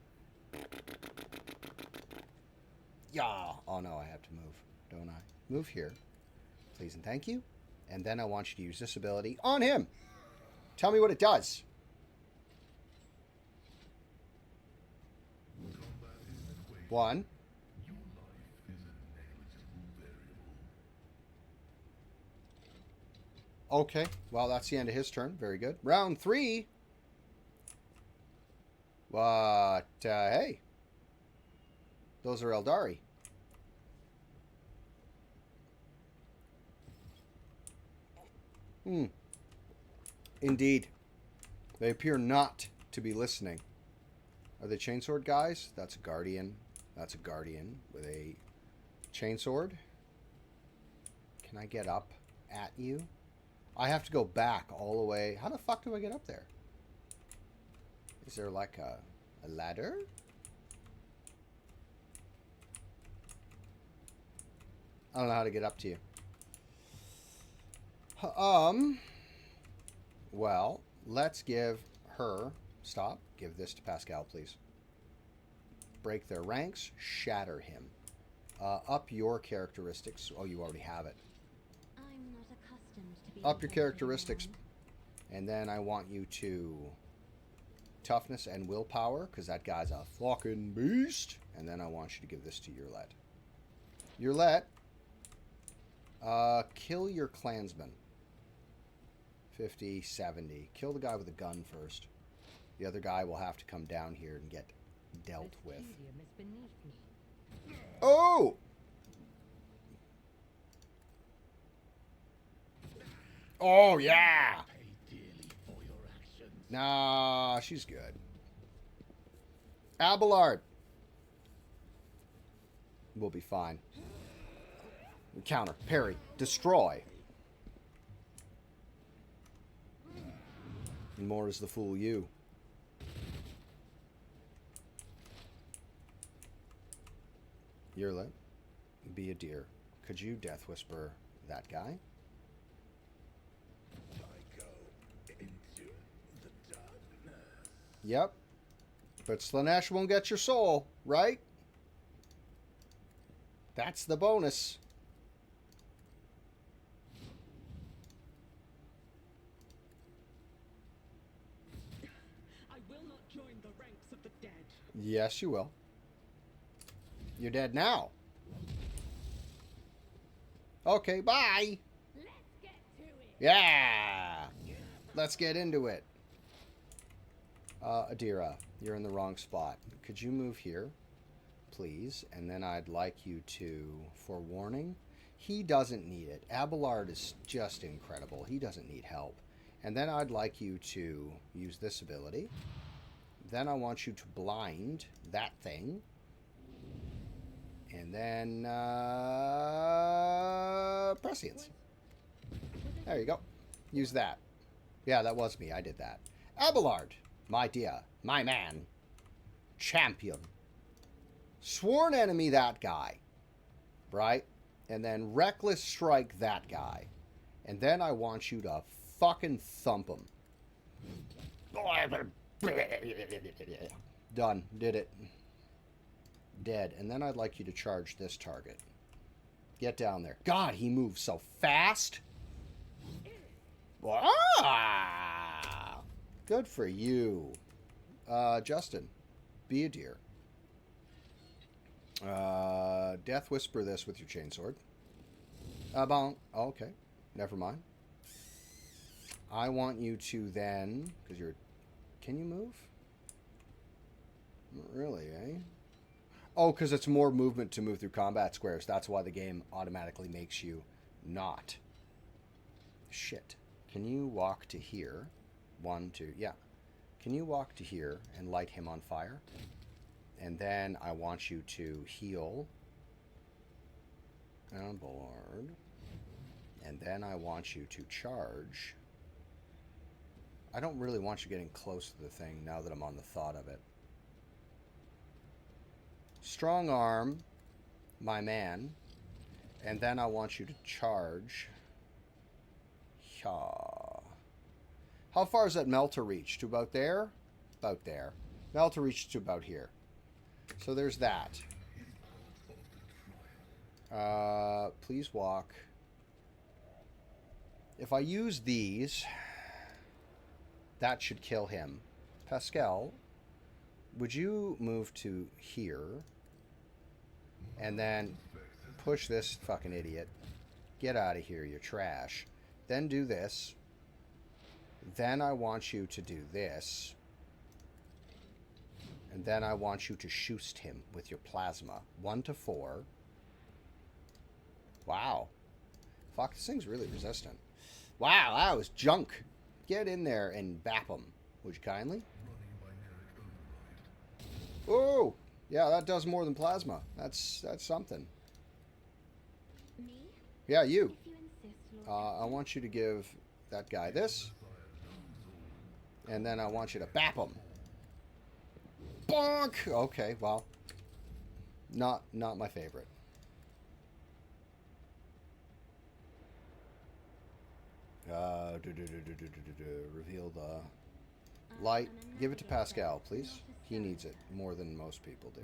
Yeah. Oh, no, I have to move, don't I? Move here. Please and thank you. And then I want you to use this ability on him. Tell me what it does. One. Okay, well, that's the end of his turn. Very good. Round 3. But, hey. Those are Eldari. Indeed. They appear not to be listening. Are they chainsword guys? That's a guardian. That's a guardian with a chainsword. Can I get up at you? I have to go back all the way. How the fuck do I get up there? Is there like a ladder? I don't know how to get up to you. Well, let's give her... Stop. Give this to Pascal, please. Break their ranks. Shatter him. Up your characteristics. Oh, you already have it. I'm not accustomed to being Up your led characteristics. around. And then I want you to... Toughness and willpower, because that guy's a fucking beast. And then I want you to give this to Yurlet. Yurlet, Kill your clansman. 50, 70. Kill the guy with the gun first. The other guy will have to come down here and get dealt with. Tedium is beneath me. Oh! Oh, yeah! Pay dearly for your actions. Nah, she's good. Abelard. We'll be fine. Counter. Parry. Destroy. And more is the fool you. Yearlet. Be a deer. Could you Death Whisper that guy? I go into the darkness. Yep. But Slanesh won't get your soul, right? That's the bonus. I will not join the ranks of the dead. Yes, you will. You're dead now. Okay, bye. Let's get to it. Yeah. Let's get into it. Adira, you're in the wrong spot. Could you move here, please? And then I'd like you to, for warning, he doesn't need it. Abelard is just incredible. He doesn't need help. And then I'd like you to use this ability. Then I want you to blind that thing. And then prescience. There you go. Use that. Yeah, that was me. I did that. Abelard, my dear, my man, champion, sworn enemy that guy, right? And then reckless strike that guy. And then I want you to fucking thump him. Done. Did it. Dead. And then I'd like you to charge this target. Get down there. God, he moves so fast. Ah! Good for you. Justin, be a deer. Death Whisper this with your chainsword. Bonk. Okay. Never mind. I want you to then, because you're... Can you move? Not really, eh? Oh, because it's more movement to move through combat squares. That's why the game automatically makes you not. Shit. Can you walk to here? 1, 2, yeah. Can you walk to here and light him on fire? And then I want you to heal Abelard. And then I want you to charge. I don't really want you getting close to the thing now that I'm on the thought of it. Strong arm, my man. And then I want you to charge. How far is that Melter reach? To about there? About there. Melter reach to about here. So there's that. Please walk. If I use these, that should kill him. Pascal, would you move to here? And then push this fucking idiot. Get out of here, you're trash. Then do this. Then I want you to do this. And then I want you to shoost him with your plasma. 1 to 4. Wow. Fuck, this thing's really resistant. Wow, that was junk. Get in there and bap him. Would you kindly? Oh! Yeah, that does more than plasma. That's something. Me? Yeah, you. If you insist, Lord. I want you to give that guy this. And then I want you to bap him. Bonk! Okay, well. Not my favorite. Reveal the light. Give it to Pascal, please. He needs it more than most people do.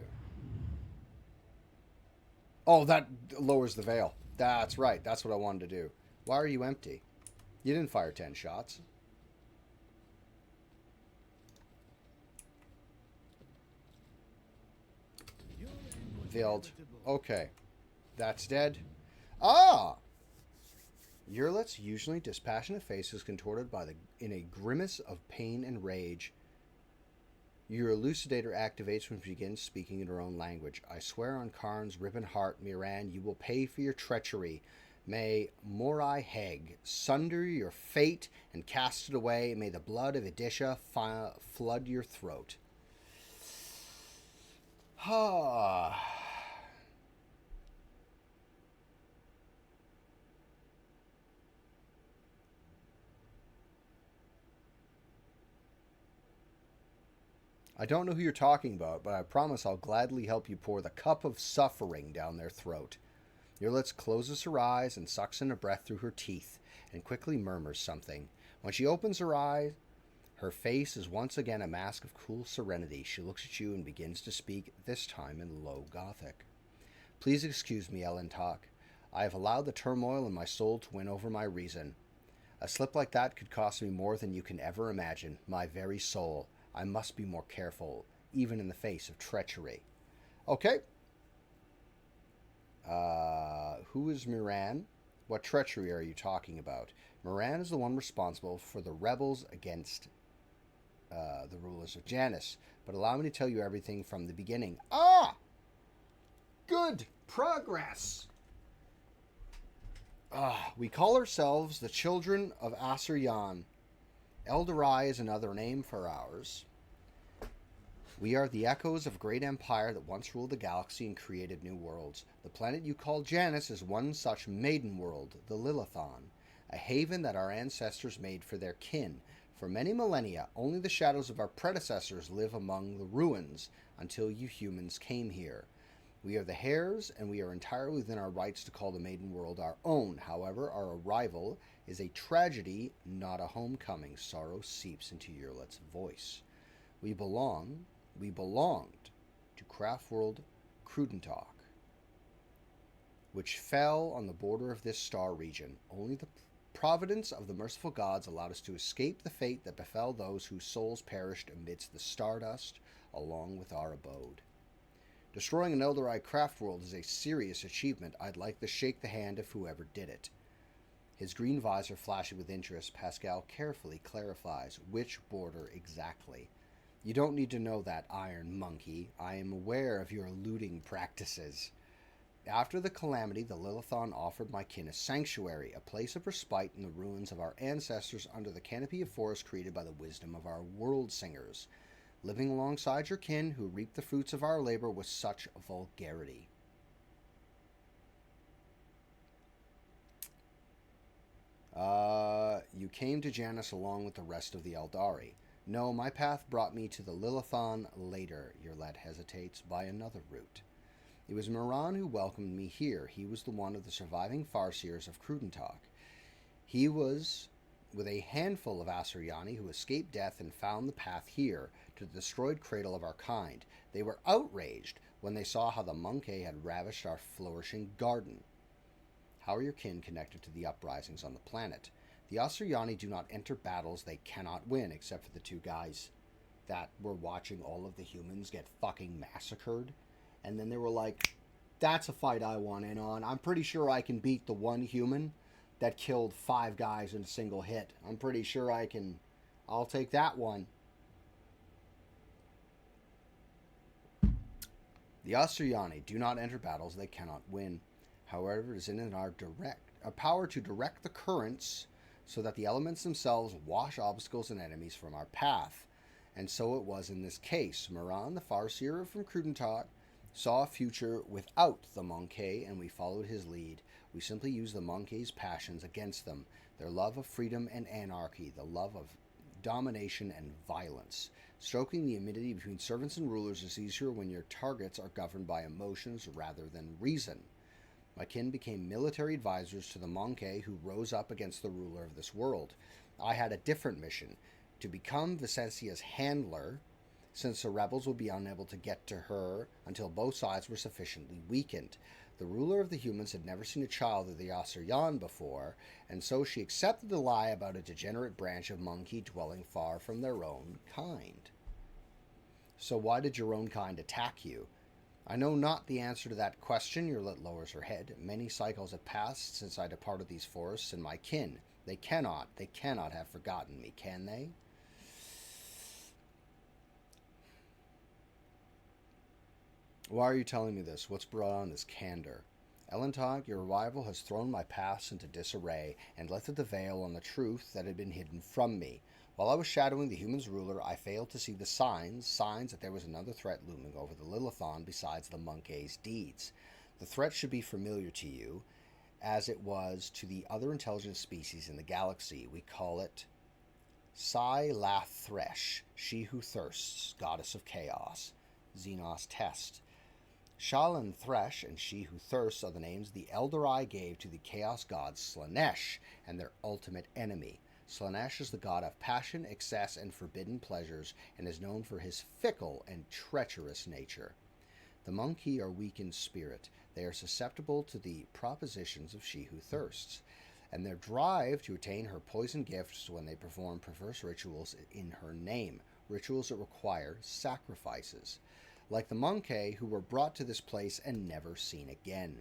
Oh, that lowers the veil. That's right. That's what I wanted to do. Why are you empty? You didn't fire 10 shots. Veiled. Okay. That's dead. Ah! Yurlet's usually dispassionate face is contorted in a grimace of pain and rage. Your elucidator activates when she begins speaking in her own language. I swear on Karn's ribbon heart, Miran, you will pay for your treachery. May Morai Heg sunder your fate and cast it away. May the blood of Edisha flood your throat. I don't know who you're talking about, but I promise I'll gladly help you pour the cup of suffering down their throat. Yurlitz closes her eyes and sucks in a breath through her teeth and quickly murmurs something. When she opens her eyes, her face is once again a mask of cool serenity. She looks at you and begins to speak, this time in low Gothic. Please excuse me, Elentok. I have allowed the turmoil in my soul to win over my reason. A slip like that could cost me more than you can ever imagine, my very soul. I must be more careful, even in the face of treachery. Okay. Who is Miran? What treachery are you talking about? Miran is the one responsible for the rebels against the rulers of Janus. But allow me to tell you everything from the beginning. Ah! Good progress! We call ourselves the children of Asuryan. Eldorai is another name for ours. We are the echoes of a great empire that once ruled the galaxy and created new worlds. The planet you call Janus is one such maiden world, the Lilithon, a haven that our ancestors made for their kin. For many millennia, only the shadows of our predecessors live among the ruins until you humans came here. We are the heirs, and we are entirely within our rights to call the maiden world our own. However, our arrival is a tragedy, not a homecoming. Sorrow seeps into Yurlet's voice. We belonged to Craftworld Crudentalk, which fell on the border of this star region. Only the providence of the merciful gods allowed us to escape the fate that befell those whose souls perished amidst the stardust along with our abode. Destroying an Eldorai Craftworld is a serious achievement. I'd like to shake the hand of whoever did it. His green visor flashing with interest, Pascal carefully clarifies which border exactly. You don't need to know that, Iron Monkey. I am aware of your looting practices. After the calamity, the Lilithon offered my kin a sanctuary, a place of respite in the ruins of our ancestors under the canopy of forest created by the wisdom of our world singers, living alongside your kin who reaped the fruits of our labor with such vulgarity. You came to Janus along with the rest of the Eldari. No, my path brought me to the Lilithon later, Yurlet hesitates, by another route. It was Miran who welcomed me here. He was the one of the surviving Farseers of Crudentalk. He was with a handful of Asuryani who escaped death and found the path here to the destroyed cradle of our kind. They were outraged when they saw how the Monkey had ravished our flourishing garden. How are your kin connected to the uprisings on the planet? The Asuryani do not enter battles they cannot win, except for the two guys that were watching all of the humans get fucking massacred. And then they were like, that's a fight I want in on. I'm pretty sure I can beat the one human that killed 5 guys in a single hit. I'm pretty sure I'll take that one. The Asuryani do not enter battles they cannot win. However, it is in our power to direct the currents so that the elements themselves wash obstacles and enemies from our path. And so it was in this case. Miran, the Farseer from Crudentalk, saw a future without the Monkey, and we followed his lead. We simply used the Monkey's passions against them, their love of freedom and anarchy, the love of domination and violence. Stroking the enmity between servants and rulers is easier when your targets are governed by emotions rather than reason. My kin became military advisors to the Monkey who rose up against the ruler of this world. I had a different mission, to become Vicencia's handler, since the rebels would be unable to get to her until both sides were sufficiently weakened. The ruler of the humans had never seen a child of the Asuryan before, and so she accepted the lie about a degenerate branch of monkey dwelling far from their own kind. So why did your own kind attack you? I know not the answer to that question. Yurlet lowers her head. Many cycles have passed since I departed these forests, and my kin, they cannot have forgotten me, can they? Why are you telling me this? What's brought on this candor? Elentog, your arrival has thrown my past into disarray and lifted the veil on the truth that had been hidden from me. While I was shadowing the human's ruler, I failed to see the signs that there was another threat looming over the Lilithon besides the Monkey's deeds. The threat should be familiar to you, as it was to the other intelligent species in the galaxy. We call it Lathresh, she who thirsts, goddess of chaos. Xenos test. Shalan Thresh and She Who Thirsts are the names the Elder Eye gave to the chaos god Slanesh and their ultimate enemy. Slanesh is the god of passion, excess, and forbidden pleasures, and is known for his fickle and treacherous nature. The monkey are weak in spirit. They are susceptible to the propositions of She Who Thirsts, and their drive to attain her poison gifts when they perform perverse rituals in her name, rituals that require sacrifices. Like the monkey who were brought to this place and never seen again.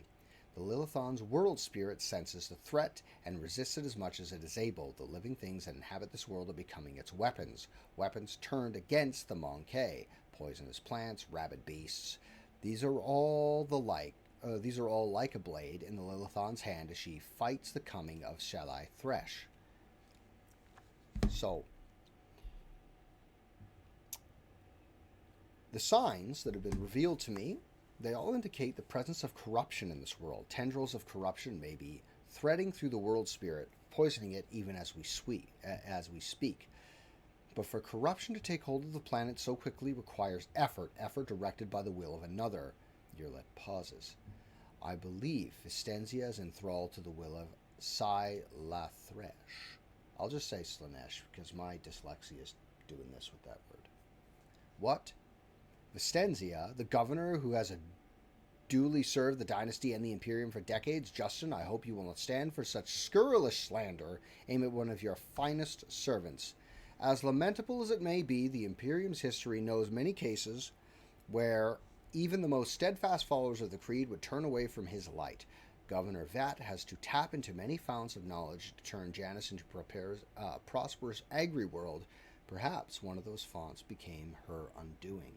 The Lilithon's world spirit senses the threat and resists it as much as it is able. The living things that inhabit this world are becoming its weapons. Weapons turned against the monkey. Poisonous plants, rabid beasts. These are all like a blade in the Lilithon's hand as she fights the coming of Shalai Thresh. So, the signs that have been revealed to me, they all indicate the presence of corruption in this world. Tendrils of corruption may be threading through the world spirit, poisoning it even as we speak. But for corruption to take hold of the planet so quickly requires effort directed by the will of another. Yurlet pauses. I believe Vistenzia is enthralled to the will of Lathresh. I'll just say Slanesh because my dyslexia is doing this with that word. What? Vistenzia, the governor who has duly served the dynasty and the Imperium for decades. Justin, I hope you will not stand for such scurrilous slander aimed at one of your finest servants. As lamentable as it may be, the Imperium's history knows many cases where even the most steadfast followers of the Creed would turn away from his light. Governor Vat has to tap into many founts of knowledge to turn Janus into a prosperous agri-world. Perhaps one of those fonts became her undoing.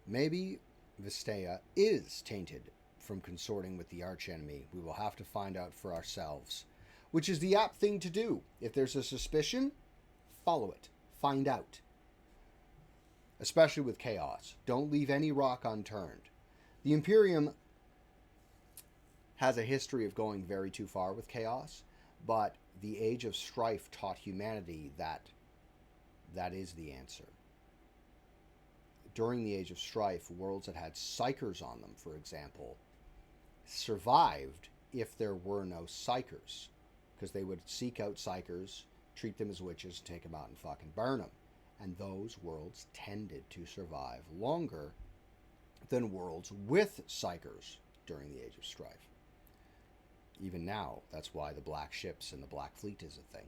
Maybe Vistea is tainted from consorting with the archenemy. We will have to find out for ourselves. Which is the apt thing to do. If there's a suspicion, follow it. Find out. Especially with chaos. Don't leave any rock unturned. The Imperium has a history of going very too far with chaos, but the Age of Strife taught humanity that is the answer. During the Age of Strife, worlds that had psychers on them, for example, survived if there were no psychers. Because they would seek out psychers, treat them as witches, and take them out and fucking burn them. And those worlds tended to survive longer than worlds with psychers during the Age of Strife. Even now, that's why the Black Ships and the Black Fleet is a thing.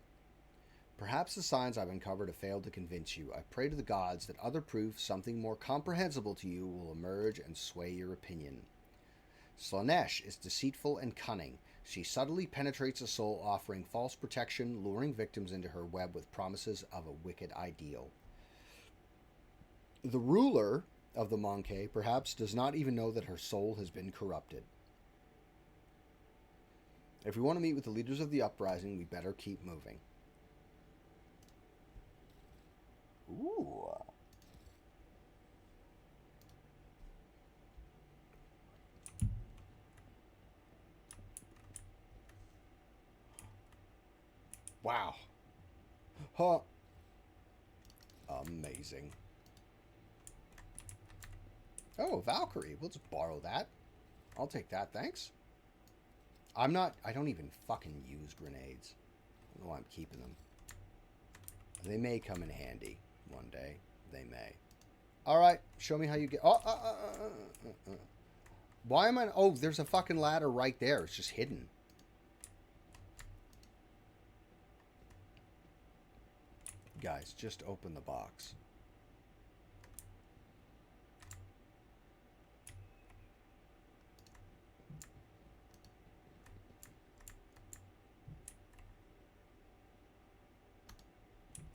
Perhaps the signs I've uncovered have failed to convince you. I pray to the gods that other proof, something more comprehensible to you, will emerge and sway your opinion. Slanesh is deceitful and cunning. She subtly penetrates a soul, offering false protection, luring victims into her web with promises of a wicked ideal. The ruler of the Monkey perhaps does not even know that her soul has been corrupted. If we want to meet with the leaders of the uprising, we better keep moving. Ooh. Wow. Huh. Amazing. Oh, Valkyrie. We'll just borrow that. I'll take that, thanks. I don't even fucking use grenades. I don't know why I'm keeping them. They may come in handy one day. They may. Alright, show me how you get... Why am I... Oh, there's a fucking ladder right there. It's just hidden. Guys, just open the box.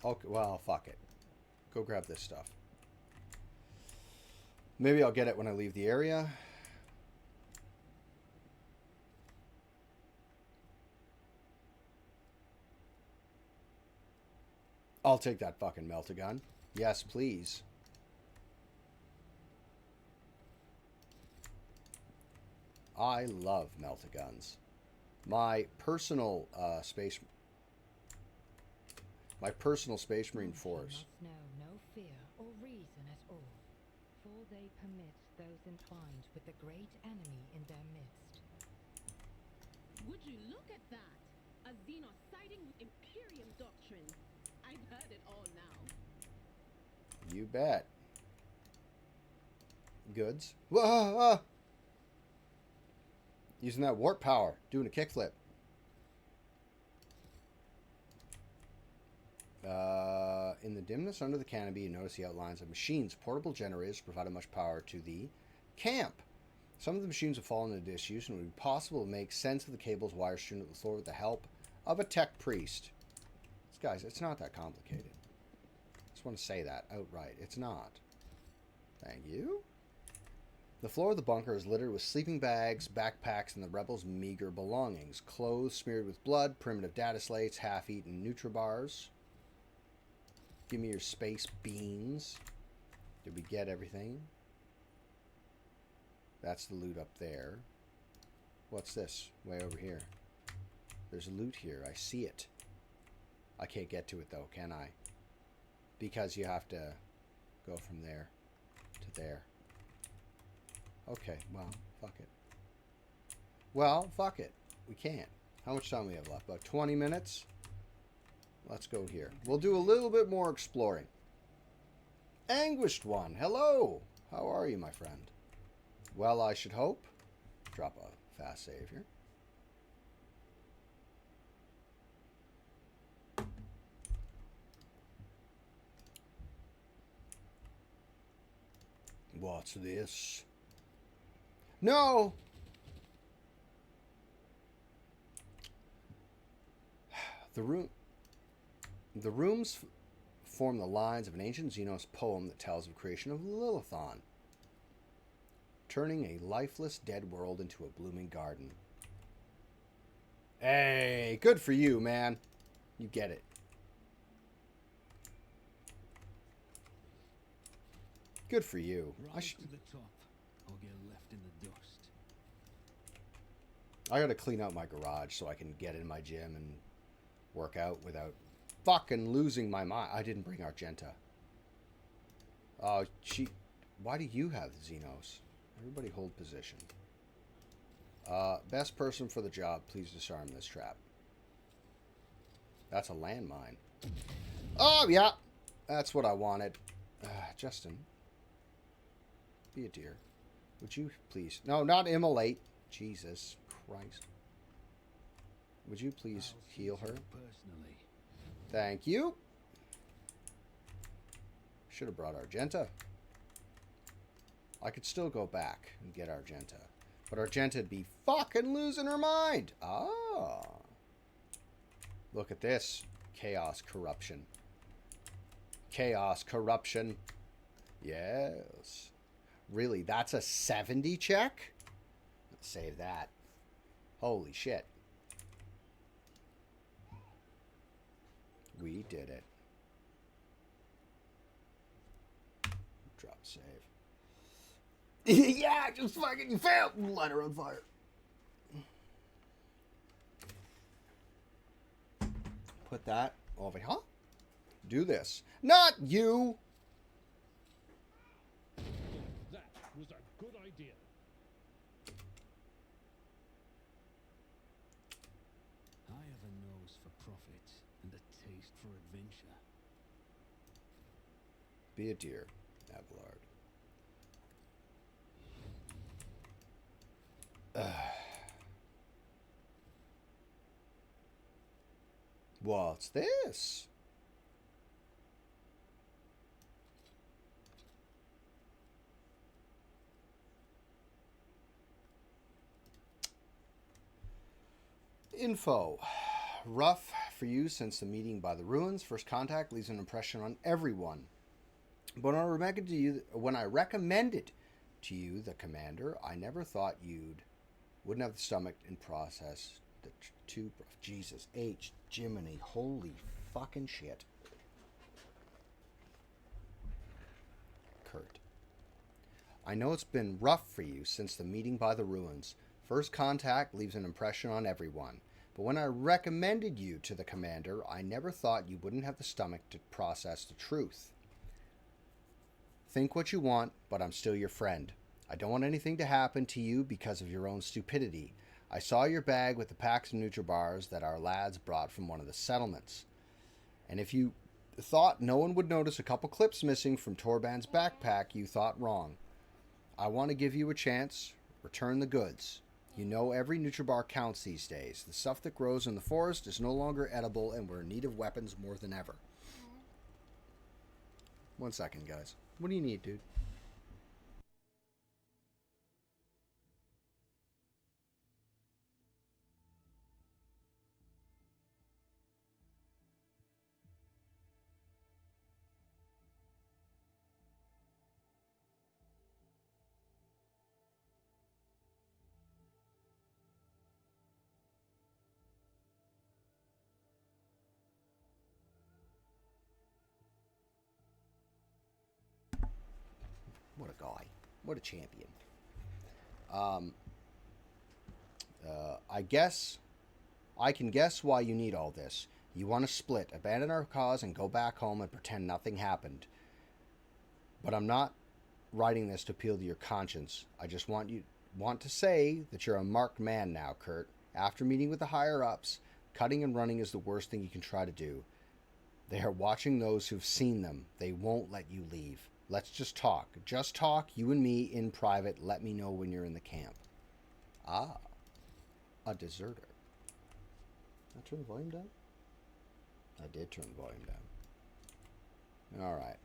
Okay, well, fuck it. Go grab this stuff. Maybe I'll get it when I leave the area. I'll take that fucking melt-a-gun. Yes, please. I love melt-a-guns. My personal space marine force. Must know no fear or reason at all, for they permit those entwined with the great enemy in their midst. Would you look at that? A xenos siding with Imperium doctrine. I've heard it all now. You bet. Goods. Whoa! Using that warp power, doing a kickflip. In the dimness under the canopy, you notice the outlines of machines. Portable generators provided much power to the camp. Some of the machines have fallen into disuse, and it would be possible to make sense of the cables wires strewn to the floor with the help of a tech priest. Guys, it's not that complicated. I just want to say that outright. It's not. Thank you. The floor of the bunker is littered with sleeping bags, backpacks, and the rebels' meager belongings. Clothes smeared with blood, primitive data slates, half-eaten Nutribars. Give me your space beans. Did we get everything? That's the loot up there. What's this? Way over here. There's loot here. I see it. I can't get to it, though, can I? Because you have to go from there to there. Okay, well, fuck it. Well, fuck it. We can't. How much time we have left? About 20 minutes? Let's go here. We'll do a little bit more exploring. Anguished One, hello! How are you, my friend? Well, I should hope. Drop a fast save here. What's this? No! The rooms form the lines of an ancient Xenos poem that tells of the creation of Lilithon, turning a lifeless dead world into a blooming garden. Hey, good for you, man. You get it. Good for you. Rise to the top, or get left in the dust. I gotta clean out my garage so I can get in my gym and work out without fucking losing my mind. I didn't bring Argenta. Oh, why do you have Xenos? Everybody hold position. Best person for the job, please disarm this trap. That's a landmine. Oh, yeah. That's what I wanted. Justin. Be a dear. Would you please... No, not immolate. Jesus Christ. Would you please heal her? Personally. Thank you. Should have brought Argenta. I could still go back and get Argenta. But Argenta'd be fucking losing her mind. Ah. Look at this. Chaos corruption. Chaos corruption. Yes. Really, that's a 70 check? Let's save that. Holy shit. We did it. Drop save. Yeah, just fucking, you failed. Light her on fire. Put that over here. Huh? Do this. Not you. That was a good idea. I have a nose for profit and a taste for adventure. Be a dear, Abelard. What's this? Info. Rough for you since the meeting by the ruins. First contact leaves an impression on everyone. But when I recommended to you the commander, I never thought wouldn't have the stomach and process the two. Jesus H. Jiminy, holy fucking shit. Kurt. I know it's been rough for you since the meeting by the ruins. First contact leaves an impression on everyone. But when I recommended you to the commander, I never thought you wouldn't have the stomach to process the truth. Think what you want, but I'm still your friend. I don't want anything to happen to you because of your own stupidity. I saw your bag with the packs of Nutribars that our lads brought from one of the settlements. And if you thought no one would notice a couple clips missing from Torban's backpack, you thought wrong. I want to give you a chance. Return the goods. You know every Nutribar counts these days. The stuff that grows in the forest is no longer edible, and we're in need of weapons more than ever. 1 second, guys. What do you need, dude? What a guy. What a champion. I can guess why you need all this. You want to split, abandon our cause, and go back home and pretend nothing happened. But I'm not writing this to appeal to your conscience. I just want to say that you're a marked man now, Kurt. After meeting with the higher-ups, cutting and running is the worst thing you can try to do. They are watching those who've seen them. They won't let you leave. Let's just talk. Just talk, you and me, in private. Let me know when you're in the camp. Ah, a deserter. Did I turn the volume down? I did turn the volume down. All right.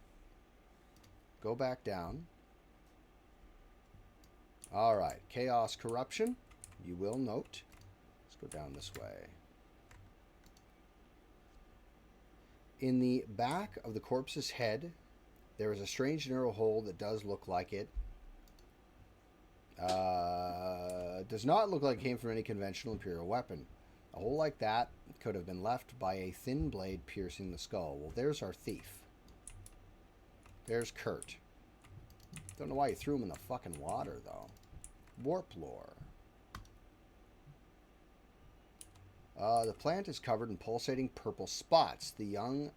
Go back down. All right. Chaos corruption. You will note. Let's go down this way. In the back of the corpse's head, there is a strange narrow hole that does look like it. Does not look like it came from any conventional Imperial weapon. A hole like that could have been left by a thin blade piercing the skull. Well, there's our thief. There's Kurt. Don't know why you threw him in the fucking water, though. Warp lore. The plant is covered in pulsating purple spots. The young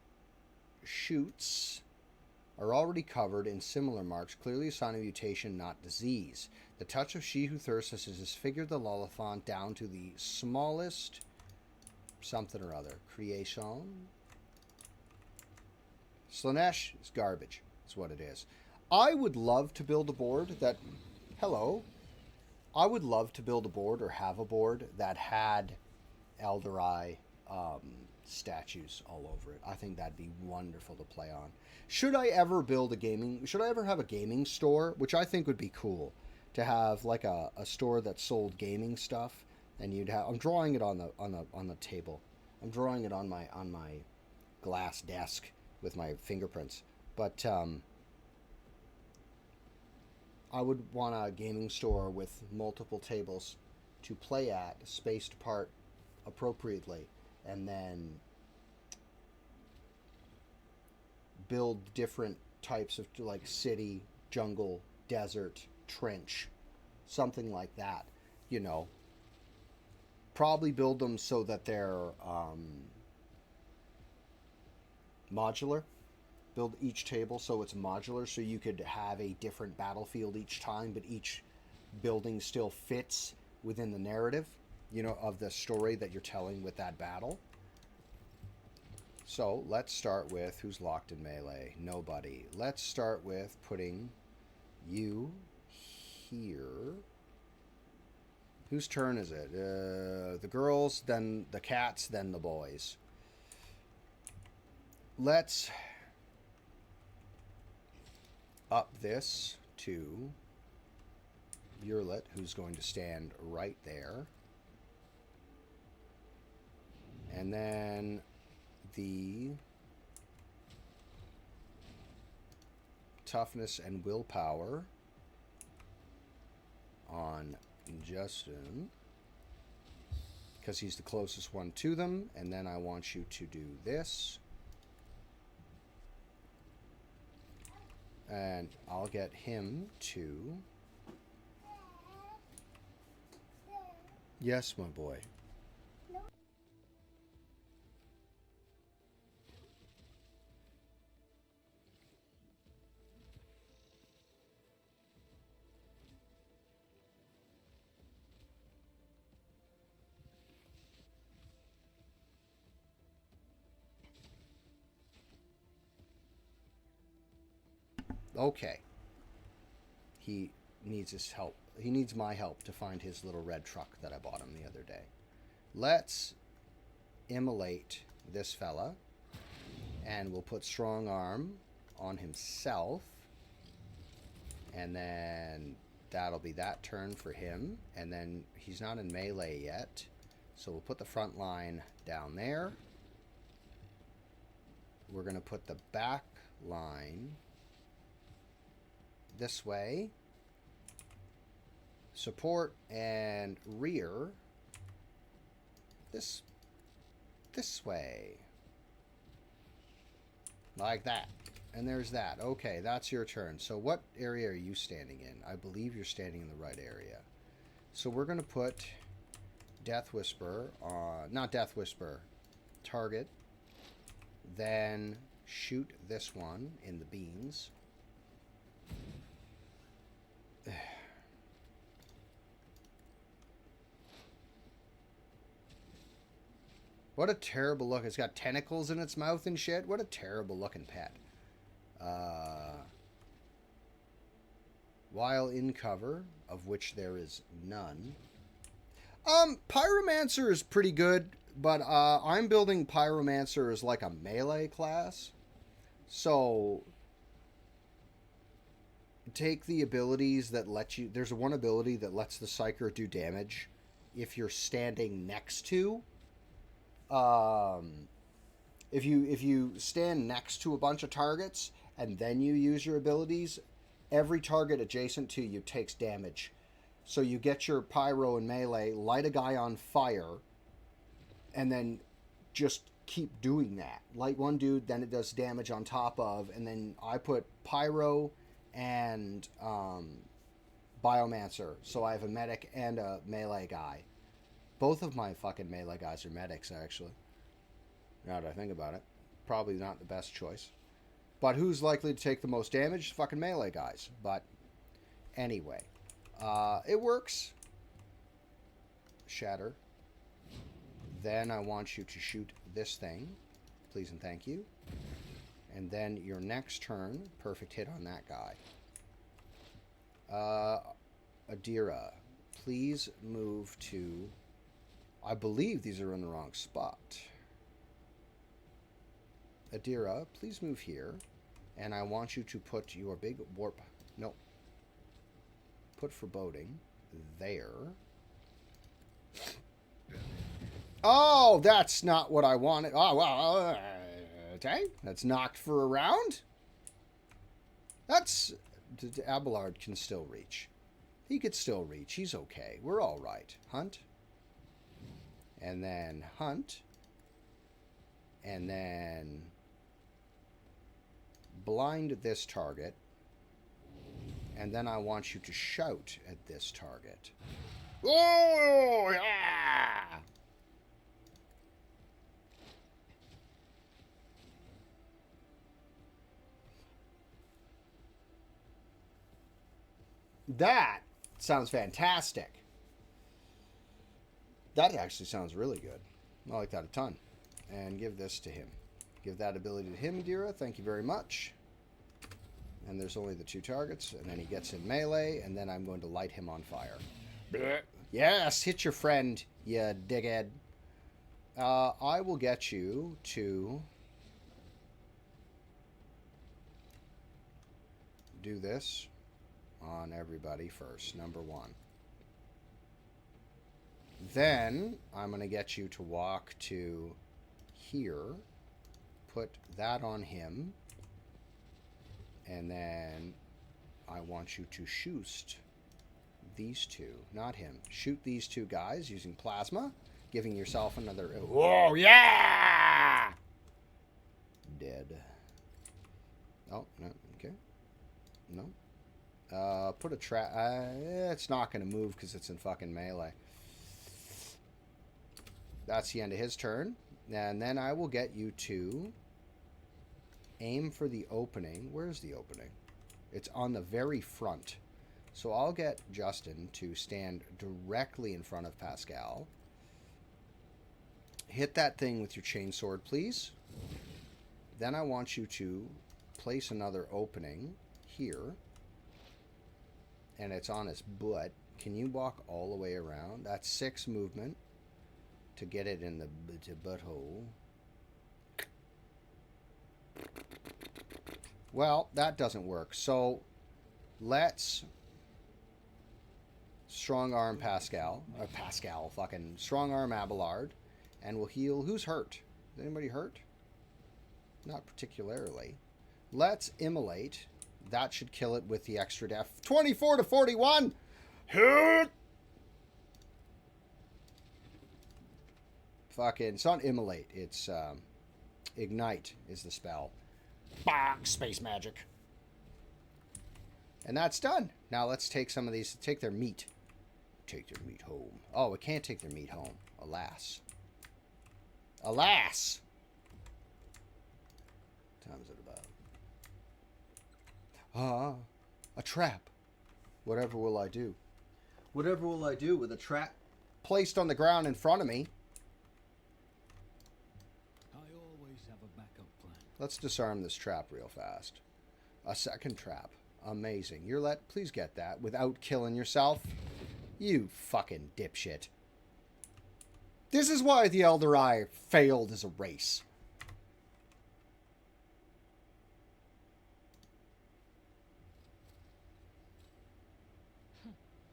shoots are already covered in similar marks, clearly a sign of mutation, not disease. The touch of She Who Thirsts has disfigured the Lullifant down to the smallest something or other. Creation. Slanesh is garbage. That's what it is. I would love to build a board that... Hello. I would love to build a board or have a board that had Elderai statues all over it. I think that'd be wonderful to play on. Should I ever have a gaming store, which I think would be cool, to have like a store that sold gaming stuff, and you'd have, I'm drawing it on the table. I'm drawing it on my glass desk with my fingerprints. But I would want a gaming store with multiple tables to play at, spaced apart appropriately, and then build different types of, like, city, jungle, desert, trench, something like that, you know. Probably build them so that they're modular. Build each table so it's modular, so you could have a different battlefield each time, but each building still fits within the narrative, you know, of the story that you're telling with that battle. So let's start with who's locked in melee. Nobody. Let's start with putting you here. Whose turn is it? The girls, then the cats, then the boys. Let's up this to Burlet, who's going to stand right there. And then the toughness and willpower on Justin, because he's the closest one to them. And then I want you to do this. And I'll get him to... Yes, my boy. Okay. He needs his help. He needs my help to find his little red truck that I bought him the other day. Let's immolate this fella. And we'll put strong arm on himself. And then that'll be that turn for him. And then he's not in melee yet. So we'll put the front line down there. We're going to put the back line this way. Support and rear this way. Like that. And there's that. Okay, that's your turn. So what area are you standing in? I believe you're standing in the right area. So we're going to put Death Whisper on... Not Death Whisper. Target. Then shoot this one in the beans. What a terrible look. It's got tentacles in its mouth and shit. What a terrible looking pet. While in cover, of which there is none. Pyromancer is pretty good, but I'm building Pyromancer as like a melee class. So take the abilities that let you... There's one ability that lets the Psyker do damage if you're standing next to... if you stand next to a bunch of targets and then you use your abilities, every target adjacent to you takes damage. So you get your pyro and melee, light a guy on fire, and then just keep doing that. Light one dude, then it does damage on top of, and then I put pyro and biomancer, so I have a medic and a melee guy. Both of my fucking melee guys are medics, actually. Now that I think about it. Probably not the best choice. But who's likely to take the most damage? Fucking melee guys. But anyway. It works. Shatter. Then I want you to shoot this thing. Please and thank you. And then your next turn, perfect hit on that guy. Adira, please move to... I believe these are in the wrong spot. Adira, please move here. And I want you to put your big warp... No. Put foreboding there. Oh, that's not what I wanted. Oh, well, okay. That's knocked for a round. That's... Abelard can still reach. He could still reach. He's okay. We're all right. Hunt. And then hunt. And then blind this target. And then I want you to shout at this target. Oh, yeah! That sounds fantastic. That actually sounds really good. I like that a ton. And give this to him. Give that ability to him, Dira. Thank you very much. And there's only the two targets. And then he gets in melee. And then I'm going to light him on fire. Blech. Yes, hit your friend, you dickhead. I will get you to do this on everybody first, number 1. Then I'm going to get you to walk to here, put that on him, and then I want you to shoot these two, not him. Shoot these two guys using plasma, giving yourself another... Whoa, yeah! Dead. Oh, no, okay. No. Put a trap... it's not going to move because it's in fucking melee. That's the end of his turn. And then I will get you to aim for the opening. Where's the opening? It's on the very front. So I'll get Justin to stand directly in front of Pascal. Hit that thing with your chainsword, please. Then I want you to place another opening here. And it's on his butt. Can you walk all the way around? That's 6 movement to get it in the butthole. Well, that doesn't work. So let's strong arm Pascal. Or Pascal, fucking strong arm Abelard. And we'll heal. Who's hurt? Is anybody hurt? Not particularly. Let's immolate. That should kill it with the extra def. 24 to 41. Hit! Fucking, it's not immolate. It's ignite is the spell. Bah, space magic. And that's done. Now let's take some of these. Take their meat. Take their meat home. Oh, we can't take their meat home. Alas. Alas! What time is it about? A trap. Whatever will I do? Whatever will I do with a trap placed on the ground in front of me? I always have a backup plan. Let's disarm this trap real fast. A second trap. Amazing. Please get that without killing yourself. You fucking dipshit. This is why the Elder Eye failed as a race.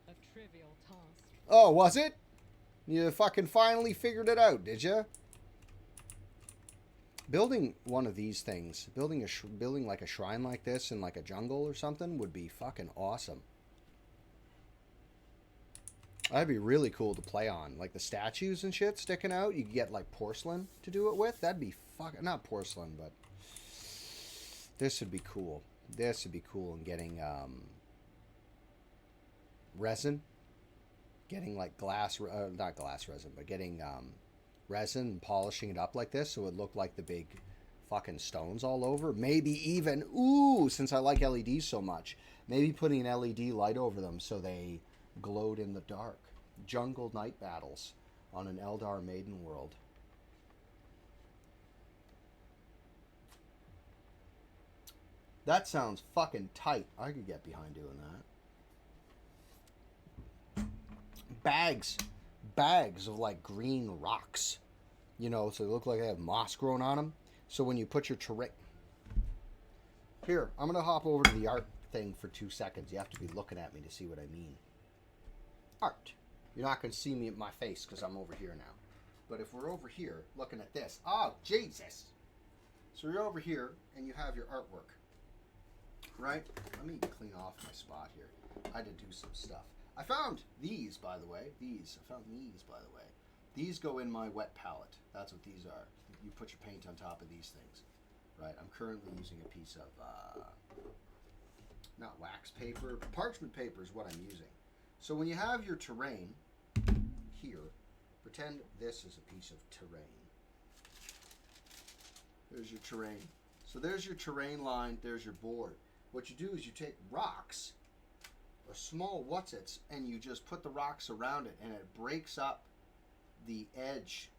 A trivial task. Oh, was it? You fucking finally figured it out, did you? Building one of these things, building like a shrine like this in like a jungle or something would be fucking awesome. That'd be really cool to play on. Like the statues and shit sticking out. You could get like porcelain to do it with. That'd be fucking... Not porcelain, but... This would be cool. This would be cool in getting resin. Getting like glass... not glass resin, but getting resin and polishing it up like this so it looked like the big fucking stones all over. Maybe even... Ooh, since I like LEDs so much. Maybe putting an LED light over them so they... glowed in the dark. Jungle night battles on an Eldar Maiden world. That sounds fucking tight. I could get behind doing that. Bags of like green rocks. You know, so they look like they have moss growing on them. So when you put your terrain... Here, I'm going to hop over to the art thing for 2 seconds. You have to be looking at me to see what I mean. Art. You're not going to see me at my face because I'm over here now. But if we're over here looking at this, oh, Jesus. So you're over here and you have your artwork, right? Let me clean off my spot here. I had to do some stuff. I found these, by the way. These go in my wet palette. That's what these are. You put your paint on top of these things, right? I'm currently using a piece of, not wax paper, parchment paper is what I'm using. So when you have your terrain here, pretend this is a piece of terrain. There's your terrain. So there's your terrain line, there's your board. What you do is you take rocks, or small whatsits, and you just put the rocks around it, and it breaks up the edge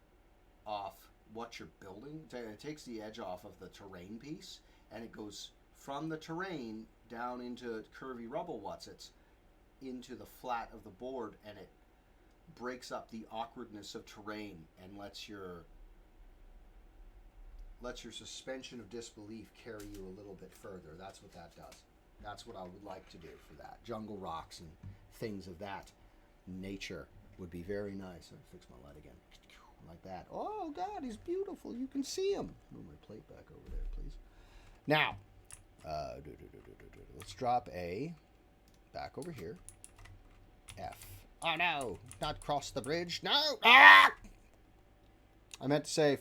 off what you're building. It takes the edge off of the terrain piece, and it goes from the terrain down into curvy rubble whatsits, into the flat of the board, and it breaks up the awkwardness of terrain and lets your suspension of disbelief carry you a little bit further. That's what that does. That's what I would like to do for that. Jungle rocks and things of that nature would be very nice. I'll fix my light again. Like that. Oh, God, he's beautiful. You can see him. Move my plate back over there, please. Now, let's drop A back over here. F. Oh, no. Not cross the bridge. No. Ah! I meant to save.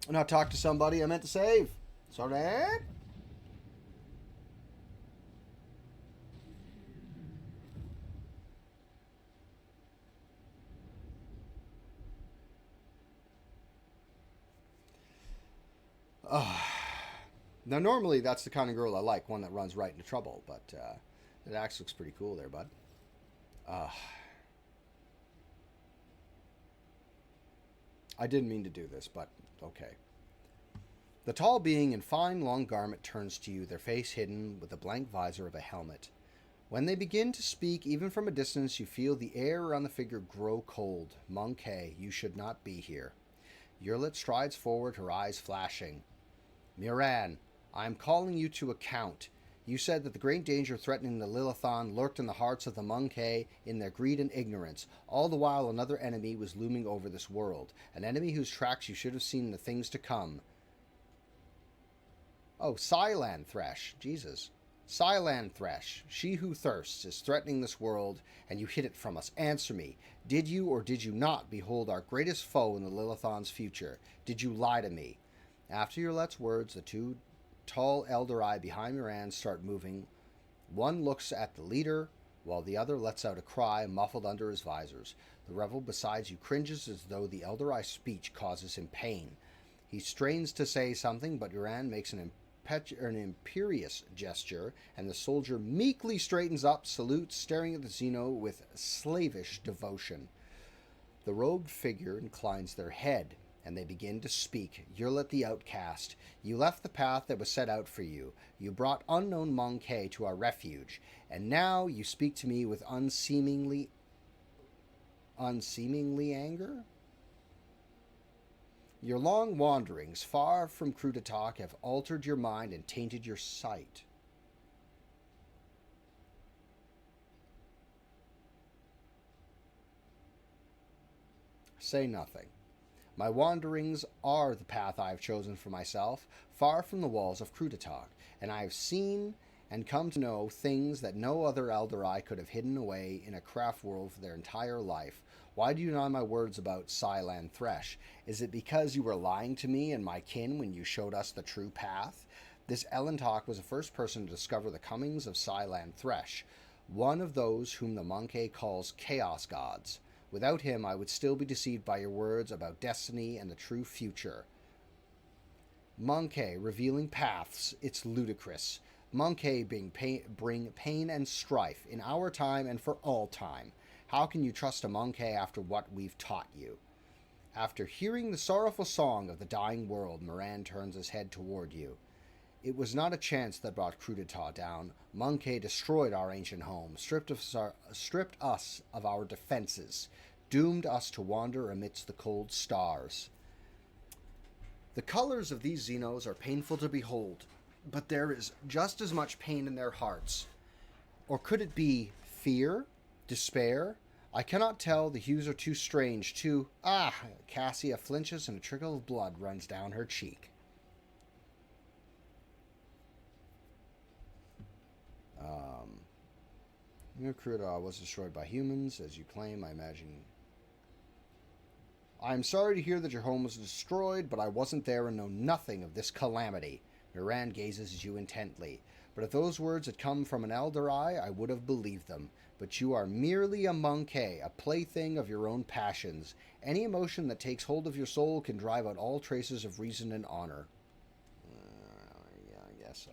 Not talk to somebody. I meant to save. Sorry. Now, normally, that's the kind of girl I like, one that runs right into trouble, but that axe looks pretty cool there, bud. I didn't mean to do this, but okay. The tall being in fine long garment turns to you, their face hidden with the blank visor of a helmet. When they begin to speak, even from a distance, you feel the air around the figure grow cold. Monkey, you should not be here. Yurlit strides forward, her eyes flashing. Miran, I am calling you to account. You said that the great danger threatening the Lilithon lurked in the hearts of the Monkey in their greed and ignorance. All the while another enemy was looming over this world. An enemy whose tracks you should have seen in the things to come. Oh, Silan Thresh. Jesus. Silan Thresh, she who thirsts, is threatening this world, and you hid it from us. Answer me. Did you or did you not behold our greatest foe in the Lilithon's future? Did you lie to me? After Yurlet's words, the two tall Eldari behind Miran start moving. One looks at the leader, while the other lets out a cry muffled under his visors. The rebel beside you cringes as though the Eldari's speech causes him pain. He strains to say something, but Miran makes an imperious gesture, and the soldier meekly straightens up, salutes, staring at the Xeno with slavish devotion. The robed figure inclines their head, and they begin to speak. Yurlit the outcast, you left the path that was set out for you. You brought unknown Monkey to our refuge, and now you speak to me with unseemingly anger? Your long wanderings far from Krutatak have altered your mind and tainted your sight. Say nothing. My wanderings are the path I have chosen for myself, far from the walls of Krutatak, and I have seen and come to know things that no other Eldari could have hidden away in a craft world for their entire life. Why do you deny my words about Silan Thresh? Is it because you were lying to me and my kin when you showed us the true path? This Elentok was the first person to discover the comings of Silan Thresh, one of those whom the Monkey calls Chaos Gods. Without him, I would still be deceived by your words about destiny and the true future. Monkey revealing paths, it's ludicrous. Monkey bring pain and strife in our time and for all time. How can you trust a Monkey after what we've taught you? After hearing the sorrowful song of the dying world, Moran turns his head toward you. It was not a chance that brought Krutata down. Monkey destroyed our ancient home, stripped us of our defenses, doomed us to wander amidst the cold stars. The colors of these Xenos are painful to behold, but there is just as much pain in their hearts. Or could it be fear? Despair? I cannot tell. The hues are too strange, too... Cassia flinches and a trickle of blood runs down her cheek. Krutata was destroyed by humans, as you claim, I imagine. I am sorry to hear that your home was destroyed, but I wasn't there and know nothing of this calamity. Miran gazes at you intently. But if those words had come from an Eldari, I would have believed them. But you are merely a Monkey, a plaything of your own passions. Any emotion that takes hold of your soul can drive out all traces of reason and honor. Yeah, I guess so.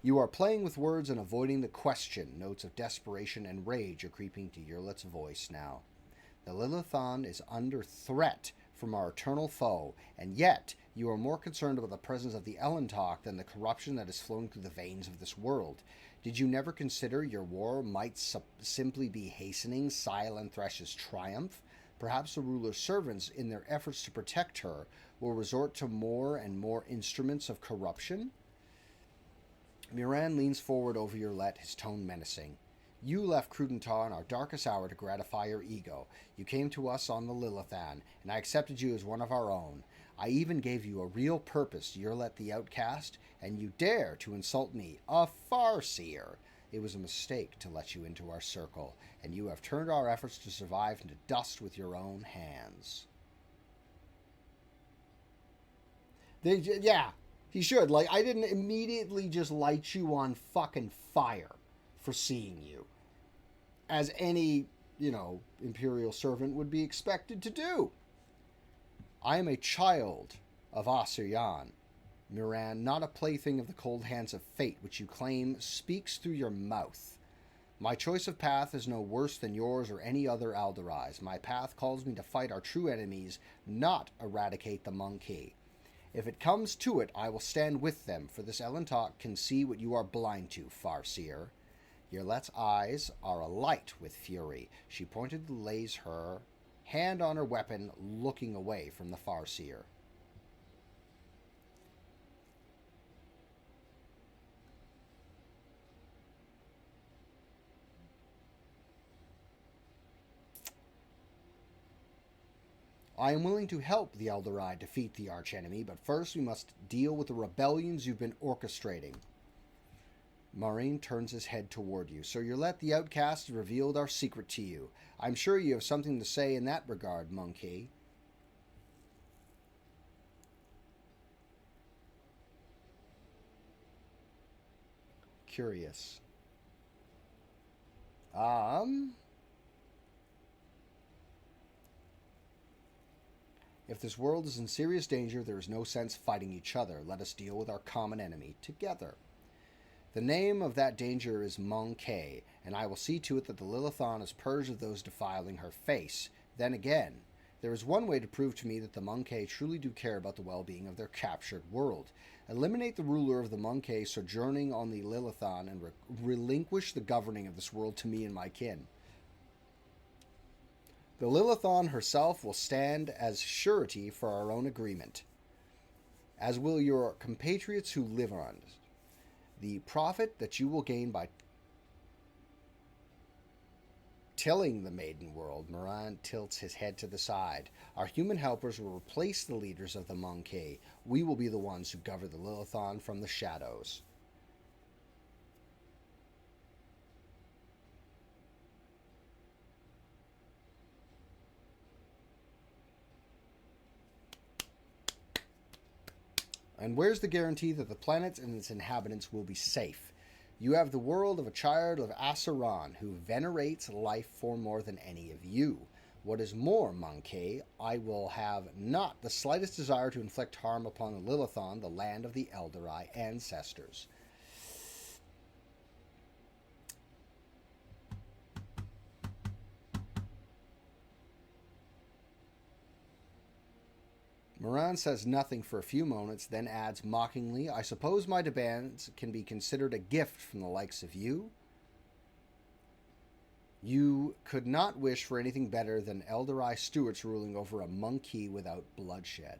You are playing with words and avoiding the question. Notes of desperation and rage are creeping to Yurlit's voice now. The Lilithon is under threat from our eternal foe, and yet you are more concerned about the presence of the Elentok than the corruption that is flowing through the veins of this world. Did you never consider your war might simply be hastening Silent Thresh's triumph? Perhaps the ruler's servants, in their efforts to protect her, will resort to more and more instruments of corruption? Miran leans forward over your let, his tone menacing. You left Crudentar in our darkest hour to gratify your ego. You came to us on the Lilithan, and I accepted you as one of our own. I even gave you a real purpose, Yurlet the Outcast, and you dare to insult me, a Farseer. It was a mistake to let you into our circle, and you have turned our efforts to survive into dust with your own hands. Yeah, he should. Like, I didn't immediately just light you on fucking fire for seeing you, as any, Imperial servant would be expected to do. I am a child of Asurian, Miran, not a plaything of the cold hands of fate, which you claim speaks through your mouth. My choice of path is no worse than yours or any other Alderi's. My path calls me to fight our true enemies, not eradicate the monkey. If it comes to it, I will stand with them, for this Elentok can see what you are blind to, Farseer. Yurlet's eyes are alight with fury. She pointedly lays her hand on her weapon, looking away from the Farseer. I am willing to help the Eldari defeat the archenemy, but first we must deal with the rebellions you've been orchestrating. Marine turns his head toward you. So Yurlet the Outcast has revealed our secret to you. I'm sure you have something to say in that regard, monkey. Curious. If this world is in serious danger, there is no sense fighting each other. Let us deal with our common enemy together. The name of that danger is Monkey, and I will see to it that the Lilithan is purged of those defiling her face. Then again, there is one way to prove to me that the Monkey truly do care about the well-being of their captured world. Eliminate the ruler of the Monkey sojourning on the Lilithan and relinquish the governing of this world to me and my kin. The Lilithan herself will stand as surety for our own agreement, as will your compatriots who live on it. The profit that you will gain by tilling the maiden world, Moran tilts his head to the side. Our human helpers will replace the leaders of the Monkey. We will be the ones who govern the Lilithan from the shadows. And where's the guarantee that the planet and its inhabitants will be safe? You have the world of a child of Asuran who venerates life for more than any of you. What is more, Monkey, I will have not the slightest desire to inflict harm upon the Lilithan, the land of the Eldari ancestors. Moran says nothing for a few moments, then adds mockingly, I suppose my demands can be considered a gift from the likes of you? You could not wish for anything better than Eldari stewards ruling over a monkey without bloodshed.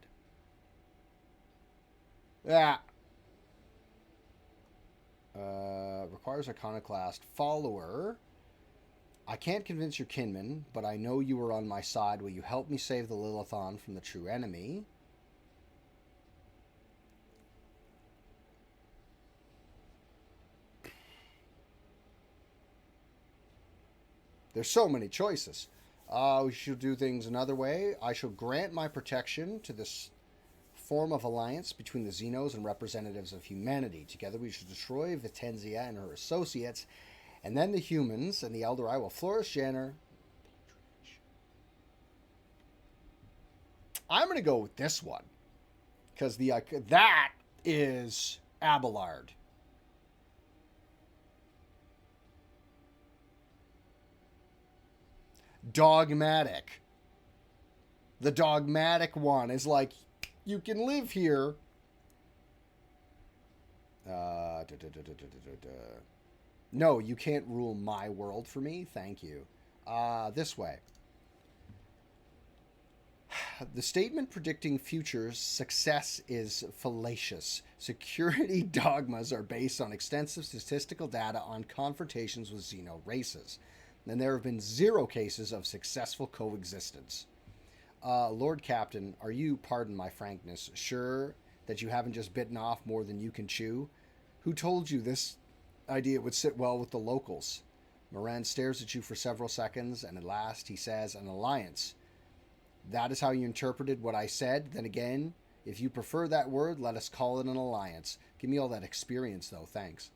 Yeah. Requires iconoclast follower. I can't convince your kinmen, but I know you are on my side. Will you help me save the Lilithan from the true enemy? There's so many choices. We should do things another way. I shall grant my protection to this form of alliance between the xenos and representatives of humanity. Together we shall destroy Vitenzia and her associates, and then the humans and the Eldari will flourish Janner. I'm going to go with this one, because that is Abelard. Dogmatic. The dogmatic one is like, you can live here. No, you can't rule my world for me. Thank you. This way. The statement predicting future success is fallacious. Security dogmas are based on extensive statistical data on confrontations with xeno races. And there have been 0 cases of successful coexistence. Lord Captain, are you, pardon my frankness, sure that you haven't just bitten off more than you can chew? Who told you this idea would sit well with the locals? Moran stares at you for several seconds, and at last he says, an alliance. That is how you interpreted what I said? Then again, if you prefer that word, let us call it an alliance. Give me all that experience, though, thanks.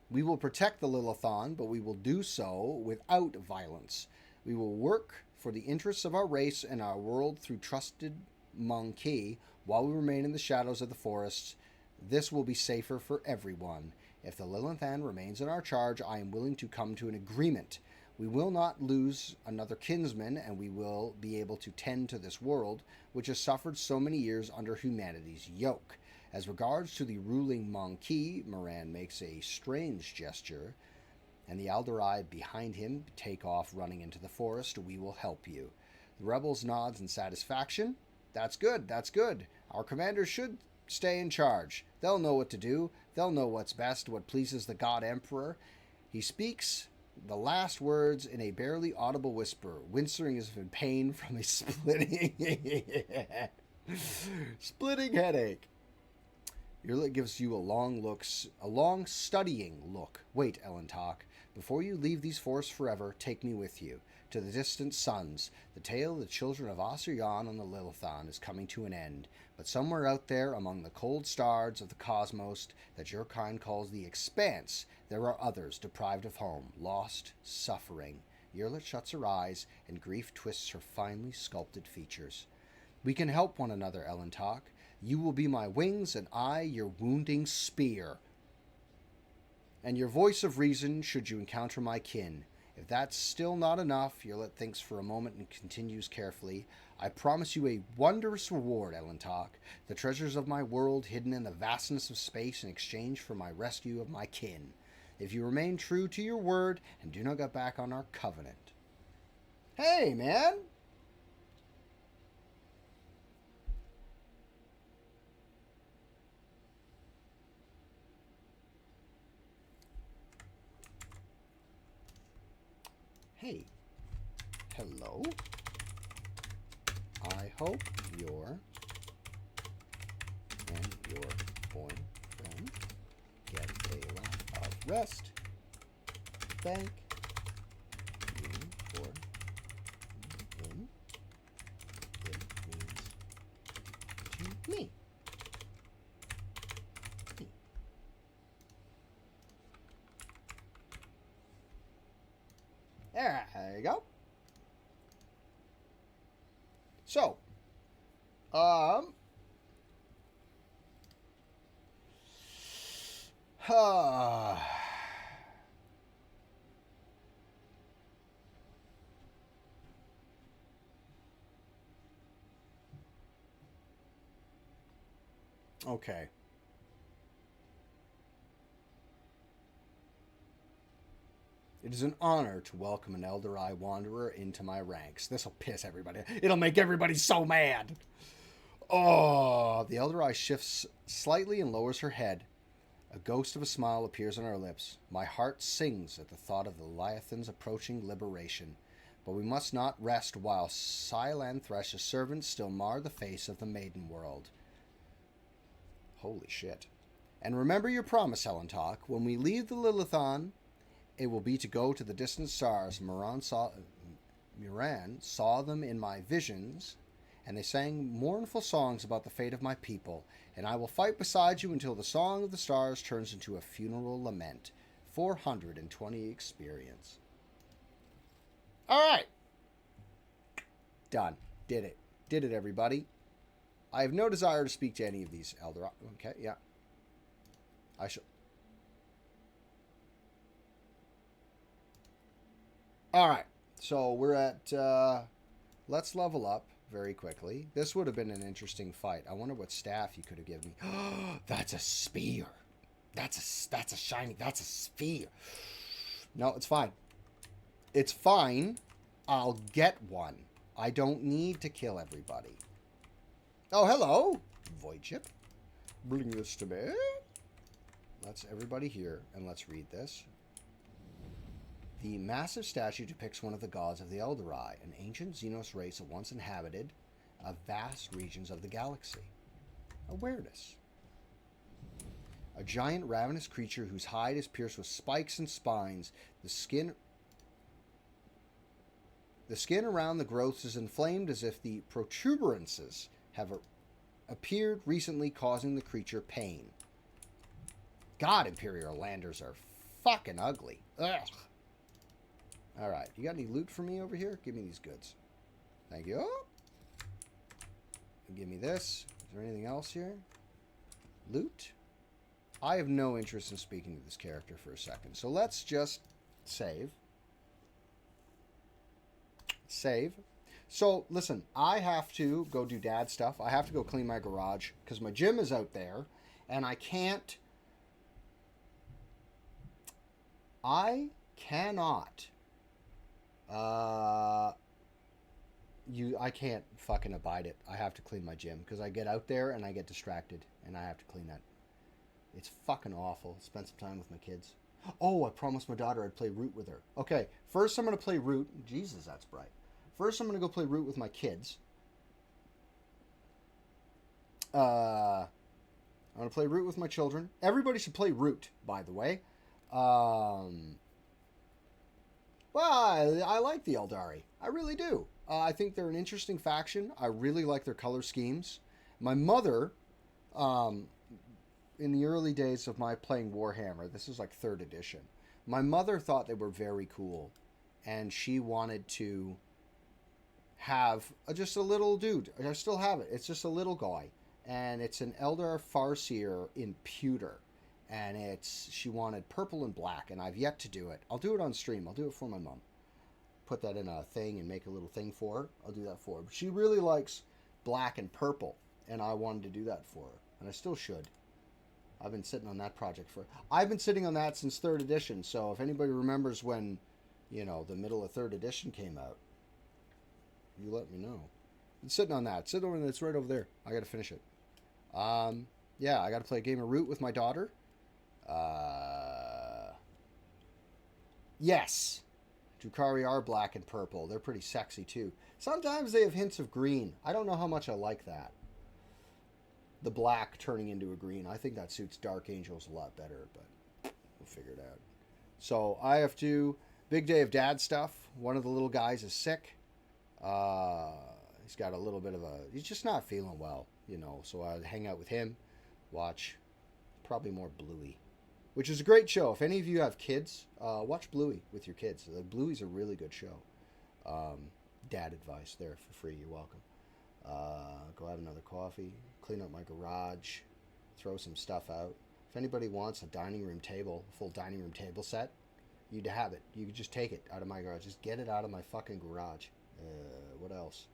We will protect the Lilithon, but we will do so without violence. We will work for the interests of our race and our world through trusted Monkey while we remain in the shadows of the forests. This will be safer for everyone. If the Lilithan remains in our charge, I am willing to come to an agreement. We will not lose another kinsman, and we will be able to tend to this world, which has suffered so many years under humanity's yoke. As regards to the ruling Monkey, Moran makes a strange gesture, and the Alderai behind him take off running into the forest. We will help you. The rebels nods in satisfaction. That's good, that's good. Our commander should stay in charge. They'll know what to do. They'll know what's best, what pleases the God Emperor. He speaks the last words in a barely audible whisper, wincing as if in pain from a splitting headache. Yurlit gives you a long studying look. Wait, Elentok. Before you leave these forests forever, take me with you. To the distant suns. The tale of the children of Osirion on the Lilithon is coming to an end. But somewhere out there, among the cold stars of the cosmos that your kind calls the Expanse, there are others deprived of home, lost, suffering. Yurlit shuts her eyes, and grief twists her finely sculpted features. We can help one another, Elentok. You will be my wings, and I your wounding spear. And your voice of reason should you encounter my kin. If that's still not enough, Yurlit thinks for a moment and continues carefully. I promise you a wondrous reward, Elentok. The treasures of my world hidden in the vastness of space in exchange for my rescue of my kin. If you remain true to your word and do not get back on our covenant. Hey, man! Hey. Hello. I hope you're and your boyfriend get a lot of rest. Thank you for being it means to me. There you go. So, okay. It is an honor to welcome an Elderai wanderer into my ranks. This'll piss everybody. It'll make everybody so mad. Oh, the Elderai shifts slightly and lowers her head. A ghost of a smile appears on her lips. My heart sings at the thought of the Leviathan's approaching liberation. But we must not rest while Silan Thresh's servants still mar the face of the maiden world. Holy shit. And remember your promise, Elentok. When we leave the Lilithon, it will be to go to the distant stars. Moran saw them in my visions, and they sang mournful songs about the fate of my people, and I will fight beside you until the song of the stars turns into a funeral lament. 420 experience. All right. Done. Did it. Did it, everybody. I have no desire to speak to any of these Elder. Okay, yeah. I shall. All right. So we're at, let's level up very quickly. This would have been an interesting fight. I wonder what staff you could have given me. That's a spear. That's a shiny, that's a spear. No, it's fine. It's fine. I'll get one. I don't need to kill everybody. Oh, hello, Void Chip. Bring this to me. Let's everybody here, and let's read this. The massive statue depicts one of the gods of the Eldari, an ancient xenos race that once inhabited vast regions of the galaxy. Awareness. A giant ravenous creature whose hide is pierced with spikes and spines. The skin around the growths is inflamed as if the protuberances have appeared recently, causing the creature pain. God, Imperial Landers are fucking ugly. Ugh. Alright, you got any loot for me over here? Give me these goods. Thank you. Give me this. Is there anything else here? Loot? I have no interest in speaking to this character for a second. So let's just save. Save. So, listen, I have to go do dad stuff. I have to go clean my garage because my gym is out there and I can't... I cannot... I can't fucking abide it. I have to clean my gym because I get out there and I get distracted and I have to clean that. It's fucking awful. Spend some time with my kids. Oh, I promised my daughter I'd play Root with her. Okay, first I'm going to play Root. Jesus, that's bright. First I'm going to go play Root with my kids. I'm going to play Root with my children. Everybody should play Root, by the way. Well, I like the Eldari. I really do. I think they're an interesting faction. I really like their color schemes. My mother, in the early days of my playing Warhammer, this is like 3rd edition, my mother thought they were very cool. And she wanted to have just a little dude. I still have it. It's just a little guy. And it's an Eldar Farseer in pewter. And she wanted purple and black, and I've yet to do it. I'll do it on stream. I'll do it for my mom. Put that in a thing and make a little thing for her. I'll do that for her. But she really likes black and purple, and I wanted to do that for her. And I still should. I've been sitting on that project I've been sitting on that since 3rd edition, so if anybody remembers when, the middle of 3rd edition came out, you let me know. I'm sitting on that. It's right over there. I got to finish it. Yeah, I got to play a game of Root with my daughter. Yes. Drukhari are black and purple. They're pretty sexy too. Sometimes they have hints of green. I don't know how much I like that. The black turning into a green. I think that suits Dark Angels a lot better, but we'll figure it out. So I have to... Big day of dad stuff. One of the little guys is sick. He's got a little bit of a... He's just not feeling well, So I hang out with him. Watch probably more Bluey. Which is a great show. If any of you have kids, watch Bluey with your kids. Bluey's a really good show. Dad advice there for free. You're welcome. Go have another coffee. Clean up my garage. Throw some stuff out. If anybody wants a dining room table, full dining room table set, you'd have it. You could just take it out of my garage. Just get it out of my fucking garage. What else?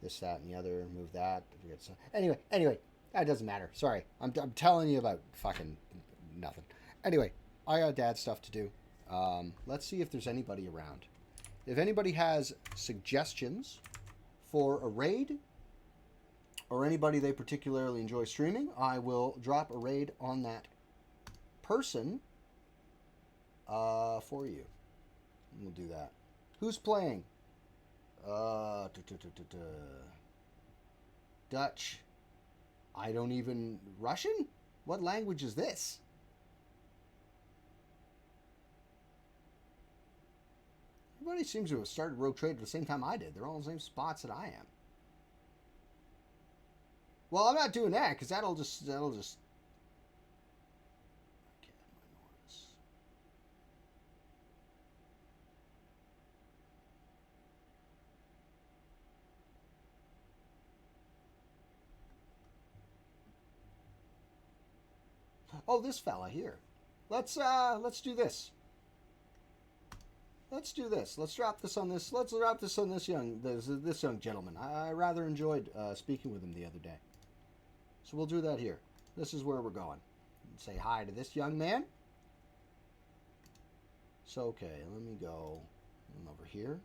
This, that, and the other. Move that. Anyway. That doesn't matter. Sorry. I'm telling you about fucking... nothing. Anyway, I got dad stuff to do. Let's see if there's anybody around. If anybody has suggestions for a raid or anybody they particularly enjoy streaming, I will drop a raid on that person for you. We'll do that. Who's playing? Dutch. I don't even... Russian? What language is this? Everybody seems to have started Rogue Trade at the same time I did. They're all in the same spots that I am. Well, I'm not doing that because that'll just. Okay, enormous. Oh, this fella here. Let's do this. Let's do this. Let's drop this on this. Let's drop this on this young gentleman. I rather enjoyed speaking with him the other day. So we'll do that here. This is where we're going. Say hi to this young man. that's okay. Let me go over here.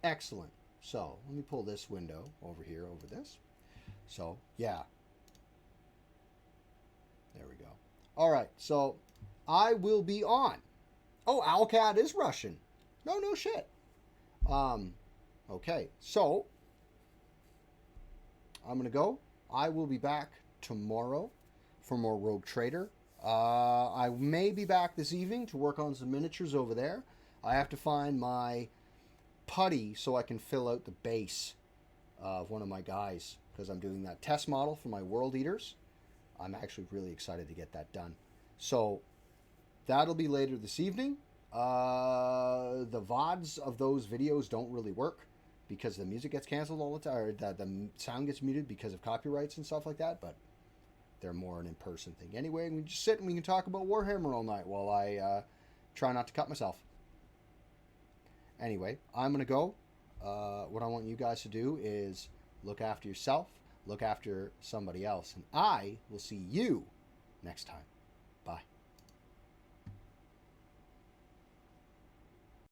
Excellent. So let me pull this window over here, over this. So, yeah. There we go. All right, so I will be on. Oh, Owlcat is Russian. No shit. Okay, so I'm going to go. I will be back tomorrow for more Rogue Trader. I may be back this evening to work on some miniatures over there. I have to find my putty so I can fill out the base of one of my guys because I'm doing that test model for my World Eaters. I'm actually really excited to get that done. So that'll be later this evening. The VODs of those videos don't really work because the music gets canceled all the time, or the sound gets muted because of copyrights and stuff like that, but they're more an in-person thing. Anyway, we can just sit and we can talk about Warhammer all night while I try not to cut myself. Anyway, I'm going to go. What I want you guys to do is look after yourself, look after somebody else, and I will see you next time.